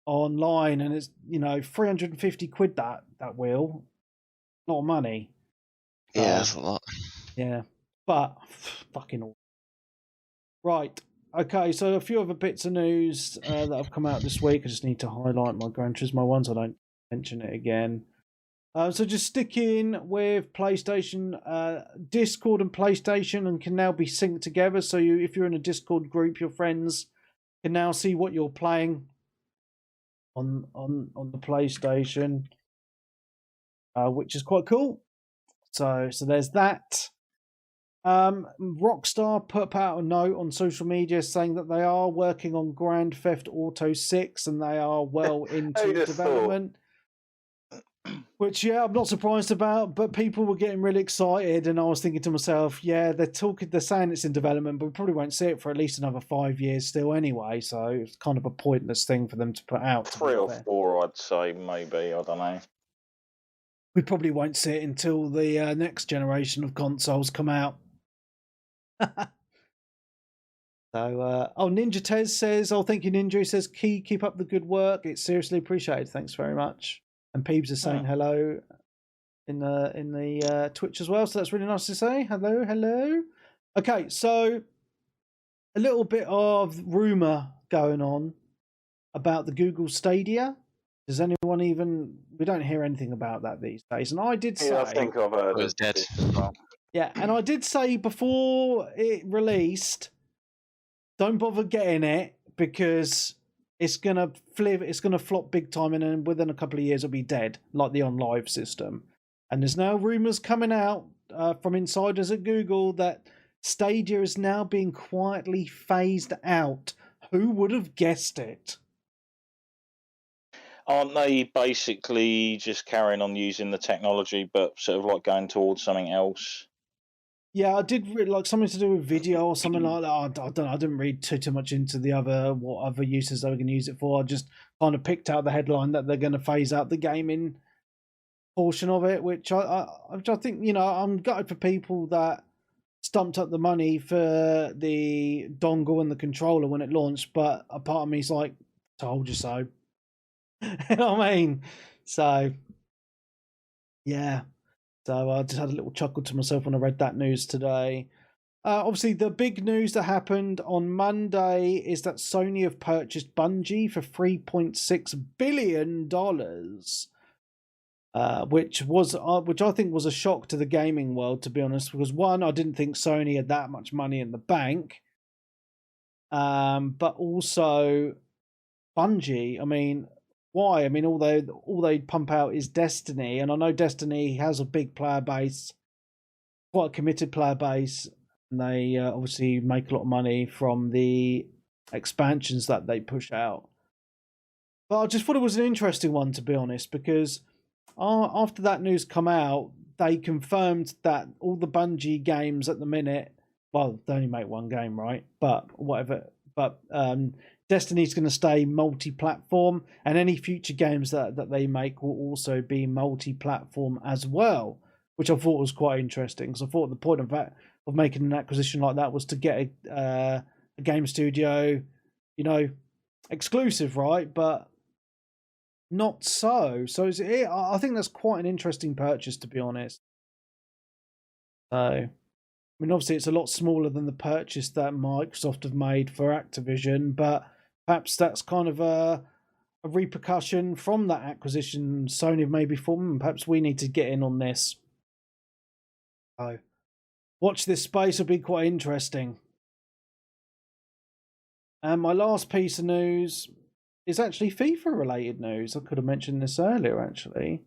online, and it's, you know, 350 quid that wheel. A lot of money. Yeah, that's a lot. Yeah, but fucking awesome. Right. Okay, so a few other bits of news that have come out this week. I just need to highlight my Gran Turismo ones. I don't mention it again. So just sticking with PlayStation, Discord and PlayStation, and can now be synced together. So if you're in a Discord group, your friends can now see what you're playing on the PlayStation, which is quite cool. So there's that. Rockstar put out a note on social media saying that they are working on Grand Theft Auto 6 and they are well into development. Which, yeah, I'm not surprised about, but people were getting really excited, and I was thinking to myself, yeah, they're saying it's in development, but we probably won't see it for at least another 5 years still anyway, so it's kind of a pointless thing for them to put out. 3 or 4, I'd say, maybe, I don't know. we probably won't see it until the next generation of consoles come out. So, Ninja Tez says, thank you, Ninja. He says, keep up the good work. It's seriously appreciated. Thanks very much. And Peebs is saying hello in the Twitch as well. So that's really nice to say. Hello. Okay, so a little bit of rumor going on about the Google Stadia. Does anyone even? We don't hear anything about that these days. And I did say, I think I've heard it was dead. Yeah, and I did say before it released, don't bother getting it because it's gonna flip. It's gonna flop big time, and then within a couple of years it'll be dead, like the OnLive system. And there's now rumors coming out from insiders at Google that Stadia is now being quietly phased out. Who would have guessed it? Aren't they basically just carrying on using the technology, but sort of like going towards something else? Yeah, I did read like something to do with video or something like that. I don't know. I didn't read too much into what other uses they were going to use it for. I just kind of picked out the headline that they're going to phase out the gaming portion of it, which I think, I'm gutted for people that stumped up the money for the dongle and the controller when it launched, but a part of me is like, told you so. You know what I mean? So, yeah. So I just had a little chuckle to myself when I read that news today. Obviously, the big news that happened on Monday is that Sony have purchased Bungie for $3.6 billion, which I think was a shock to the gaming world, to be honest. Because one, I didn't think Sony had that much money in the bank, but also Bungie. I mean, why? I mean, all they pump out is Destiny, and I know Destiny has a big player base, quite a committed player base, and they obviously make a lot of money from the expansions that they push out. But I just thought it was an interesting one, to be honest, because after that news come out, they confirmed that all the Bungie games at the minute, well, they only make one game, right? But whatever. But Destiny's going to stay multi-platform, and any future games that they make will also be multi-platform as well, which I thought was quite interesting, because I thought the point of making an acquisition like that was to get a game studio, exclusive, right? But not so. So I think that's quite an interesting purchase, to be honest. So, I mean, obviously it's a lot smaller than the purchase that Microsoft have made for Activision, but perhaps that's kind of a repercussion from that acquisition. Sony have maybe thought, perhaps we need to get in on this. So, watch this space, will be quite interesting. And my last piece of news is actually FIFA related news. I could have mentioned this earlier, actually.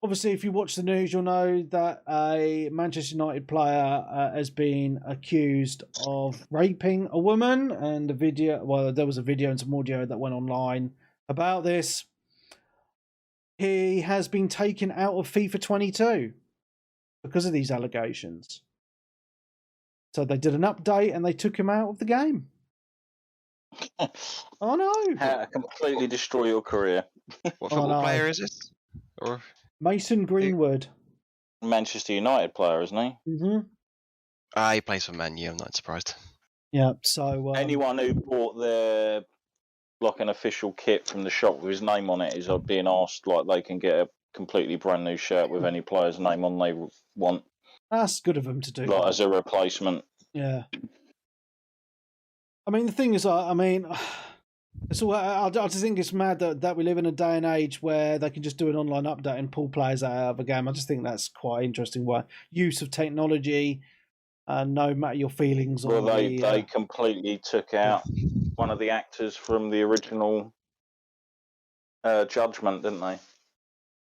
Obviously, if you watch the news, you'll know that a Manchester United player has been accused of raping a woman, and there was a video and some audio that went online about this. He has been taken out of FIFA 22 because of these allegations. So they did an update and they took him out of the game. Oh no! How to completely destroy your career. What football player is it? Or Mason Greenwood. Manchester United player, isn't he? Mm-hmm. He plays for Man U, I'm not surprised. Yeah, so anyone who bought their an official kit from the shop with his name on it is being asked they can get a completely brand new shirt with any player's name on they want. That's good of them to do. As a replacement. Yeah. I mean, the thing is, it's all. I just think it's mad that we live in a day and age where they can just do an online update and pull players out of a game. I just think that's quite interesting. Use of technology, no matter your feelings. Well, they completely took out one of the actors from the original Judgment, didn't they?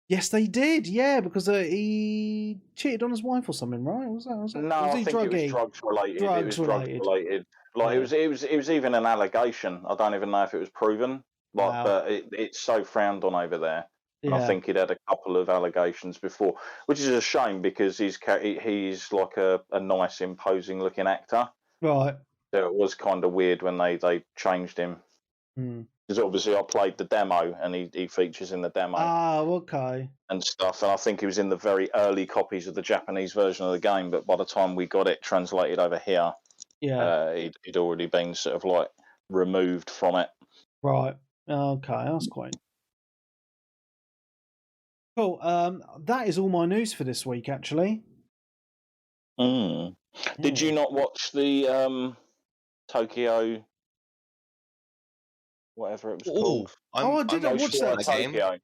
Yes, they did. Yeah, because he cheated on his wife or something, right? Was that? No, I think it was drugs related. It was drugs related. It was even an allegation. I don't even know if it was proven. But it's so frowned on over there. And I think he'd had a couple of allegations before, which is a shame because he's like a nice, imposing looking actor. Right. So it was kind of weird when they changed him. Because obviously I played the demo, and he features in the demo. Oh, okay. And stuff, and I think he was in the very early copies of the Japanese version of the game. But by the time we got it translated over here, he'd already been sort of like removed from it. Right. Okay, that's quite cool. That is all my news for this week, actually. Did you not watch the Tokyo, whatever it was called? I didn't watch that Tokyo.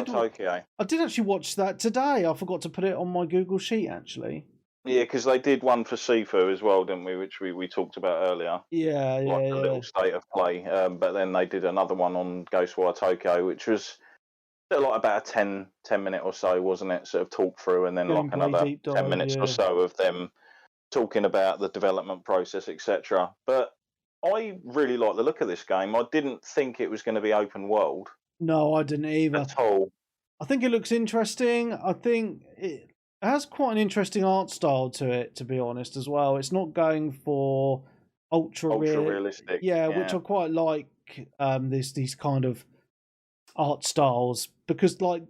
Tokyo. I did actually watch that today. I forgot to put it on my Google Sheet, actually. Yeah, because they did one for Sifu as well, didn't we? Which we talked about earlier. Yeah, like a little state of play. But then they did another one on Ghostwire Tokyo, which was like about a 10 minute or so, wasn't it? Sort of talk through, and then like another 10 minutes or so of them talking about the development process, etc. But I really like the look of this game. I didn't think it was going to be open world. No, I didn't either. At all. I think it looks interesting. I think it has quite an interesting art style to it, to be honest, as well. It's not going for ultra realistic. Yeah, which I quite like. These kind of art styles, because like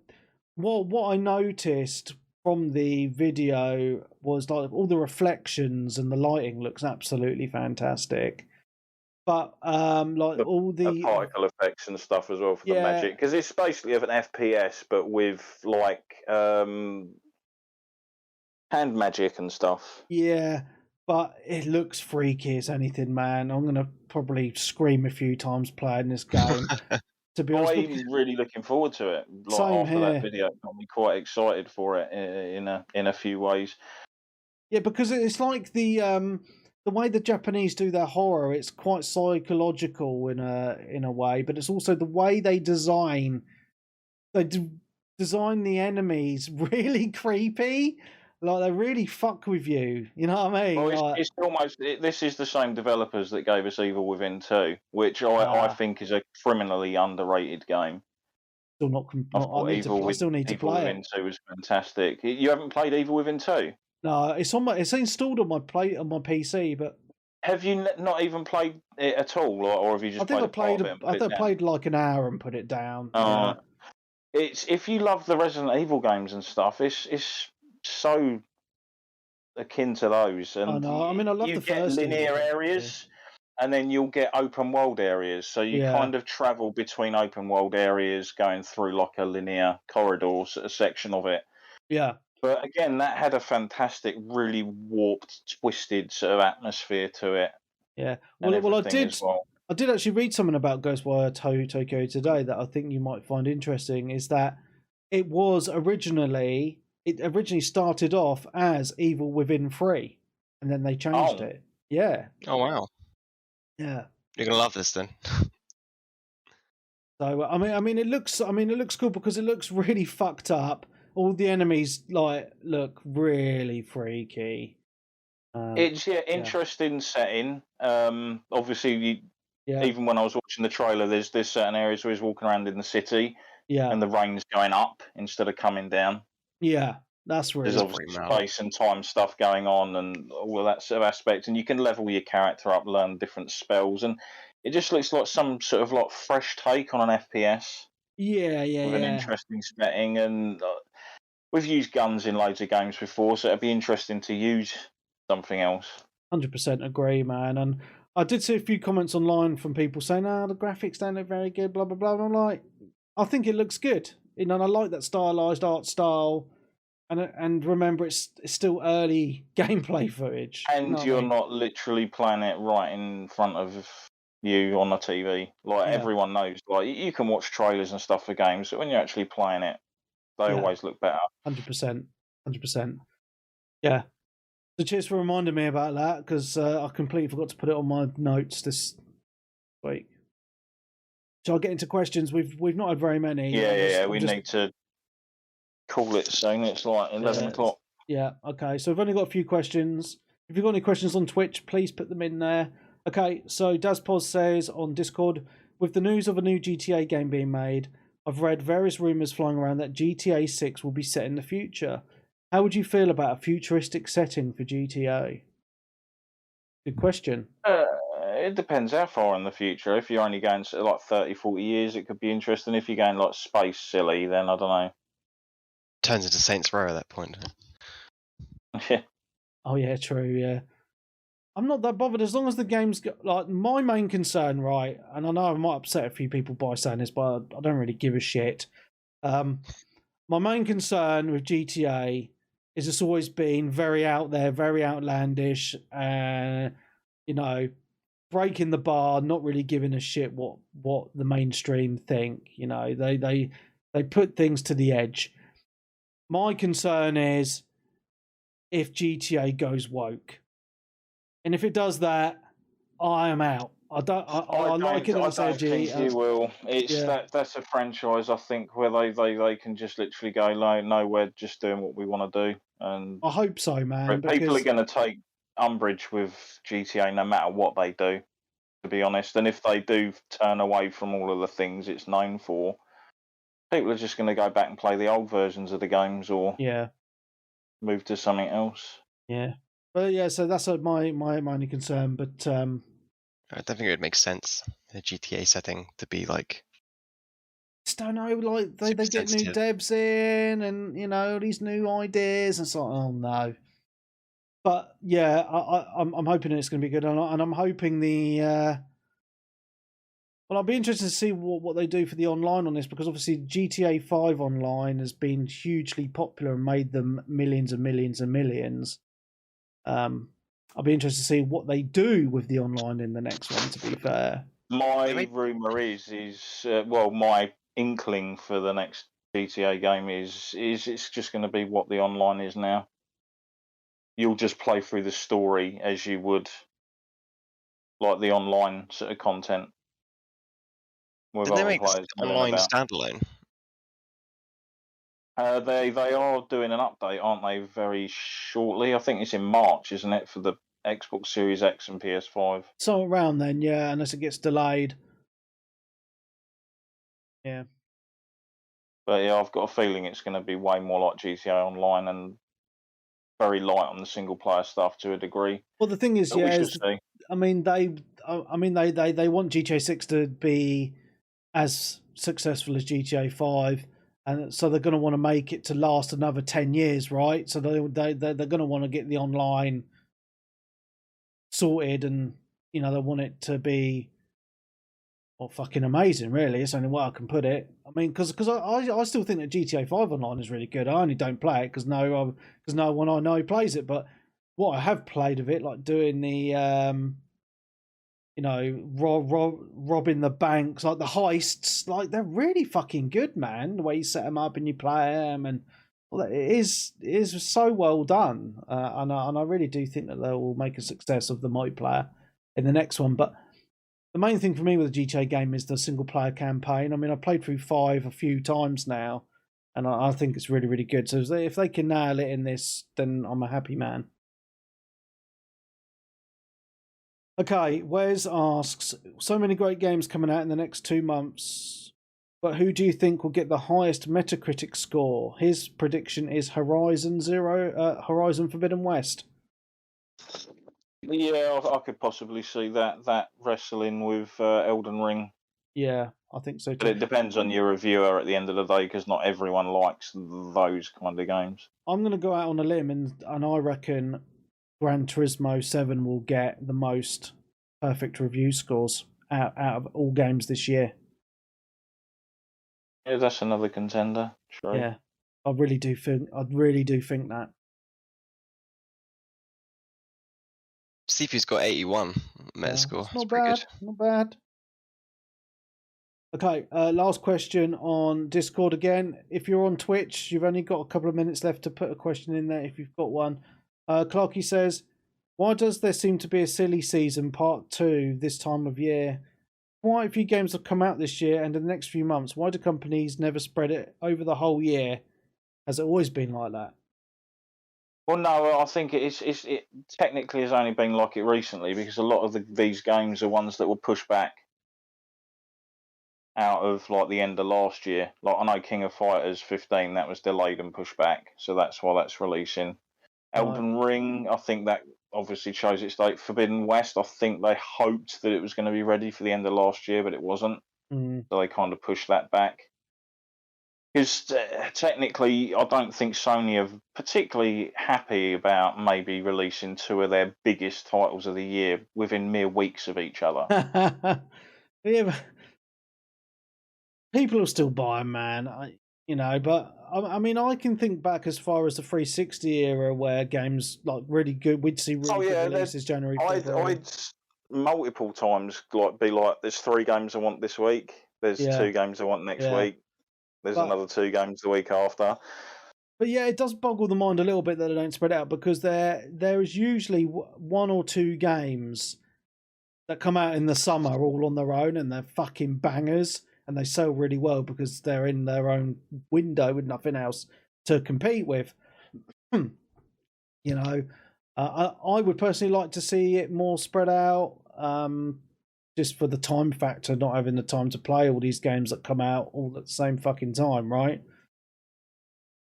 what I noticed from the video was like all the reflections and the lighting looks absolutely fantastic. But like all the particle effects and stuff as well for the magic, because it's basically of an FPS but with like hand magic and stuff. Yeah, but it looks freaky as anything, man. I'm gonna probably scream a few times playing this game. To be honest, I'm really looking forward to it. Like, after that video, got me quite excited for it in a few ways. Yeah, because it's like the way the Japanese do their horror. It's quite psychological in a way, but it's also the way they design. They design the enemies really creepy. Like they really fuck with you. You know what I mean? Well, it's almost. This is the same developers that gave us Evil Within 2, which I think is a criminally underrated game. Still not. I still need to play it. Evil Within 2 was fantastic. You haven't played Evil Within 2? No, it's installed on my PC, but have you not even played it at all, or have you just? I played like an hour and put it down. It's, if you love the Resident Evil games and stuff, it's so akin to those. And I know. I mean, I love the first linear areas, and then you'll get open world areas. So you kind of travel between open world areas, going through like a linear corridor section of it. Yeah. But again, that had a fantastic, really warped, twisted sort of atmosphere to it. Yeah. Well, I did actually read something about Ghostwire Tokyo today that I think you might find interesting. Is that it originally started off as Evil Within 3, and then they changed it. Yeah. Oh wow. Yeah. You're gonna love this then. So I mean, it looks cool because it looks really fucked up. All the enemies look really freaky. It's interesting setting. Obviously, even when I was watching the trailer, there's certain areas where he's walking around in the city, and the rain's going up instead of coming down. Yeah, that's really. There's obviously space and time stuff going on, and all of that sort of aspect. And you can level your character up, learn different spells, and it just looks like some sort of like fresh take on an FPS. Yeah, with an interesting setting, and we've used guns in loads of games before, so it'd be interesting to use something else. 100% agree, man. And I did see a few comments online from people saying, the graphics don't look very good, blah, blah, blah. And I'm like, I think it looks good. And I like that stylized art style. And remember, it's still early gameplay footage. And you're not literally playing it right in front of you on the TV. Like, everyone knows. Like, you can watch trailers and stuff for games, but when you're actually playing it, they always look better. 100%. 100%. Yeah. So cheers for reminding me about that, because I completely forgot to put it on my notes this week. Shall I get into questions? We've not had very many. Yeah. We need to call it soon. It's like 11 o'clock. Yeah, okay. So we've only got a few questions. If you've got any questions on Twitch, please put them in there. Okay, so Dazpoz says on Discord, with the news of a new GTA game being made, I've read various rumours flying around that GTA 6 will be set in the future. How would you feel about a futuristic setting for GTA? Good question. It depends how far in the future. If you're only going to like 30, 40 years, it could be interesting. If you're going like space silly, then I don't know. Turns into Saints Row at that point. Yeah. Oh yeah, true. Yeah, I'm not that bothered as long as the game's got, like, my main concern, right? And I know I might upset a few people by saying this, but I don't really give a shit. My main concern with GTA is it's always been very out there, very outlandish, you know, breaking the bar, not really giving a shit what the mainstream think. You know, they put things to the edge. My concern is if GTA goes woke, and if it does that, I am out. I like it on its edgy. I don't think you will. It's that's a franchise, I think, where they can just literally go, no, we're just doing what we want to do. And I hope so, man. People are going to take umbrage with GTA no matter what they do, to be honest. And if they do turn away from all of the things it's known for, people are just going to go back and play the old versions of the games or move to something else. Yeah. But yeah, so that's my only concern. But I don't think it would make sense in a GTA setting to be like. Just don't know, like they get new devs in, and you know, all these new ideas, and it's like, oh no. But yeah, I'm hoping it's going to be good, and I'm hoping the. Well, I'll be interested to see what they do for the online on this, because obviously GTA 5 online has been hugely popular and made them millions and millions and millions. I'll be interested to see what they do with the online in the next one, to be fair. My rumour is my inkling for the next GTA game is it's just going to be what the online is now. You'll just play through the story as you would like the online sort of content. Did they make online standalone? They are doing an update, aren't they, very shortly? I think it's in March, isn't it, for the Xbox Series X and PS5? So around then, yeah, unless it gets delayed. Yeah. But yeah, I've got a feeling it's going to be way more like GTA Online and very light on the single player stuff to a degree. Well, the thing is, they want GTA 6 to be as successful as GTA 5, and so they're going to want to make it to last another 10 years, right? So they're going to want to get the online sorted, and you know, they want it to be fucking amazing. Really, it's only way I can put it. I mean, because I still think that GTA 5 online is really good. I only don't play it because no one I know plays it. But what I have played of it, like doing the you know, robbing the banks, like the heists, like they're really fucking good, man. The way you set them up and you play them, and it is so well done. And I really do think that they will make a success of the multiplayer in the next one. But the main thing for me with the GTA game is the single player campaign. I mean, I played through 5 a few times now, and I think it's really, really good. So if they can nail it in this, then I'm a happy man. Okay, Wes asks, so many great games coming out in the next 2 months, but who do you think will get the highest Metacritic score? His prediction is Horizon Forbidden West. Yeah, I could possibly see that wrestling with Elden Ring. Yeah, I think so too. But it depends on your reviewer at the end of the day, because not everyone likes those kind of games. I'm going to go out on a limb, and I reckon Gran Turismo 7 will get the most perfect review scores out of all games this year. Yeah, that's another contender. True. Yeah, I really do think that. Stevie's got 81 Metascore. Not bad. Not bad. Okay, last question on Discord again. If you're on Twitch, you've only got a couple of minutes left to put a question in there if you've got one. Clarky says, why does there seem to be a silly season part 2 this time of year? Quite a few games have come out this year and in the next few months. Why do companies never spread it over the whole year? Has it always been like that? Well, no, I think it technically has only been like it recently, because a lot of these games are ones that were pushed back out of like the end of last year. Like I know King of Fighters 15, that was delayed and pushed back, so that's why that's releasing. Elden Ring, I think that obviously chose its date. Forbidden West, I think they hoped that it was going to be ready for the end of last year, but it wasn't. So they kind of pushed that back. Because technically, I don't think Sony are particularly happy about maybe releasing two of their biggest titles of the year within mere weeks of each other. Yeah, people will still buy them, man. But I mean, I can think back as far as the 360 era where games like really good, we'd see really good releases January, February. I'd multiple times be like, there's 3 games I want this week. There's 2 games I want next week. There's another 2 games the week after. But yeah, it does boggle the mind a little bit that they don't spread out, because there is usually 1 or 2 games that come out in the summer all on their own, and they're fucking bangers, and they sell really well because they're in their own window with nothing else to compete with. I would personally like to see it more spread out. Just for the time factor, not having the time to play all these games that come out all at the same fucking time, right?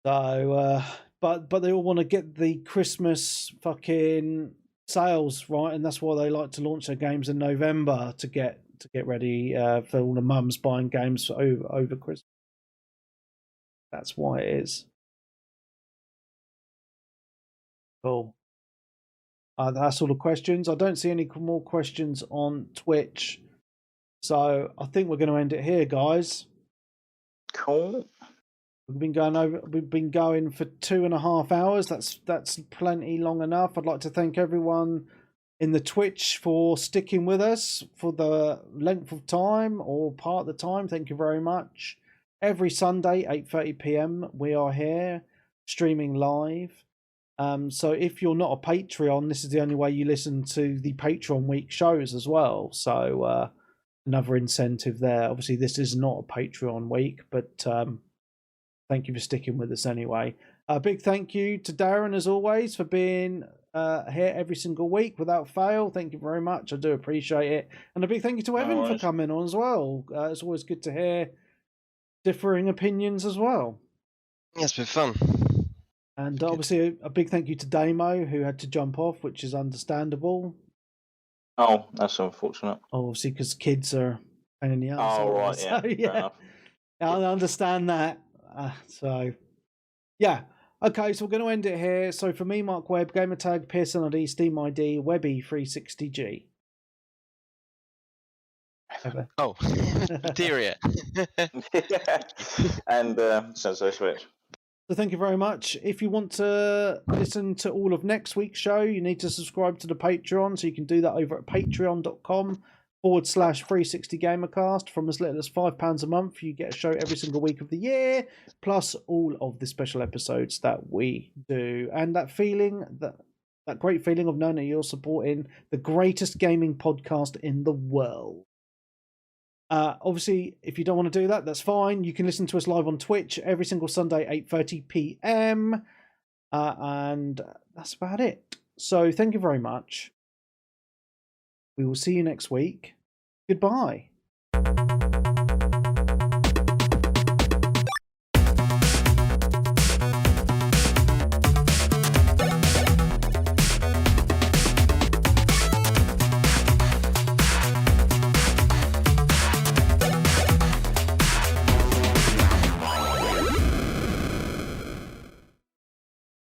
So, but they all want to get the Christmas fucking sales, right? And that's why they like to launch their games in November to get ready for all the mums buying games over Christmas. That's why it is. Cool. That's all the questions. I don't see any more questions on Twitch, so I think we're going to end it here, guys. Cool. We've been going for 2.5 hours. That's plenty long enough. I'd like to thank everyone in the Twitch for sticking with us for the length of time or part of the time. Thank you very much. Every Sunday, 8:30 p.m, we are here streaming live. So if you're not a Patreon, this is the only way you listen to the Patreon week shows as well. So another incentive there. Obviously, this is not a Patreon week, but thank you for sticking with us anyway. A big thank you to Darren, as always, for being here every single week without fail. Thank you very much. I do appreciate it. And a big thank you to Evan for coming on as well. It's always good to hear differing opinions as well. Yeah, it's been fun. And obviously a big thank you to Damo, who had to jump off, which is understandable. Oh, that's unfortunate. Obviously, because kids are a pain in the ass. Oh, right, so, yeah. I understand that. So, yeah. Okay, so we're going to end it here. So for me, Mark Webb, Gamertag, Pearson ID, Steam ID, Webby360G. Oh, Materia. And Sensei Switch. So thank you very much. If you want to listen to all of next week's show, you need to subscribe to the Patreon. So you can do that over at patreon.com/360gamercast. From as little as £5 a month, you get a show every single week of the year, plus all of the special episodes that we do. And that feeling, that great feeling of knowing that you're supporting the greatest gaming podcast in the world. Obviously, if you don't want to do that, that's fine. You can listen to us live on Twitch every single Sunday, 8:30 p.m. And that's about it. So thank you very much. We will see you next week. Goodbye.